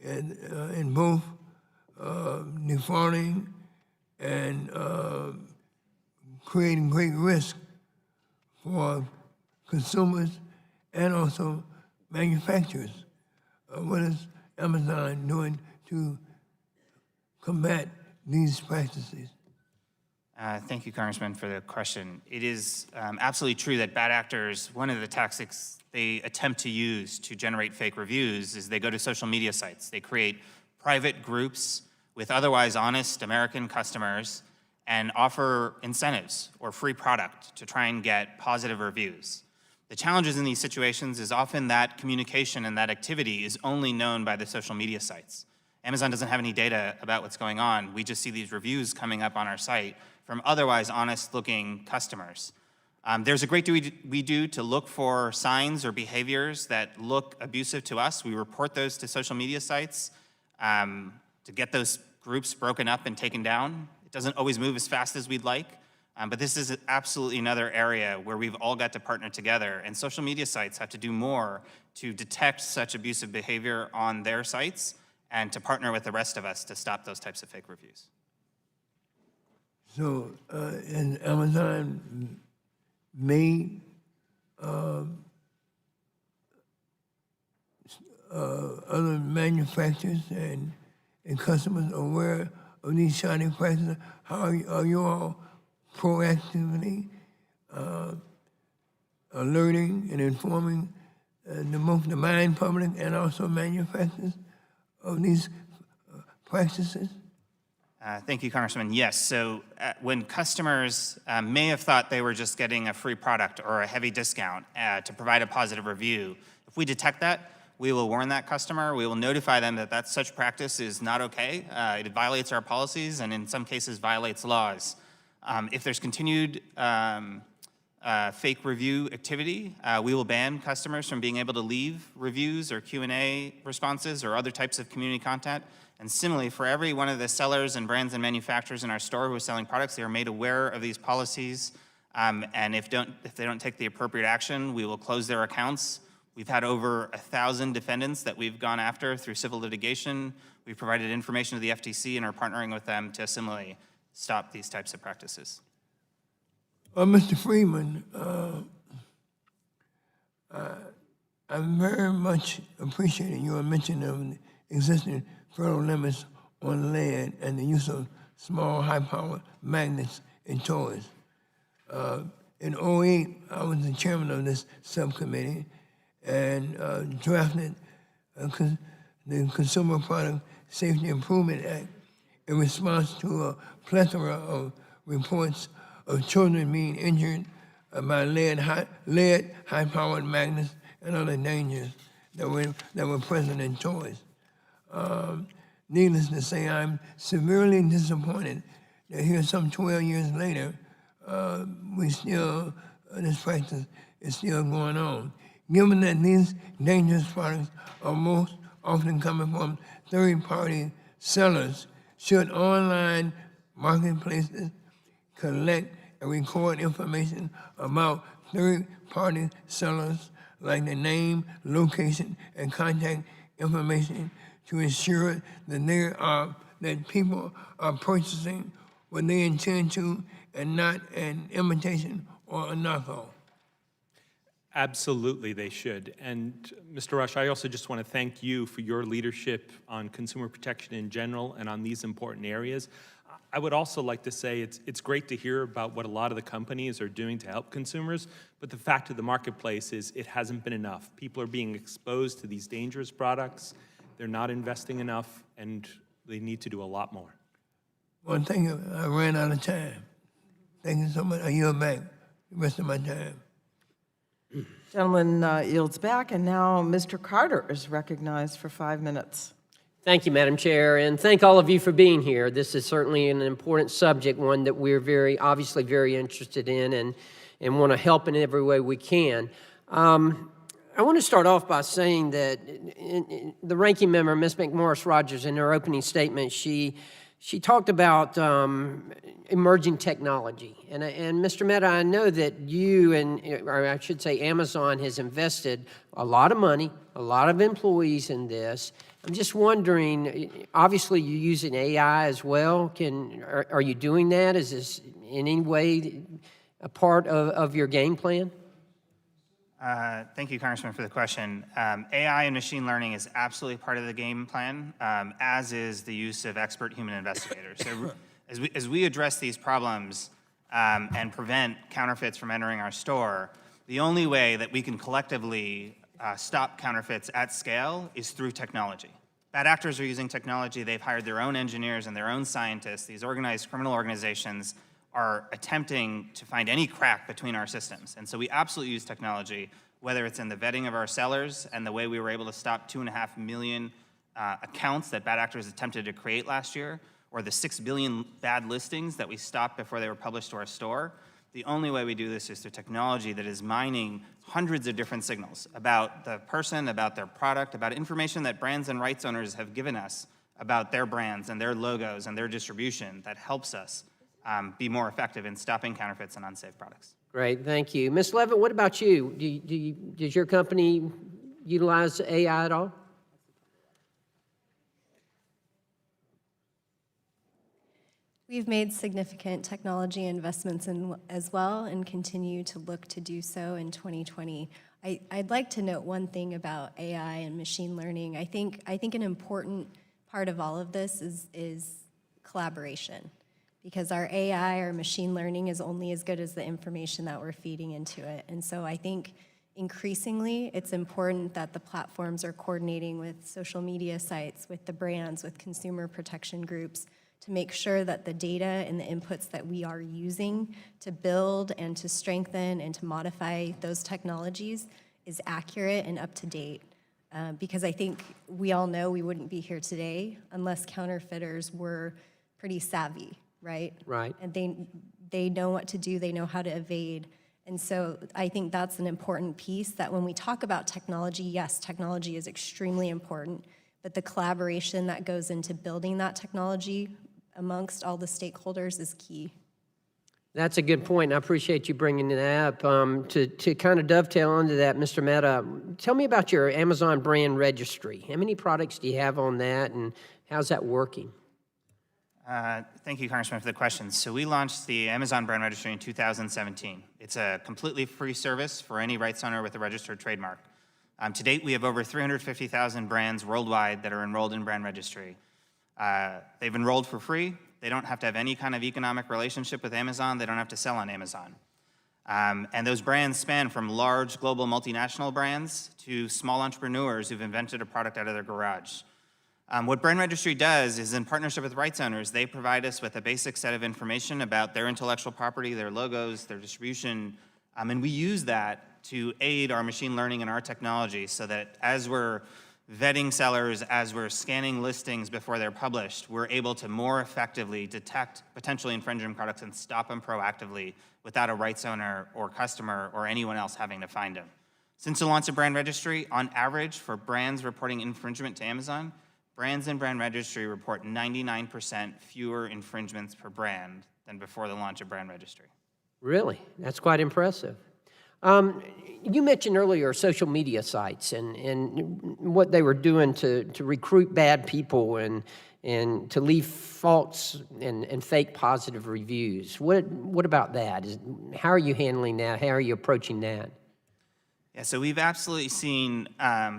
in both defrauding and creating great risk for consumers and also manufacturers. What is Amazon doing to combat these practices? Thank you, Congressman, for the question. It is absolutely true that bad actors, one of the tactics they attempt to use to generate fake reviews is they go to social media sites. They create private groups with otherwise honest American customers and offer incentives or free product to try and get positive reviews. The challenges in these situations is often that communication and that activity is only known by the social media sites. Amazon doesn't have any data about what's going on. We just see these reviews coming up on our site from otherwise honest-looking customers. There's a great deal we do to look for signs or behaviors that look abusive to us. We report those to social media sites to get those groups broken up and taken down. It doesn't always move as fast as we'd like, but this is absolutely another area where we've all got to partner together, and social media sites have to do more to detect such abusive behavior on their sites and to partner with the rest of us to stop those types of fake reviews. So, and Amazon made other manufacturers and customers aware of these shoddy practices? How are you all proactively alerting and informing the buying public and also manufacturers of these practices? Thank you, Congressman. Yes, so when customers may have thought they were just getting a free product or a heavy discount to provide a positive review, if we detect that, we will warn that customer. We will notify them that such practice is not okay. It violates our policies and in some cases violates laws. If there's continued fake review activity, we will ban customers from being able to leave reviews or Q&A responses or other types of community content. And similarly, for every one of the sellers and brands and manufacturers in our store who are selling products, they are made aware of these policies. And if they don't take the appropriate action, we will close their accounts. We've had over 1,000 defendants that we've gone after through civil litigation. We've provided information to the FTC and are partnering with them to similarly stop these types of practices. Mr. Freeman, I'm very much appreciating your mention of the existing federal limits on lead and the use of small, high-powered magnets in toys. In 2008, I was the chairman of this subcommittee and drafted the Consumer Product Safety Improvement Act in response to a plethora of reports of children being injured by lead, high-powered magnets, and other dangers that were present in toys. Needless to say, I'm severely disappointed that here some 12 years later, this practice is still going on. Given that these dangerous products are most often coming from third-party sellers, should online marketplaces collect and record information about third-party sellers, like the name, location, and contact information, to ensure that that people are purchasing what they intend to and not an imitation or a knockoff? Absolutely, they should. And Mr. Rush, I also just want to thank you for your leadership on consumer protection in general and on these important areas. I would also like to say it's great to hear about what a lot of the companies are doing to help consumers, but the fact of the marketplace is it hasn't been enough. People are being exposed to these dangerous products. They're not investing enough, and they need to do a lot more. Well, thank you. I ran out of time. Thank you so much. I yield back the rest of my time. Gentleman yields back, and now Mr. Carter is recognized for 5 minutes. Thank you, Madam Chair, and thank all of you for being here. This is certainly an important subject, one that we're obviously very interested in and want to help in every way we can. I want to start off by saying that the ranking member, Ms. McMorris-Rodgers, in her opening statement, she talked about emerging technology. And Mr. Mehta, I know that you or I should say Amazon has invested a lot of money, a lot of employees in this. I'm just wondering, obviously you're using AI as well. Are you doing that? Is this in any way a part of your game plan? Thank you, Congressman, for the question. AI and machine learning is absolutely part of the game plan, as is the use of expert human investigators. So as we address these problems and prevent counterfeits from entering our store, the only way that we can collectively stop counterfeits at scale is through technology. Bad actors are using technology. They've hired their own engineers and their own scientists. These organized criminal organizations are attempting to find any crack between our systems. And so we absolutely use technology, whether it's in the vetting of our sellers and the way we were able to stop 2.5 million accounts that bad actors attempted to create last year, or the 6 billion bad listings that we stopped before they were published to our store. The only way we do this is through technology that is mining hundreds of different signals about the person, about their product, about information that brands and rights owners have given us about their brands and their logos and their distribution that helps us be more effective in stopping counterfeits and unsafe products. Great, thank you. Ms. Levitt, what about you? Does your company utilize AI at all? We've made significant technology investments as well and continue to look to do so in 2020. I'd like to note one thing about AI and machine learning. I think an important part of all of this is collaboration, because our AI or machine learning is only as good as the information that we're feeding into it. And so I think increasingly it's important that the platforms are coordinating with social media sites, with the brands, with consumer protection groups, to make sure that the data and the inputs that we are using to build and to strengthen and to modify those technologies is accurate and up to date. Because I think we all know we wouldn't be here today unless counterfeiters were pretty savvy, right? Right. And they know what to do, they know how to evade. And so I think that's an important piece, that when we talk about technology, yes, technology is extremely important, but the collaboration that goes into building that technology amongst all the stakeholders is key. That's a good point, and I appreciate you bringing that up. To kind of dovetail onto that, Mr. Mehta, tell me about your Amazon brand registry. How many products do you have on that, and how's that working? Thank you, Congressman, for the question. So we launched the Amazon brand registry in 2017. It's a completely free service for any rights owner with a registered trademark. To date, we have over 350,000 brands worldwide that are enrolled in brand registry. They've enrolled for free. They don't have to have any kind of economic relationship with Amazon. They don't have to sell on Amazon. And those brands span from large global multinational brands to small entrepreneurs who've invented a product out of their garage. What Brand Registry does is, in partnership with rights owners, they provide us with a basic set of information about their intellectual property, their logos, their distribution, and we use that to aid our machine learning and our technology so that as we're vetting sellers, as we're scanning listings before they're published, we're able to more effectively detect potentially infringing products and stop them proactively without a rights owner or customer or anyone else having to find them. Since the launch of Brand Registry, on average, for brands reporting infringement to Amazon, brands in Brand Registry report 99% fewer infringements per brand than before the launch of Brand Registry. Really? That's quite impressive. You mentioned earlier social media sites and what they were doing to recruit bad people and to leave false and fake positive reviews. What about that? How are you handling that? How are you approaching that? Yeah, so we've absolutely seen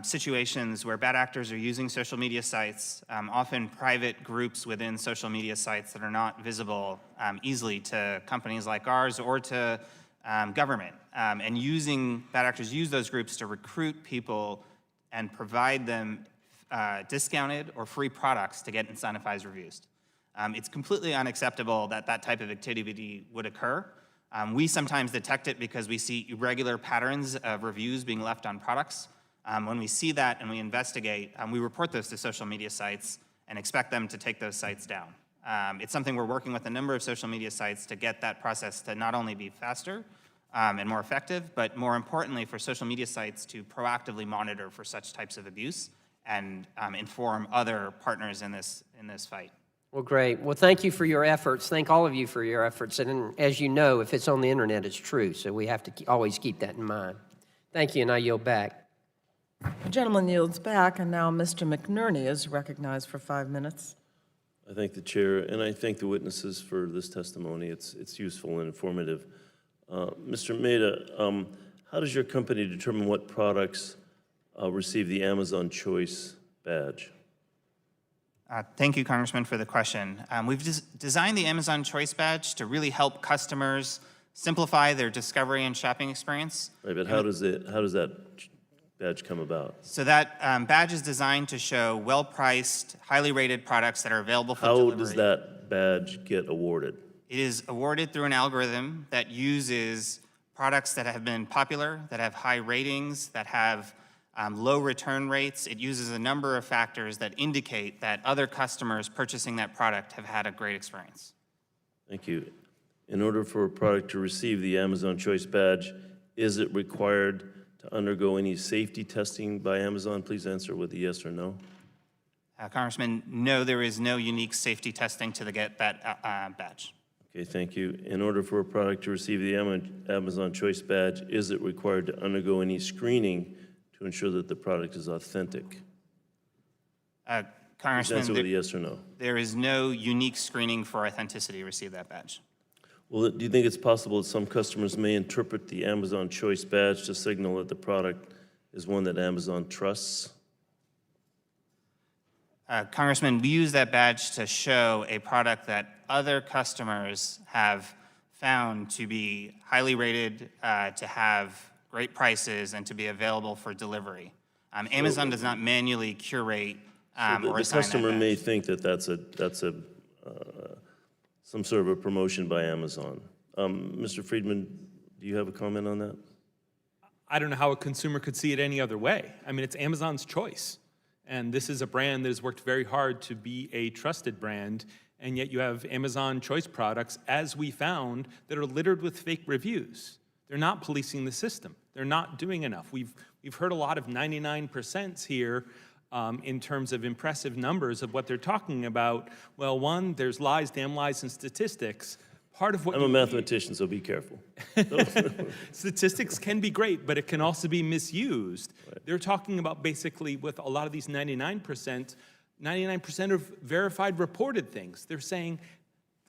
situations where bad actors are using social media sites, often private groups within social media sites that are not visible easily to companies like ours or to government, and bad actors use those groups to recruit people and provide them discounted or free products to get incentivized reviews. It's completely unacceptable that that type of activity would occur. We sometimes detect it because we see irregular patterns of reviews being left on products. When we see that and we investigate, we report those to social media sites and expect them to take those sites down. It's something we're working with a number of social media sites to get that process to not only be faster and more effective, but more importantly for social media sites to proactively monitor for such types of abuse and inform other partners in this fight. Well, great. Well, thank you for your efforts. Thank all of you for your efforts. And as you know, if it's on the internet, it's true. So we have to always keep that in mind. Thank you, and I yield back. The gentleman yields back, and now Mr. McNerney is recognized for 5 minutes. I thank the chair, and I thank the witnesses for this testimony. It's useful and informative. Mr. Maida, how does your company determine what products receive the Amazon Choice badge? Thank you, Congressman, for the question. We've designed the Amazon Choice Badge to really help customers simplify their discovery and shopping experience. Right, but how does that badge come about? So that badge is designed to show well-priced, highly rated products that are available for delivery. How does that badge get awarded? It is awarded through an algorithm that uses products that have been popular, that have high ratings, that have low return rates. It uses a number of factors that indicate that other customers purchasing that product have had a great experience. Thank you. In order for a product to receive the Amazon Choice badge, is it required to undergo any safety testing by Amazon? Please answer with a yes or no. Congressman, no, there is no unique safety testing to get that badge. Okay, thank you. In order for a product to receive the Amazon Choice badge, is it required to undergo any screening to ensure that the product is authentic? Congressman, answer with a yes or no. There is no unique screening for authenticity to receive that badge. Well, do you think it's possible that some customers may interpret the Amazon Choice badge to signal that the product is one that Amazon trusts? Congressman, we use that badge to show a product that other customers have found to be highly rated, to have great prices, and to be available for delivery. Amazon does not manually curate or assign that the customer badge. may think that that's some sort of a promotion by Amazon. Mr. Friedman, do you have a comment on that? I don't know how a consumer could see it any other way. I mean, it's Amazon's choice. And this is a brand that has worked very hard to be a trusted brand, and yet you have Amazon Choice products, as we found, that are littered with fake reviews. They're not policing the system. They're not doing enough. We've heard a lot of 99% here in terms of impressive numbers of what they're talking about. Well, one, there's lies, damn lies, and statistics. Part of what I'm a mathematician, so be careful. Statistics can be great, but it can also be misused. Right. They're talking about basically with a lot of these 99% of verified reported things. They're saying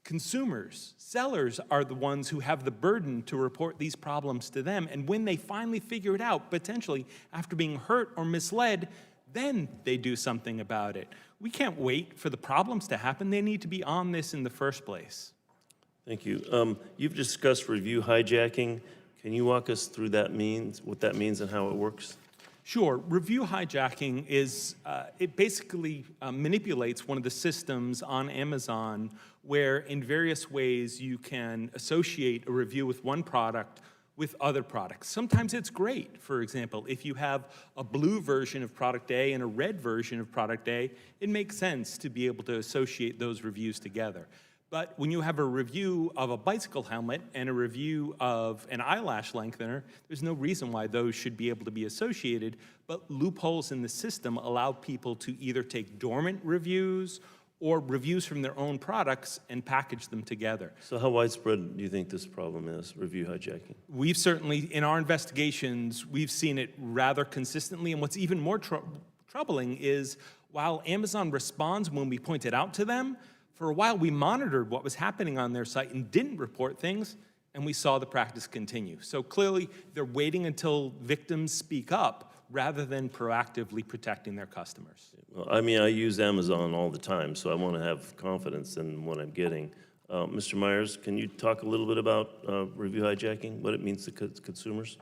consumers, sellers are the ones who have the burden to report these problems to them. And when they finally figure it out, potentially after being hurt or misled, then they do something about it. We can't wait for the problems to happen. They need to be on this in the first place. Thank you. You've discussed review hijacking. Can you walk us through what that means and how it works? Sure. Review hijacking is, it basically manipulates one of the systems on Amazon where in various ways you can associate a review with one product with other products. Sometimes it's great. For example, if you have a blue version of product A and a red version of product A, it makes sense to be able to associate those reviews together. But when you have a review of a bicycle helmet and a review of an eyelash lengthener, there's no reason why those should be able to be associated, but loopholes in the system allow people to either take dormant reviews or reviews from their own products and package them together. So how widespread do you think this problem is, review hijacking? We've certainly, in our investigations, we've seen it rather consistently, and what's even more troubling is while Amazon responds when we point it out to them, for a while, we monitored what was happening on their site and didn't report things, and we saw the practice continue. So clearly, they're waiting until victims speak up rather than proactively protecting their customers. Well, I mean, I use Amazon all the time, so I want to have confidence in what I'm getting. Mr. Myers, can you talk a little bit about review hijacking, what it means to consumers?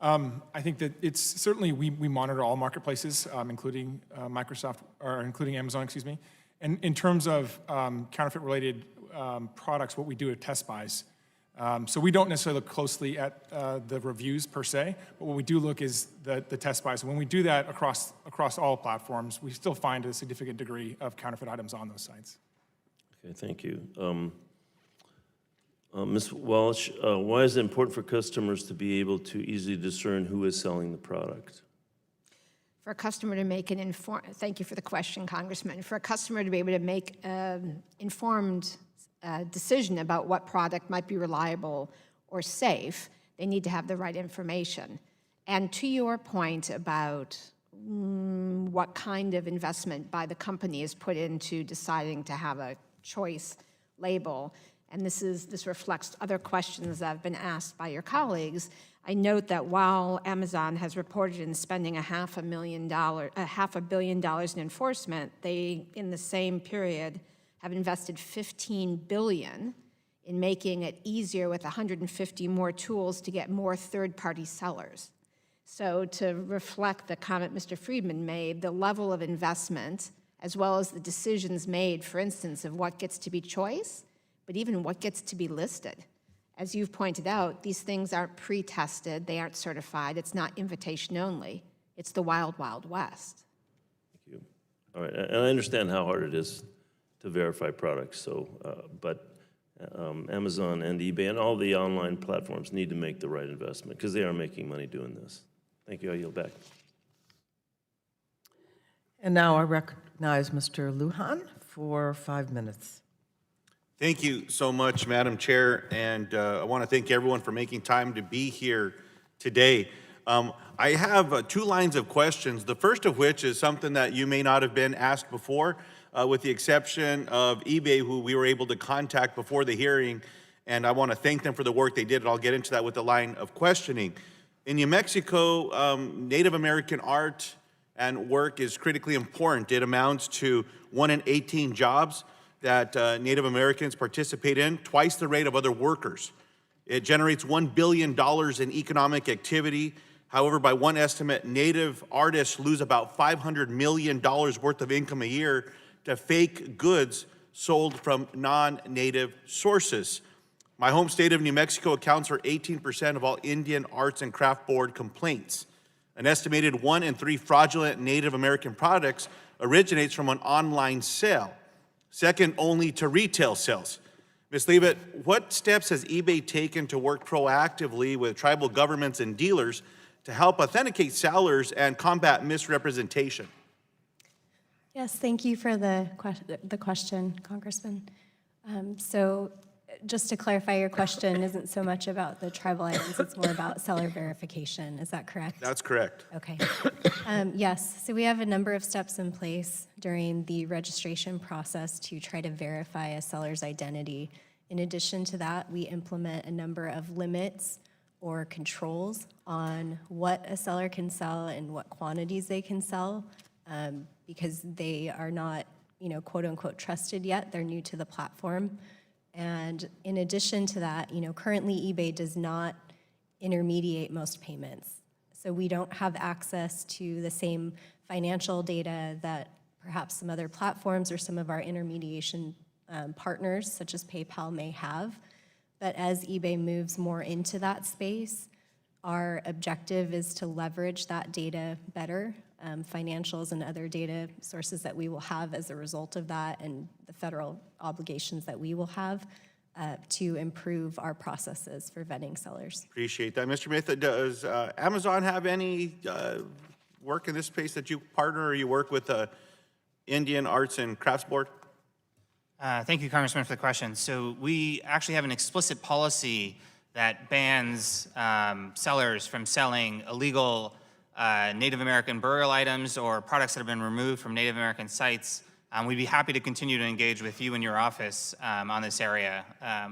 I think that it's certainly, we monitor all marketplaces, including including Amazon, excuse me. And in terms of counterfeit-related products, what we do are test buys. So we don't necessarily look closely at the reviews per se, but what we do look is the test buys. And when we do that across all platforms, we still find a significant degree of counterfeit items on those sites. Okay, thank you. Ms. Walsh, why is it important for customers to be able to easily discern who is selling the product? For a customer to make an informed, thank you for the question, Congressman. For a customer to be able to make an informed decision about what product might be reliable or safe, they need to have the right information. And to your point about what kind of investment by the company is put into deciding to have a choice label. And this reflects other questions that have been asked by your colleagues. I note that while Amazon has reported in spending $500 million in enforcement, they, in the same period, have invested $15 billion in making it easier with 150 more tools to get more third-party sellers. So to reflect the comment Mr. Friedman made, the level of investment, as well as the decisions made, for instance, of what gets to be choice, but even what gets to be listed. As you've pointed out, these things aren't pre-tested, they aren't certified, it's not invitation only, it's the wild, wild west. Thank you. All right, and I understand how hard it is to verify products, so, but Amazon and eBay and all the online platforms need to make the right investment because they are making money doing this. Thank you, I yield back. And now I recognize Mr. Lujan for 5 minutes. Thank you so much, Madam Chair, and I want to thank everyone for making time to be here today. I have 2 lines of questions, the first of which is something that you may not have been asked before, with the exception of eBay, who we were able to contact before the hearing, and I want to thank them for the work they did, and I'll get into that with the line of questioning. In New Mexico, Native American art and work is critically important. It amounts to 1 in 18 jobs that Native Americans participate in, twice the rate of other workers. It generates $1 billion in economic activity. However, by one estimate, Native artists lose about $500 million worth of income a year to fake goods sold from non-Native sources. My home state of New Mexico accounts for 18% of all Indian arts and craft board complaints. An estimated 1 in 3 fraudulent Native American products originates from an online sale, second only to retail sales. Ms. Leavitt, what steps has eBay taken to work proactively with tribal governments and dealers to help authenticate sellers and combat misrepresentation? Yes, thank you for the question, Congressman. So just to clarify, your question isn't so much about the tribal items, it's more about seller verification. Is that correct? That's correct. Okay. Yes, so we have a number of steps in place during the registration process to try to verify a seller's identity. In addition to that, we implement a number of limits or controls on what a seller can sell and what quantities they can sell, because they are not, quote unquote, trusted yet. They're new to the platform. And in addition to that, currently eBay does not intermediate most payments. So we don't have access to the same financial data that perhaps some other platforms or some of our intermediation partners, such as PayPal, may have. But as eBay moves more into that space, our objective is to leverage that data better, financials and other data sources that we will have as a result of that, and the federal obligations that we will have to improve our processes for vetting sellers. Appreciate that. Mr. Mitha, does Amazon have any work in this space that you partner or you work with the Indian Arts and Crafts Board? Thank you, Congressman, for the question. So we actually have an explicit policy that bans sellers from selling illegal Native American burial items or products that have been removed from Native American sites. We'd be happy to continue to engage with you and your office on this area.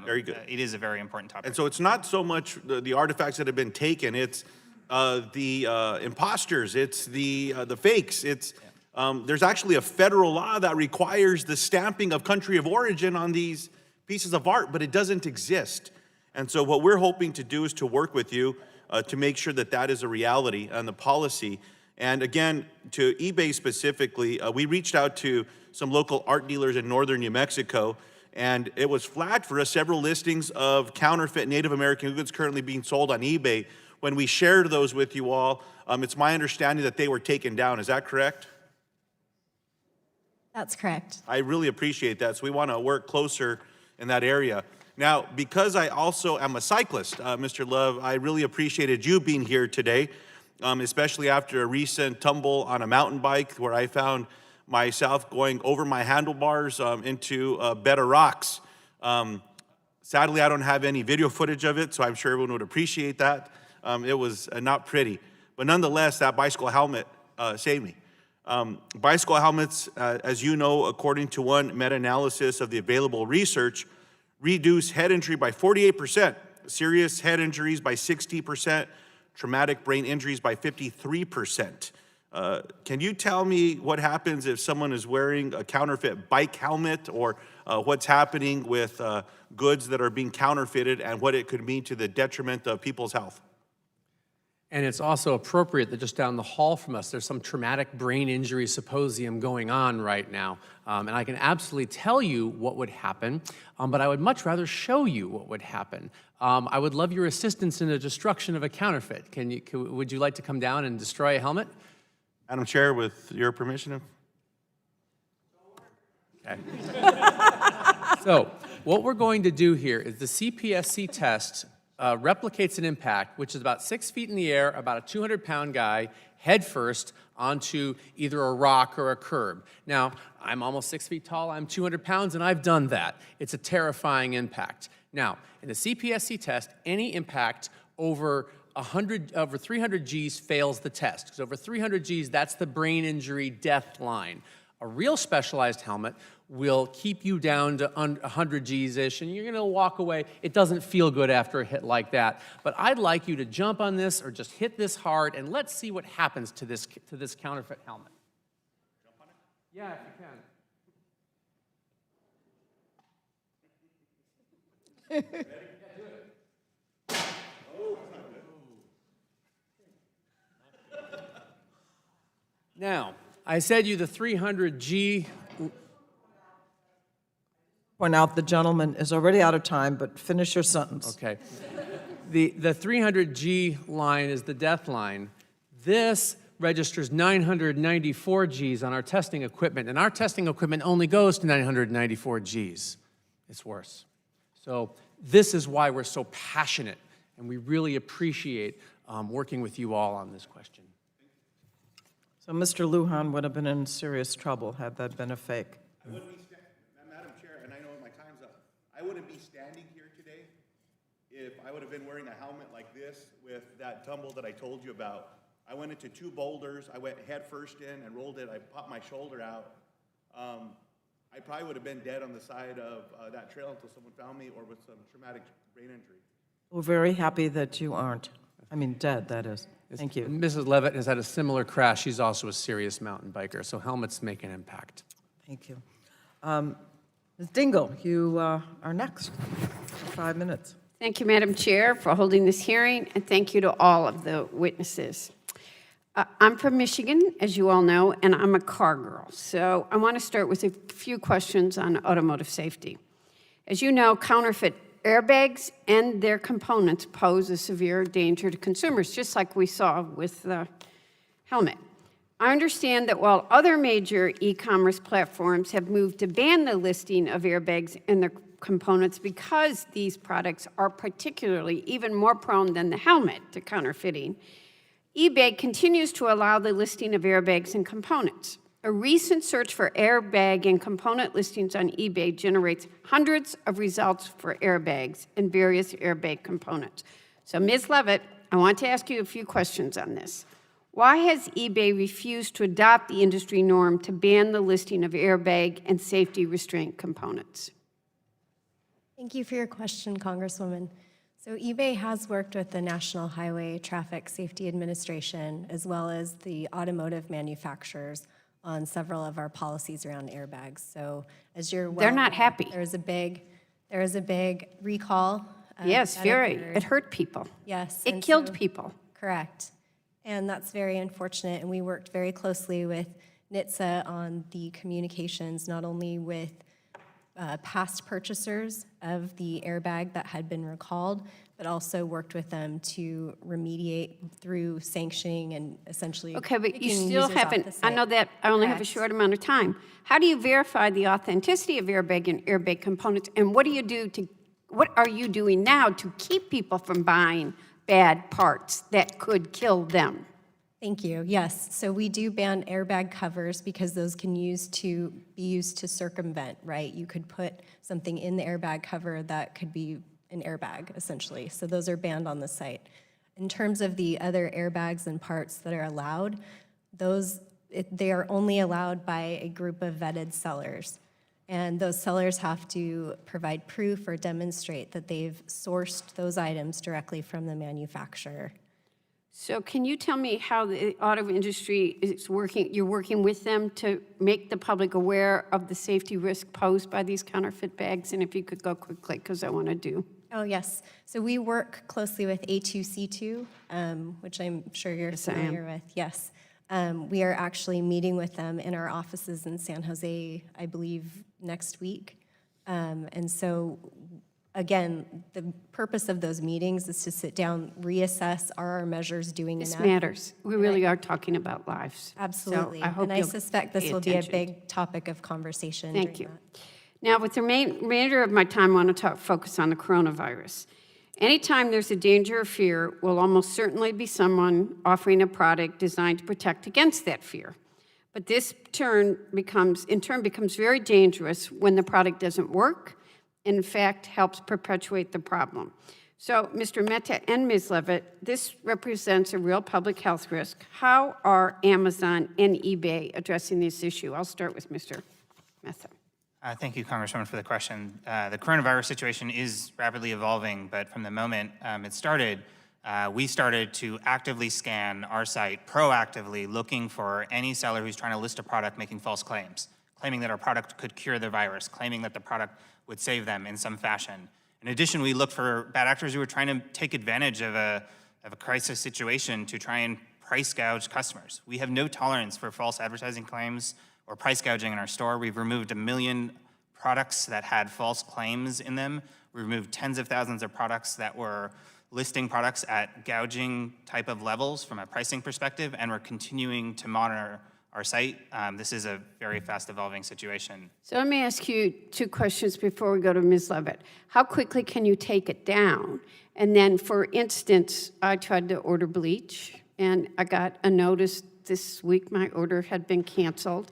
Very good. It is a very important topic. And so it's not so much the artifacts that have been taken, it's the imposters, it's the fakes, it's there's actually a federal law that requires the stamping of country of origin on these pieces of art, but it doesn't exist. And so what we're hoping to do is to work with you to make sure that that is a reality and the policy. And again, to eBay specifically, we reached out to some local art dealers in northern New Mexico, and it was flagged for us several listings of counterfeit Native American goods currently being sold on eBay. When we shared those with you all, it's my understanding that they were taken down. Is that correct? That's correct. I really appreciate that. So we want to work closer in that area. Now, because I also am a cyclist, Mr. Love, I really appreciated you being here today, especially after a recent tumble on a mountain bike where I found myself going over my handlebars into a bed of rocks. Sadly, I don't have any video footage of it, so I'm sure everyone would appreciate that. It was not pretty. But nonetheless, that bicycle helmet saved me. Bicycle helmets, as you know, according to one meta-analysis of the available research, reduce head injury by 48%, serious head injuries by 60%, traumatic brain injuries by 53%. Can you tell me what happens if someone is wearing a counterfeit bike helmet, or what's happening with goods that are being counterfeited and what it could mean to the detriment of people's health? And it's also appropriate that just down the hall from us, there's some traumatic brain injury symposium going on right now. And I can absolutely tell you what would happen, but I would much rather show you what would happen. I would love your assistance in the destruction of a counterfeit. Would you like to come down and destroy a helmet? Madam Chair, with your permission. Okay. So what we're going to do here is the CPSC test replicates an impact, which is about 6 feet in the air, about a 200-pound guy, head first onto either a rock or a curb. Now, I'm almost 6 feet tall, I'm 200 pounds, and I've done that. It's a terrifying impact. Now, in the CPSC test, any impact over 300 Gs fails the test, because over 300 Gs, that's the brain injury death line. A real specialized helmet will keep you down to 100 Gs-ish, and you're gonna walk away. It doesn't feel good after a hit like that. But I'd like you to jump on this or just hit this hard, and let's see what happens to this counterfeit helmet. Jump on it? Yeah, if you can. Ready? Yeah, do it. Oh, that's not good. Now, I said you the 300 G. Point out the gentleman is already out of time, but finish your sentence. Okay. The 300 G line is the death line. This registers 994 Gs on our testing equipment, and our testing equipment only goes to 994 Gs. It's worse. So this is why we're so passionate, and we really appreciate working with you all on this question. So Mr. Lujan would have been in serious trouble had that been a fake. I wouldn't be Madam Chair, and I know my time's up, I wouldn't be standing here today if I would have been wearing a helmet like this with that tumble that I told you about. I went into 2 boulders, I went head first in and rolled it, I popped my shoulder out. I probably would have been dead on the side of that trail until someone found me, or with some traumatic brain injury. We're very happy that you aren't. I mean, dead, that is. Thank you. Mrs. Levitt has had a similar crash. She's also a serious mountain biker, so helmets make an impact. Thank you. Ms. Dingell, you are next for 5 minutes. Thank you, Madam Chair, for holding this hearing, and thank you to all of the witnesses. I'm from Michigan, as you all know, and I'm a car girl. So I want to start with a few questions on automotive safety. As you know, counterfeit airbags and their components pose a severe danger to consumers, just like we saw with the helmet. I understand that while other major e-commerce platforms have moved to ban the listing of airbags and their components because these products are particularly even more prone than the helmet to counterfeiting, eBay continues to allow the listing of airbags and components. A recent search for airbag and component listings on eBay generates hundreds of results for airbags and various airbag components. So, Ms. Levitt, I want to ask you a few questions on this. Why has eBay refused to adopt the industry norm to ban the listing of airbag and safety restraint components? Thank you for your question, Congresswoman. So eBay has worked with the National Highway Traffic Safety Administration as well as the automotive manufacturers on several of our policies around airbags. So as you're well, they're not happy. There is a big recall. Yes, very. It hurt people. Yes. It killed people. Correct. And that's very unfortunate. And we worked very closely with NHTSA on the communications, not only with past purchasers of the airbag that had been recalled, but also worked with them to remediate through sanctioning and essentially. Okay, but you kicking still users off haven't, the I site. know that I only have a Correct. short amount of time. How do you verify the authenticity of airbag and airbag components? And what are you doing now to keep people from buying bad parts that could kill them? Thank you. Yes. So we do ban airbag covers because those can be used to circumvent, right? You could put something in the airbag cover that could be an airbag, essentially. So those are banned on the site. In terms of the other airbags and parts that are allowed, those they are only allowed by a group of vetted sellers. And those sellers have to provide proof or demonstrate that they've sourced those items directly from the manufacturer. So can you tell me how the auto industry is working, you're working with them to make the public aware of the safety risk posed by these counterfeit bags? And if you could go quickly, because I want to do. Oh, yes. So we work closely with A2C2, which I'm sure you're familiar with. Yes. We are actually meeting with them in our offices in San Jose, I believe, next week. And so, again, the purpose of those meetings is to sit down, reassess, are our measures doing enough? This matters. We really are talking about lives. Absolutely. So I hope and I you'll suspect this pay will be a attention. big topic of conversation. Thank during you. that. Now, with the remainder of my time, I want to focus on the coronavirus. Anytime there's a danger or fear, will almost certainly be someone offering a product designed to protect against that fear. But this in turn becomes very dangerous when the product doesn't work, and in fact helps perpetuate the problem. So, Mr. Mehta and Ms. Levitt, this represents a real public health risk. How are Amazon and eBay addressing this issue? I'll start with Mr. Mehta. Thank you, Congresswoman, for the question. The coronavirus situation is rapidly evolving, but from the moment it started, we started to actively scan our site, proactively looking for any seller who's trying to list a product making false claims, claiming that our product could cure the virus, claiming that the product would save them in some fashion. In addition, we looked for bad actors who were trying to take advantage of a crisis situation to try and price gouge customers. We have no tolerance for false advertising claims or price gouging in our store. We've removed 1 million products that had false claims in them. We removed tens of thousands of products that were listing products at gouging type of levels from a pricing perspective, and we're continuing to monitor our site. This is a very fast evolving situation. So let me ask you 2 questions before we go to Ms. Levitt. How quickly can you take it down? And then, for instance, I tried to order bleach, and I got a notice this week my order had been canceled.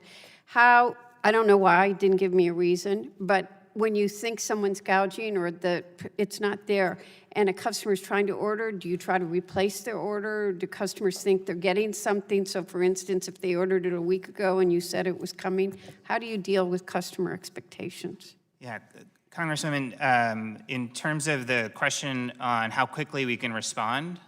I don't know why, it didn't give me a reason, but when you think someone's gouging or it's not there and a customer's trying to order, do you try to replace their order? Do customers think they're getting something? So for instance, if they ordered it a week ago and you said it was coming, how do you deal with customer expectations? Yeah, Congresswoman, in terms of the question on how quickly we can respond,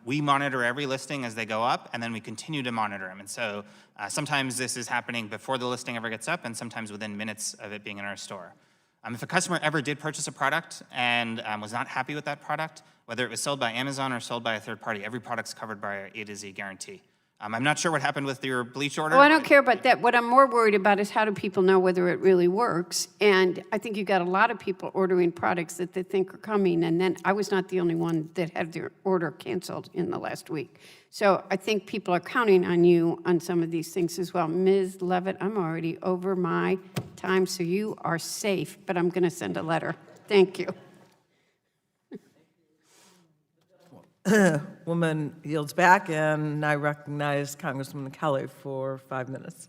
we monitor every listing as they go up, and then we continue to monitor them. And so sometimes this is happening before the listing ever gets up, and sometimes within minutes of it being in our store. If a customer ever did purchase a product and was not happy with that product, whether it was sold by Amazon or sold by a third party, every product's covered by our A to Z guarantee. I'm not sure what happened with your bleach order. Oh, I don't care about that. What I'm more worried about is how do people know whether it really works? And I think you got a lot of people ordering products that they think are coming, and then I was not the only one that had their order canceled in the last week. So I think people are counting on you on some of these things as well. Ms. Levitt, I'm already over my time, so you are safe, but I'm going to send a letter. Thank you. Woman yields back, and I recognize Congresswoman Kelly for 5 minutes.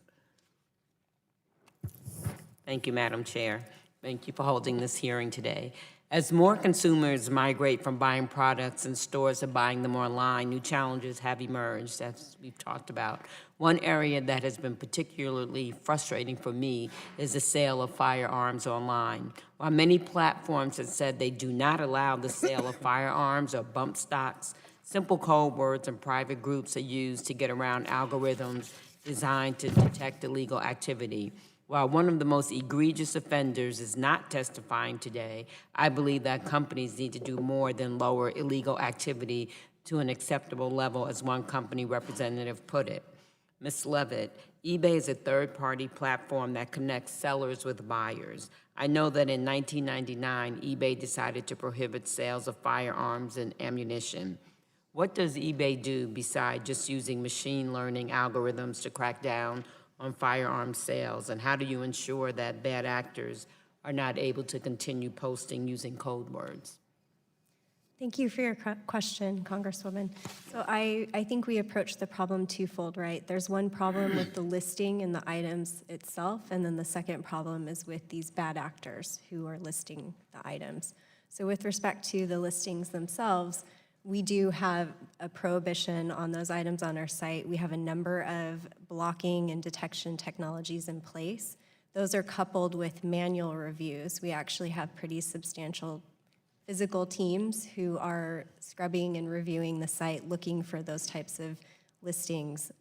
Thank you, Madam Chair. Thank you for holding this hearing today. As more consumers migrate from buying products in stores to buying them online, new challenges have emerged, as we've talked about. One area that has been particularly frustrating for me is the sale of firearms online. While many platforms have said they do not allow the sale of firearms or bump stocks, simple code words and private groups are used to get around algorithms designed to detect illegal activity. While one of the most egregious offenders is not testifying today, I believe that companies need to do more than lower illegal activity to an acceptable level, as one company representative put it. Ms. Levitt, eBay is a third-party platform that connects sellers with buyers. I know that in 1999, eBay decided to prohibit sales of firearms and ammunition. What does eBay do besides just using machine learning algorithms to crack down on firearm sales, and how do you ensure that bad actors are not able to continue posting using code words? Thank you for your question, Congresswoman. So I think we approach the problem twofold, right? There's one problem with the listing and the items itself, and then the second problem is with these bad actors who are listing the items. So with respect to the listings themselves, We do have a prohibition on those items on our site. We have a number of blocking and detection technologies in place. Those are coupled with manual reviews. We actually have pretty substantial physical teams who are scrubbing and reviewing the site, looking for those types of listings.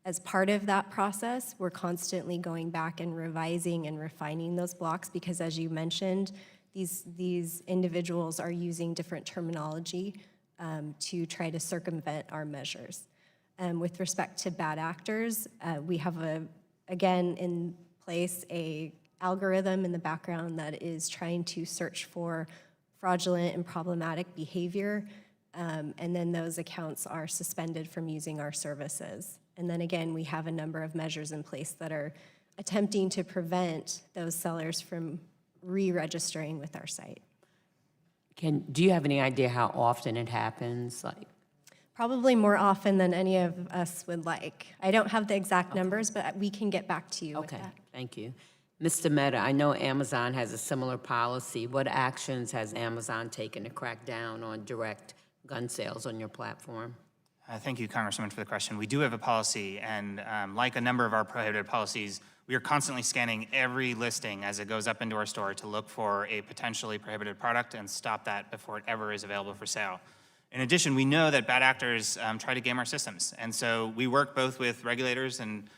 As part of that process, we're constantly going back and revising and refining those blocks because, as you mentioned, these individuals are using different terminology to try to circumvent our measures. With respect to bad actors, we have again in place a algorithm in the background that is trying to search for fraudulent and problematic behavior, and then those accounts are suspended from using our services. And then again, we have a number of measures in place that are attempting to prevent those sellers from re-registering with our site. Do you have any idea how often it happens? Probably more often than any of us would like. I don't have the exact numbers, but we can get back to you with that. Thank you. Mr. Mehta, I know Amazon has a similar policy. What actions has Amazon taken to crack down on direct gun sales on your platform? Thank you, Congresswoman, for the question. We do have a policy, and like a number of our prohibited policies, we are constantly scanning every listing as it goes up into our store to look for a potentially prohibited product and stop that before it ever is available for sale. In addition, we know that bad actors try to game our systems, and so we work both with regulators and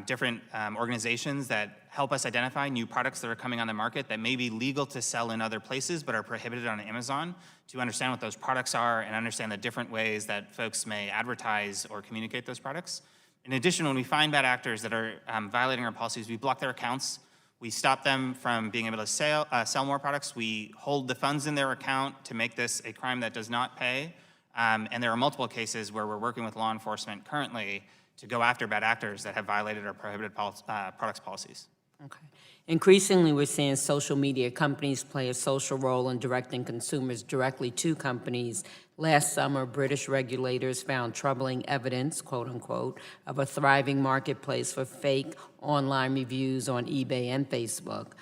different organizations that help us identify new products that are coming on the market that may be legal to sell in other places but are prohibited on Amazon, to understand what those products are and understand the different ways that folks may advertise or communicate those products. In addition, when we find bad actors that are violating our policies, we block their accounts. We stop them from being able to sell more products. We hold the funds in their account to make this a crime that does not pay. And there are multiple cases where we're working with law enforcement currently to go after bad actors that have violated our prohibited products policies. Okay. Increasingly, we're seeing social media companies play a social role in directing consumers directly to companies. Last summer, British regulators found troubling evidence, quote unquote, of a thriving marketplace for fake online reviews on eBay and Facebook.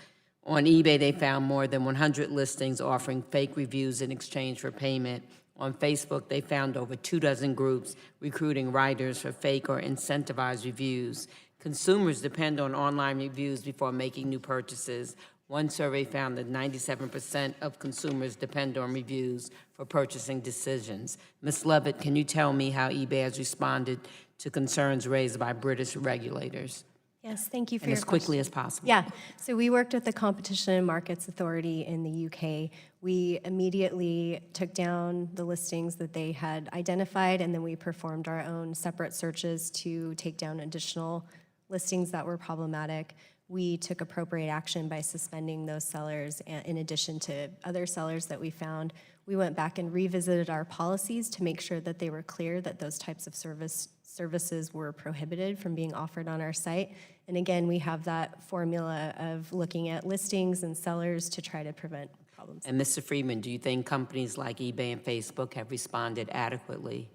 On eBay, they found more than 100 listings offering fake reviews in exchange for payment. On Facebook, they found over 24 groups recruiting writers for fake or incentivized reviews. Consumers depend on online reviews before making new purchases. One survey found that 97% of consumers depend on reviews for purchasing decisions. Ms. Levitt, can you tell me how eBay has responded to concerns raised by British regulators? Yes, thank you for And your as quickly question. as possible. Yeah, so we worked with the Competition and Markets Authority in the UK. We immediately took down the listings that they had identified, and then we performed our own separate searches to take down additional listings that were problematic. We took appropriate action by suspending those sellers, in addition to other sellers that we found. We went back and revisited our policies to make sure that they were clear that those types of services were prohibited from being offered on our site. And again, we have that formula of looking at listings and sellers to try to prevent problems. And Mr. Freeman, do you think companies like eBay and Facebook have responded adequately?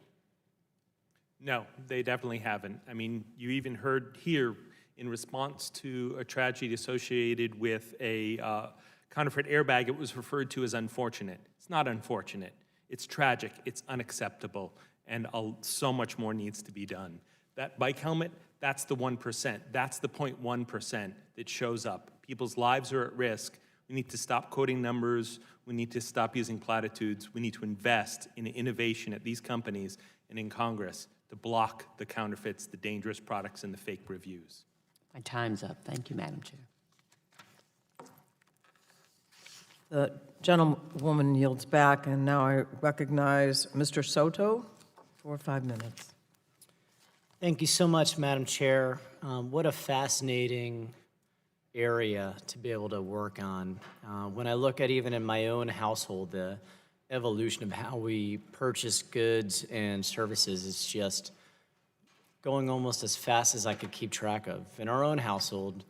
No, they definitely haven't. I mean, you even heard here in response to a tragedy associated with a counterfeit airbag, it was referred to as unfortunate. It's not unfortunate. It's tragic. It's unacceptable. And so much more needs to be done. That bike helmet, that's the 1%. That's the 0.1% that shows up. People's lives are at risk. We need to stop quoting numbers. We need to stop using platitudes. We need to invest in innovation at these companies and in Congress to block the counterfeits, the dangerous products, and the fake reviews. My time's up. Thank you, Madam Chair. The gentlewoman yields back, and now I recognize Mr. Soto for 5 minutes. Thank you so much, Madam Chair. What a fascinating area to be able to work on. When I look at even in my own household, the evolution of how we purchase goods and services is just going almost as fast as I could keep track of. In our own household,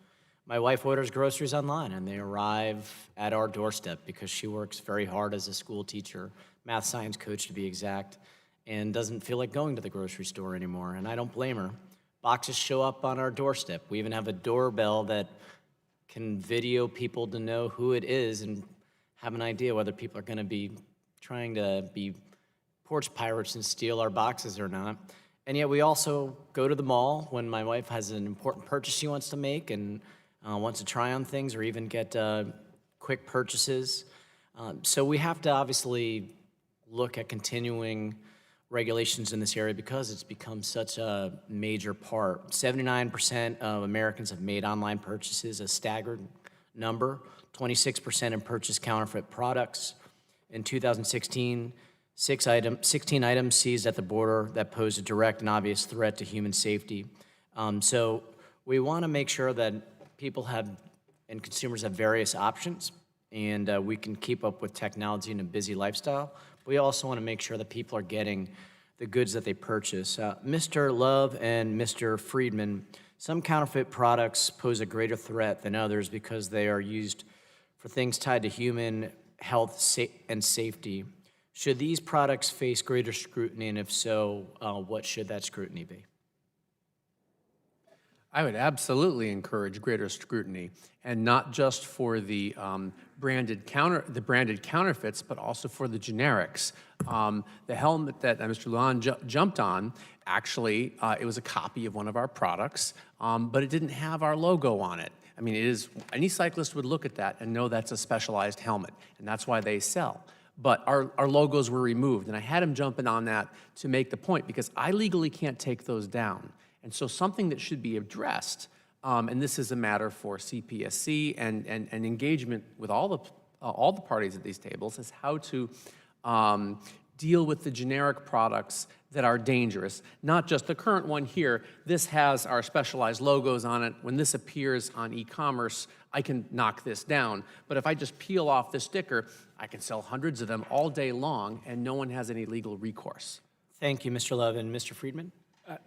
my wife orders groceries online and they arrive at our doorstep because she works very hard as a school teacher, math science coach to be exact, and doesn't feel like going to the grocery store anymore, and I don't blame her. Boxes show up on our doorstep. We even have a doorbell that can video people to know who it is and have an idea whether people are going to be trying to be porch pirates and steal our boxes or not. And yet we also go to the mall when my wife has an important purchase she wants to make and wants to try on things or even get quick purchases. So we have to obviously look at continuing regulations in this area because it's become such a major part. 79% of Americans have made online purchases, a staggering number. 26% have purchased counterfeit products. In 2016, 16 items seized at the border that pose a direct and obvious threat to human safety. So we want to make sure that people have and consumers have various options, and we can keep up with technology in a busy lifestyle. We also want to make sure that people are getting the goods that they purchase. Mr. Love and Mr. Friedman, some counterfeit products pose a greater threat than others because they are used for things tied to human health and safety. Should these products face greater scrutiny, and if so, what should that scrutiny be? I would absolutely encourage greater scrutiny, and not just for the branded counterfeits, but also for the generics. The helmet that Mr. Luan jumped on, actually, it was a copy of one of our products, but it didn't have our logo on it. I mean, any cyclist would look at that and know that's a specialized helmet, and that's why they sell. But our logos were removed, and I had him jumping on that to make the point, because I legally can't take those down. And so something that should be addressed, and this is a matter for CPSC and engagement with all the parties at these tables, is how to deal with the generic products that are dangerous. Not just the current one here. This has our specialized logos on it. When this appears on e-commerce, I can knock this down. But if I just peel off the sticker, I can sell hundreds of them all day long, and no one has any legal recourse. Thank you, Mr. Love. And Mr. Friedman?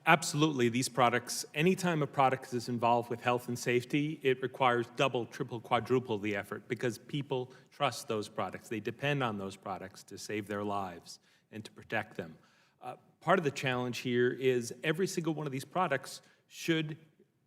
Absolutely, these products, anytime a product is involved with health and safety, it requires double, triple, quadruple the effort because people trust those products. They depend on those products to save their lives and to protect them. Part of the challenge here is every single one of these products should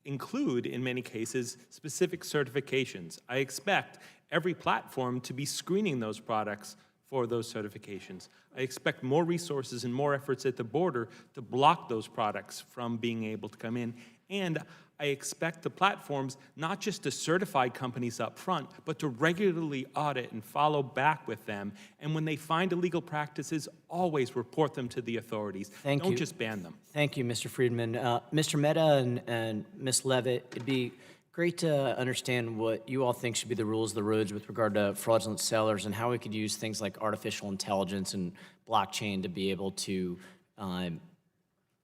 include, in many cases, specific certifications. I expect every platform to be screening those products for those certifications. I expect more resources and more efforts at the border to block those products from being able to come in. And I expect the platforms not just to certify companies up front, but to regularly audit and follow back with them. And when they find illegal practices, always report them to the authorities. Don't just ban them. Thank you, Mr. Friedman. Mr. Mehta and Ms. Levitt, it'd be great to understand what you all think should be the rules of the road with regard to fraudulent sellers and how we could use things like artificial intelligence and blockchain to be able to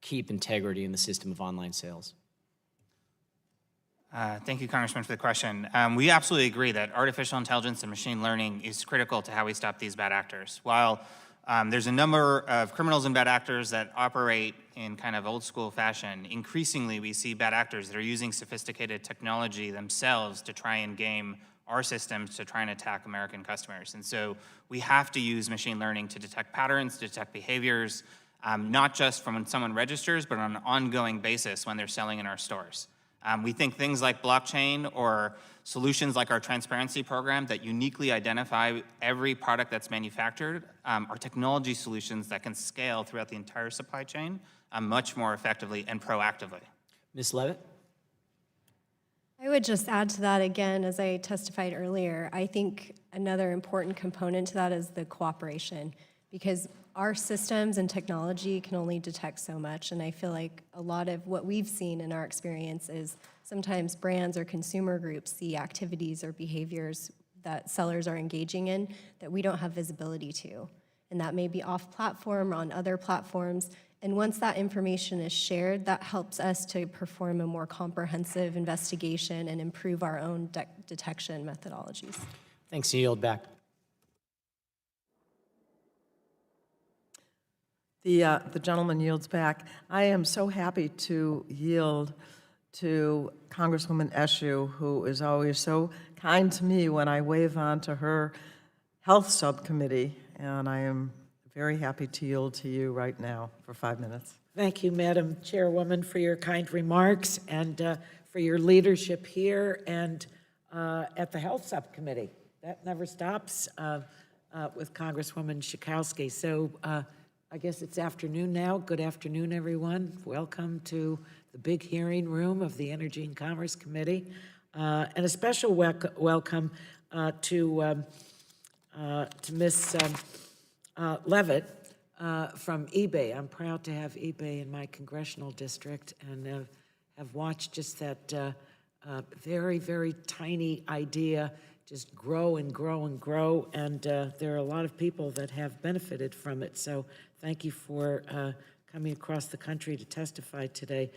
keep integrity in the system of online sales. Thank you, Congressman, for the question. We absolutely agree that artificial intelligence and machine learning is critical to how we stop these bad actors. While there's a number of criminals and bad actors that operate in kind of old school fashion, increasingly we see bad actors that are using sophisticated technology themselves to try and game our systems to try and attack American customers. And so we have to use machine learning to detect patterns, to detect behaviors, not just from when someone registers, but on an ongoing basis when they're selling in our stores. We think things like blockchain or solutions like our transparency program that uniquely identify every product that's manufactured are technology solutions that can scale throughout the entire supply chain much more effectively and proactively. Ms. Levitt? I would just add to that again, as I testified earlier, I think another important component to that is the cooperation, because our systems and technology can only detect so much, and I feel like a lot of what we've seen in our experience is sometimes brands or consumer groups see activities or behaviors that sellers are engaging in that we don't have visibility to, and that may be off-platform or on other platforms, and once that information is shared, that helps us to perform a more comprehensive investigation and improve our own detection methodologies. Thanks, you yield back. The gentleman yields back. I am so happy to yield to Congresswoman Eshoo, who is always so kind to me when I wave on to her Health Subcommittee, and I am very happy to yield to you right now for 5 minutes. Thank you, Madam Chairwoman, for your kind remarks and for your leadership here and at the Health Subcommittee. That never stops with Congresswoman Schakowsky. So I guess it's afternoon now. Good afternoon, everyone. Welcome to the big hearing room of the Energy and Commerce Committee. And a special welcome to Ms. Levitt from eBay. I'm proud to have eBay in my congressional district and have watched just that very, very tiny idea just grow and grow and grow, and there are a lot of people that have benefited from it. So thank you for coming across the country to testify today.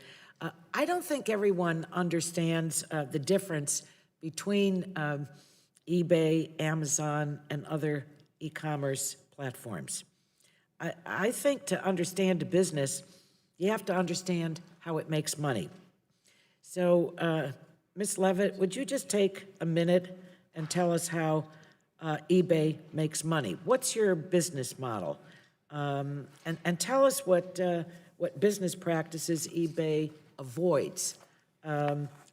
I don't think everyone understands the difference between eBay, Amazon, and other e-commerce platforms. I think to understand a business, you have to understand how it makes money. So, Ms. Levitt, would you just take a minute and tell us how eBay makes money? What's your business model? And tell us what business practices eBay avoids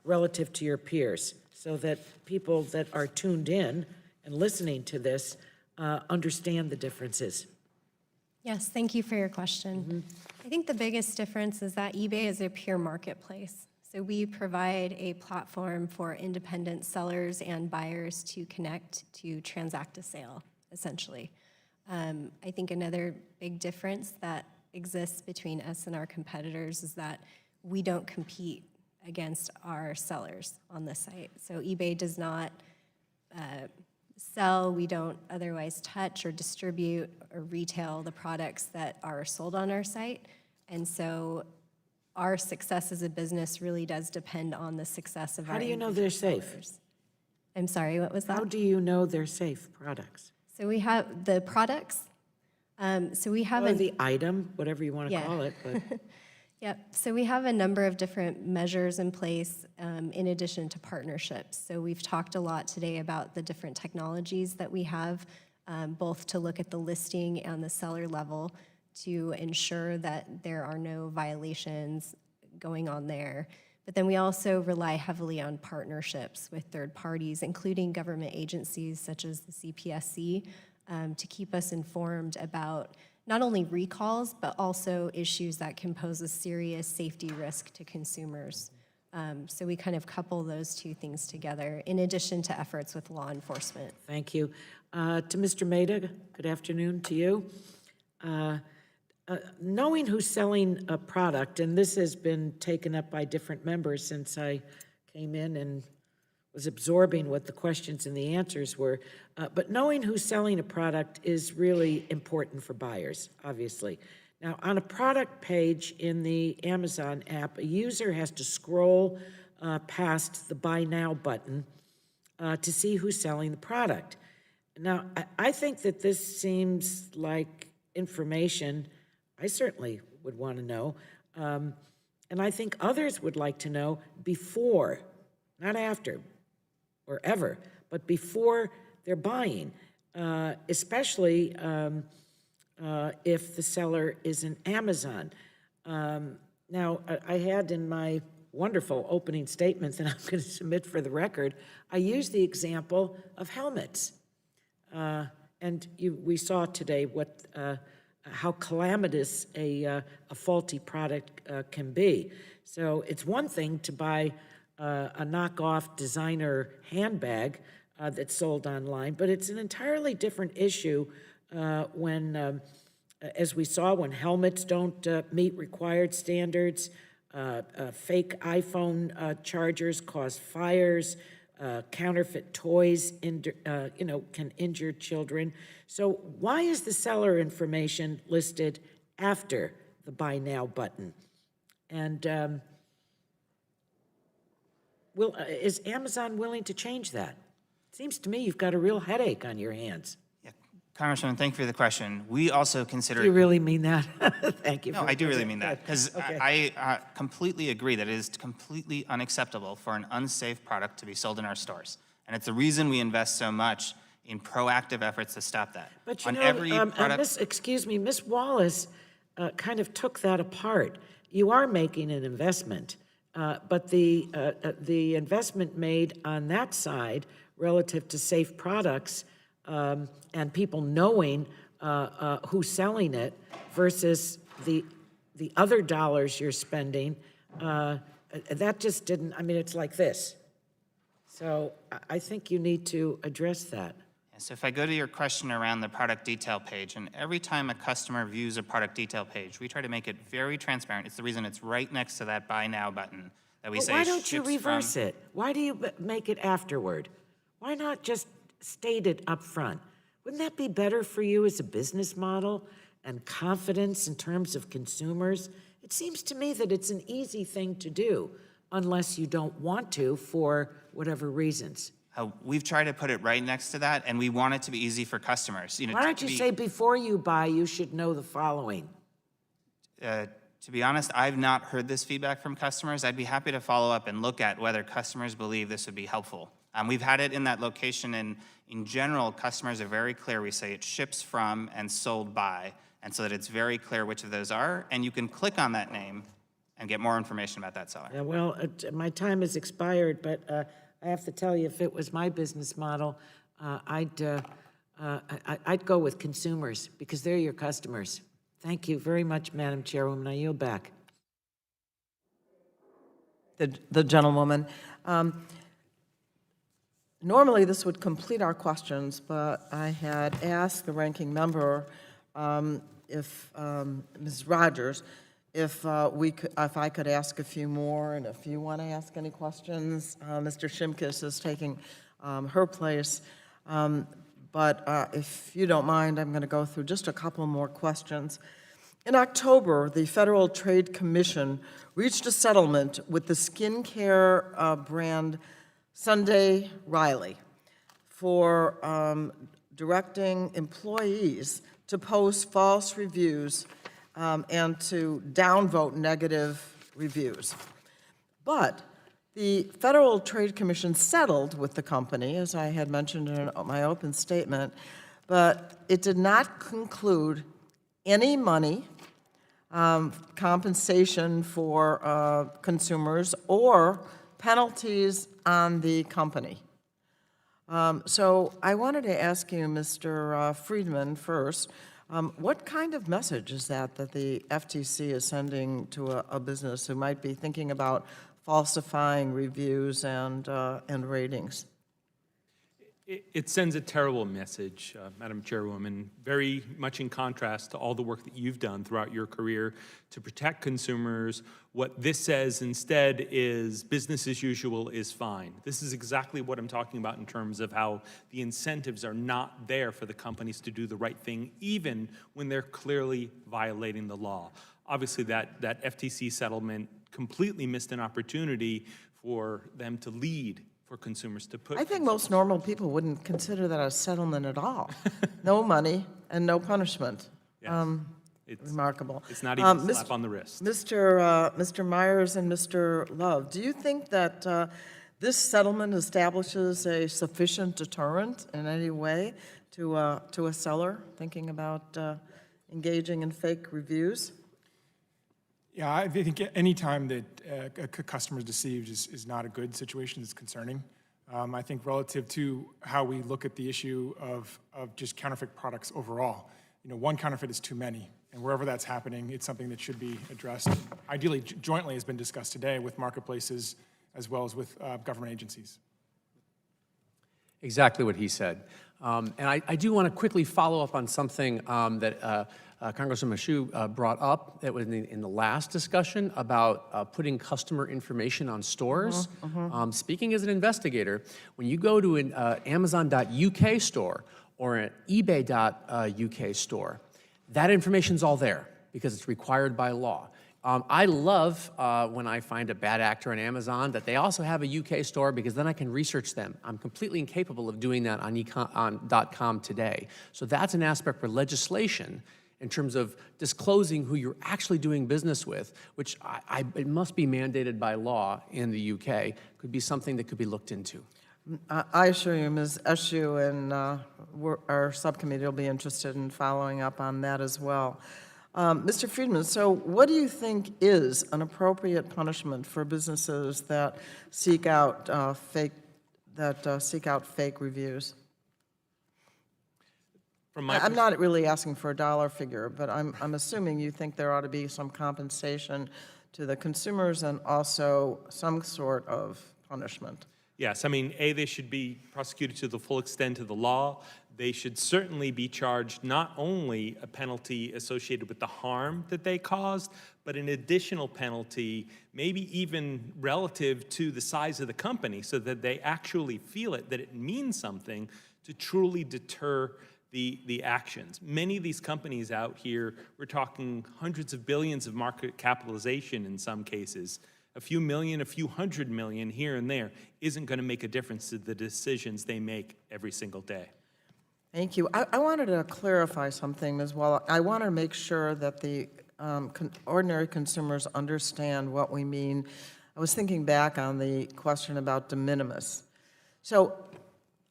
relative to your peers, so that people that are tuned in and listening to this understand the differences. Yes, thank you for your question. I think the biggest difference is that eBay is a pure marketplace. So we provide a platform for independent sellers and buyers to connect to transact a sale, essentially. I think another big difference that exists between us and our competitors is that we don't compete against our sellers on the site. So eBay does not sell, we don't otherwise touch or distribute or retail the products that are sold on our site. And so our success as a business really does depend on the success of our How do you know they're safe? sellers. I'm sorry, what was that? How do you know they're safe products? So we have the products. So we have Or the item, whatever you want to Yeah. call it. But Yep. So we have a number of different measures in place in addition to partnerships. So we've talked a lot today about the different technologies that we have, both to look at the listing and the seller level to ensure that there are no violations going on there. But then we also rely heavily on partnerships with third parties, including government agencies such as the CPSC, to keep us informed about not only recalls, but also issues that can pose a serious safety risk to consumers. So we kind of couple those two things together, in addition to efforts with law enforcement. thank you. To Mr. Maida, good afternoon to you. Knowing who's selling a product, and this has been taken up by different members since I came in and was absorbing what the questions and the answers were, but knowing who's selling a product is really important for buyers, obviously. Now, on a product page in the Amazon app, a user has to scroll past the Buy Now button to see who's selling the product. Now, I think that this seems like information I certainly would want to know, and I think others would like to know before, not after or ever, but before they're buying, especially if the seller is an Amazon. Now, I had in my wonderful opening statements, and I'm going to submit for the record, I used the example of helmets. And we saw today how calamitous a faulty product can be. So it's one thing to buy a knockoff designer handbag that's sold online, but it's an entirely different issue when, as we saw, when helmets don't meet required standards, fake iPhone chargers cause fires, counterfeit toys can injure children. So why is the seller information listed after the Buy Now button? And is Amazon willing to change that? It seems to me you've got a real headache on your hands. Congressman, thank you for the question. We also consider... Do you really mean that? Thank you. No, I do really mean that, because Okay. I completely agree that it is completely unacceptable for an unsafe product to be sold in our stores. And it's the reason we invest so much in proactive efforts to stop that. But you On know, every product... Miss Wallace kind of took that apart. You are making an investment, but the investment made on that side relative to safe products and people knowing who's selling it versus the other dollars you're spending, that just didn't, I mean, it's like this. So I think you need to address that. So if I go to your question around the product detail page, and every time a customer views a product detail page, we try to make it very transparent. It's the reason it's right next to that Buy Now button that we But say why don't you ships reverse from. it? Why do you make it afterward? Why not just state it up front? Wouldn't that be better for you as a business model and confidence in terms of consumers? It seems to me that it's an easy thing to do unless you don't want to for whatever reasons. We've tried to put it right next to that, and we want it to be easy for customers. Why don't you say before you buy, you should know the following? To be honest, I've not heard this feedback from customers. I'd be happy to follow up and look at whether customers believe this would be helpful. We've had it in that location, and in general, customers are very clear. We say it ships from and sold by, and so that it's very clear which of those are, and you can click on that name and get more information about that seller. Yeah, well, my time has expired, but I have to tell you, if it was my business model, I'd go with consumers because they're your customers. Thank you very much, Madam Chairwoman. I yield back. The gentlewoman. Normally, this would complete our questions, but I had asked the ranking member, if Ms. Rogers, if I could ask a few more, and if you want to ask any questions, Mr. Shimkus is taking her place. But if you don't mind, I'm going to go through just a couple more questions. In October, the Federal Trade Commission reached a settlement with the skincare brand Sunday Riley for directing employees to post false reviews and to downvote negative reviews. But the Federal Trade Commission settled with the company, as I had mentioned in my open statement, but it did not conclude any money, compensation for consumers, or penalties on the company. So I wanted to ask you, Mr. Friedman, first, what kind of message is that the FTC is sending to a business who might be thinking about falsifying reviews and ratings? It sends a terrible message, Madam Chairwoman, very much in contrast to all the work that you've done throughout your career to protect consumers. What this says instead is business as usual is fine. This is exactly what I'm talking about in terms of how the incentives are not there for the companies to do the right thing, even when they're clearly violating the law. Obviously, that FTC settlement completely missed an opportunity for them to lead for consumers to put. I think most normal people wouldn't consider that a settlement at all. No money and no punishment. Yes. It's remarkable. It's not even a slap on the wrist. Mr. Myers and Mr. Love, do you think that this settlement establishes a sufficient deterrent in any way to a seller thinking about engaging in fake reviews? Yeah, I think any time that a customer is deceived is not a good situation. It's concerning. I think relative to how we look at the issue of just counterfeit products overall, one counterfeit is too many. And wherever that's happening, it's something that should be addressed, ideally jointly, has been discussed today with marketplaces as well as with government agencies. Exactly what he said. And I do want to quickly follow up on something that Congressman Mashu brought up that was in the last discussion about putting customer information on stores. Speaking as an investigator, when you go to an Amazon.uk store or an eBay.uk store, that information's all there because it's required by law. I love when I find a bad actor on Amazon that they also have a UK store because then I can research them. I'm completely incapable of doing that on .com today. So that's an aspect for legislation in terms of disclosing who you're actually doing business with, which it must be mandated by law in the UK, could be something that could be looked into. I assure you, Ms. Eshu and our subcommittee will be interested in following up on that as well. Mr. Friedman, so what do you think is an appropriate punishment for businesses that seek out fake reviews? I'm not really asking for a dollar figure, but I'm assuming you think there ought to be some compensation to the consumers and also some sort of punishment. Yes, I mean, A, they should be prosecuted to the full extent of the law. They should certainly be charged not only a penalty associated with the harm that they caused, but an additional penalty, maybe even relative to the size of the company, so that they actually feel it, that it means something to truly deter the actions. Many of these companies out here, we're talking hundreds of billions of market capitalization in some cases. A few million, a few hundred million here and there isn't going to make a difference to the decisions they make every single day. Thank you. I wanted to clarify something as well. I want to make sure that the ordinary consumers understand what we mean. I was thinking back on the question about de minimis. So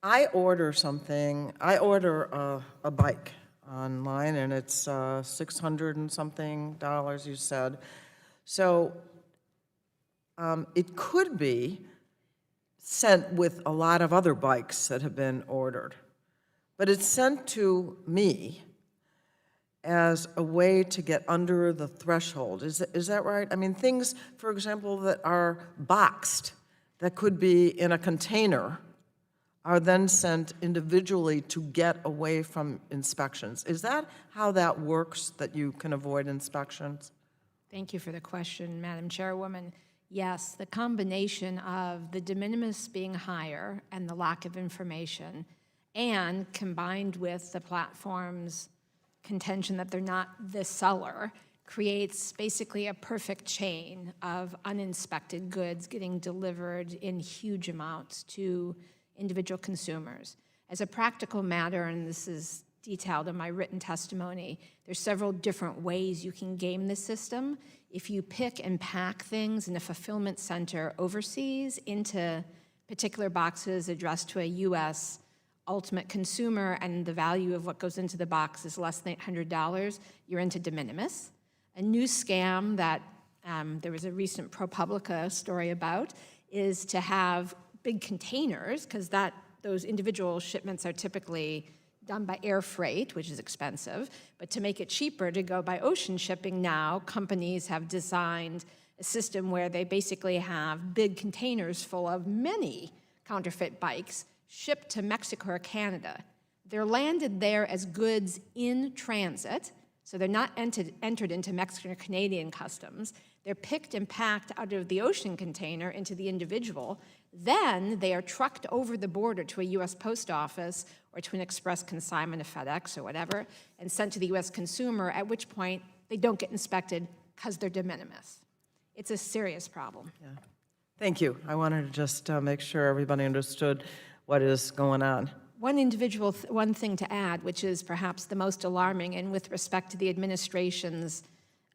I order something, I order a bike online, and it's $600 and something, you said. So it could be sent with a lot of other bikes that have been ordered, but it's sent to me as a way to get under the threshold. Is that right? I mean, things, for example, that are boxed, that could be in a container, are then sent individually to get away from inspections. Is that how that works, that you can avoid inspections? Thank you for the question, Madam Chairwoman. Yes, the combination of the de minimis being higher and the lack of information, and combined with the platform's contention that they're not the seller, creates basically a perfect chain of uninspected goods getting delivered in huge amounts to individual consumers. As a practical matter, and this is detailed in my written testimony, there's several different ways you can game the system. If you pick and pack things in a fulfillment center overseas into particular boxes addressed to a U.S. ultimate consumer, and the value of what goes into the box is less than $800, you're into de minimis. A new scam that there was a recent ProPublica story about is to have big containers, because those individual shipments are typically done by air freight, which is expensive, but to make it cheaper to go by ocean shipping now, companies have designed a system where they basically have big containers full of many counterfeit bikes shipped to Mexico or Canada. They're landed there as goods in transit, so they're not entered into Mexican or Canadian customs. They're picked and packed out of the ocean container into the individual. Then they are trucked over the border to a U.S. post office or to an express consignment of FedEx or whatever, and sent to the U.S. consumer, at which point they don't get inspected because they're de minimis. It's a serious problem. Yeah. Thank you. I wanted to just make sure everybody understood what is going on. One thing to add, which is perhaps the most alarming, and with respect to the administration's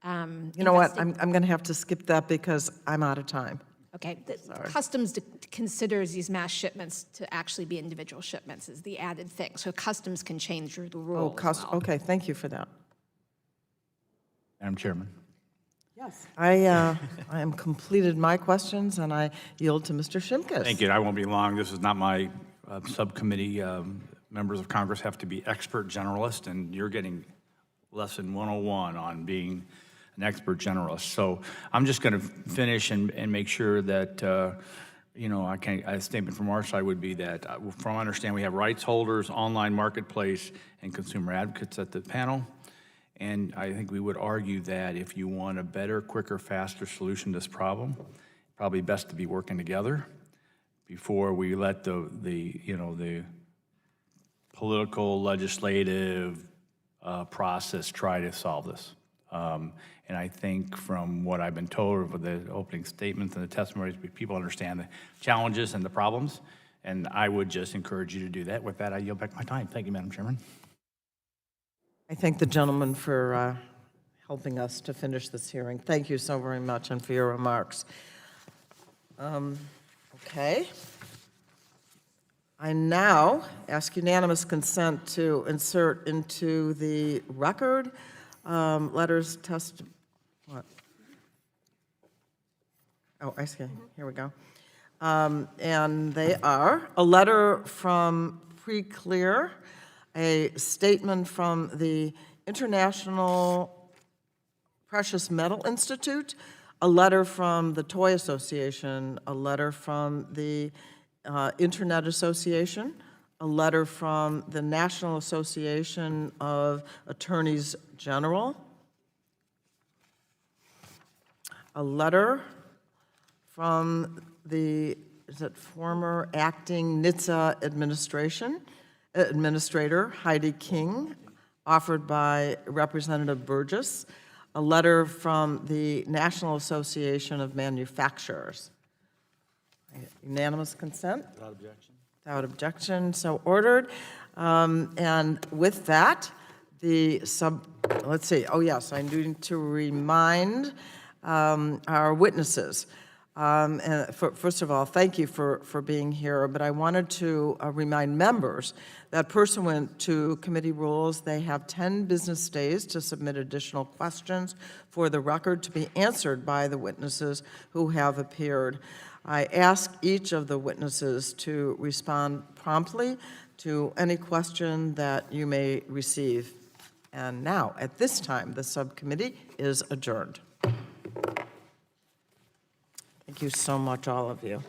you know what? I'm going to have to skip that because I'm out of time. Okay, Customs considers these mass shipments to actually be individual shipments is the added thing. So Customs can change the rules. Okay, thank you for that. Madam Chairman. Yes. I am completed my questions, and I yield to Mr. Shimkus. Thank you. I won't be long. This is not my subcommittee. Members of Congress have to be expert generalists, and you're getting lesson 101 on being an expert generalist. So I'm just going to finish and make sure that, a statement from our side would be that, from what I understand, we have rights holders, online marketplace, and consumer advocates at the panel. And I think we would argue that if you want a better, quicker, faster solution to this problem, probably best to be working together before we let the political, legislative process try to solve this. And I think from what I've been told with the opening statements and the testimonies, people understand the challenges and the problems, and I would just encourage you to do that. With that, I yield back my time. Thank you, Madam Chairman. I thank the gentleman for helping us to finish this hearing. Thank you so very much, and for your remarks. Okay. I now ask unanimous consent to insert into the record letters what? Oh, I see. Here we go. And they are a letter from Preclear a statement from the International Precious Metal Institute, a letter from the Toy Association, a letter from the Internet Association, a letter from the National Association of Attorneys General, a letter from the, is it former acting NHTSA administrator Heidi King, offered by Representative Burgess, a letter from the National Association of Manufacturers. Unanimous consent? Without objection. Without objection, so ordered. And with that, let's see, oh yes, I need to remind our witnesses. And first of all, thank you for being here, but I wanted to remind members that pursuant to committee rules, they have 10 business days to submit additional questions for the record to be answered by the witnesses who have appeared. I ask each of the witnesses to respond promptly to any question that you may receive. And now, at this time, the subcommittee is adjourned. Thank you so much, all of you.